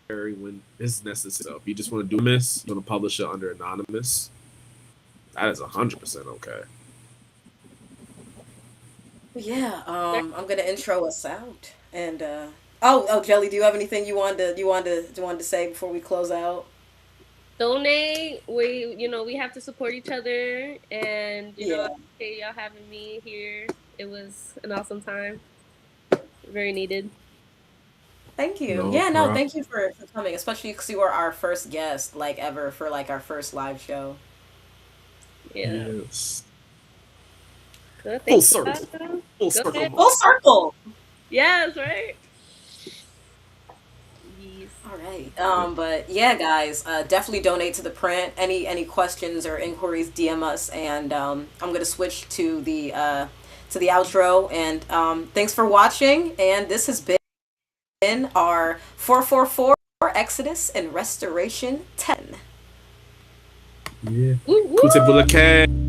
Speaker 1: when it's necessary. So if you just want to do this, you want to publish it under anonymous, that is 100% okay.
Speaker 2: Yeah, I'm gonna intro us out, and Jelly, do you have anything you wanted to say before we close out?
Speaker 7: Donate. We have to support each other, and I
Speaker 2: Yeah,
Speaker 7: appreciate y'all having me here. It was an awesome time. Very needed.
Speaker 2: thank you.
Speaker 1: No
Speaker 2: Yeah, no,
Speaker 1: problem.
Speaker 2: thank you for coming, especially because you were our first guest, like, ever, for like our first live show.
Speaker 7: Yeah.
Speaker 1: Yes.
Speaker 7: So
Speaker 1: Full
Speaker 7: thank
Speaker 1: circle.
Speaker 7: y'all.
Speaker 1: Full
Speaker 7: Go
Speaker 1: circle
Speaker 7: ahead.
Speaker 2: Full
Speaker 1: moment.
Speaker 2: circle.
Speaker 7: Yes, right. Yes.
Speaker 2: All right. But yeah, guys, definitely donate to the print. Any questions or inquiries, DM us, and I'm gonna switch to the outro. And thanks for watching. And this has been our 444 Exodus and Restoration 10.
Speaker 1: Yeah.
Speaker 7: Woo woo.
Speaker 1: Kute Bulake.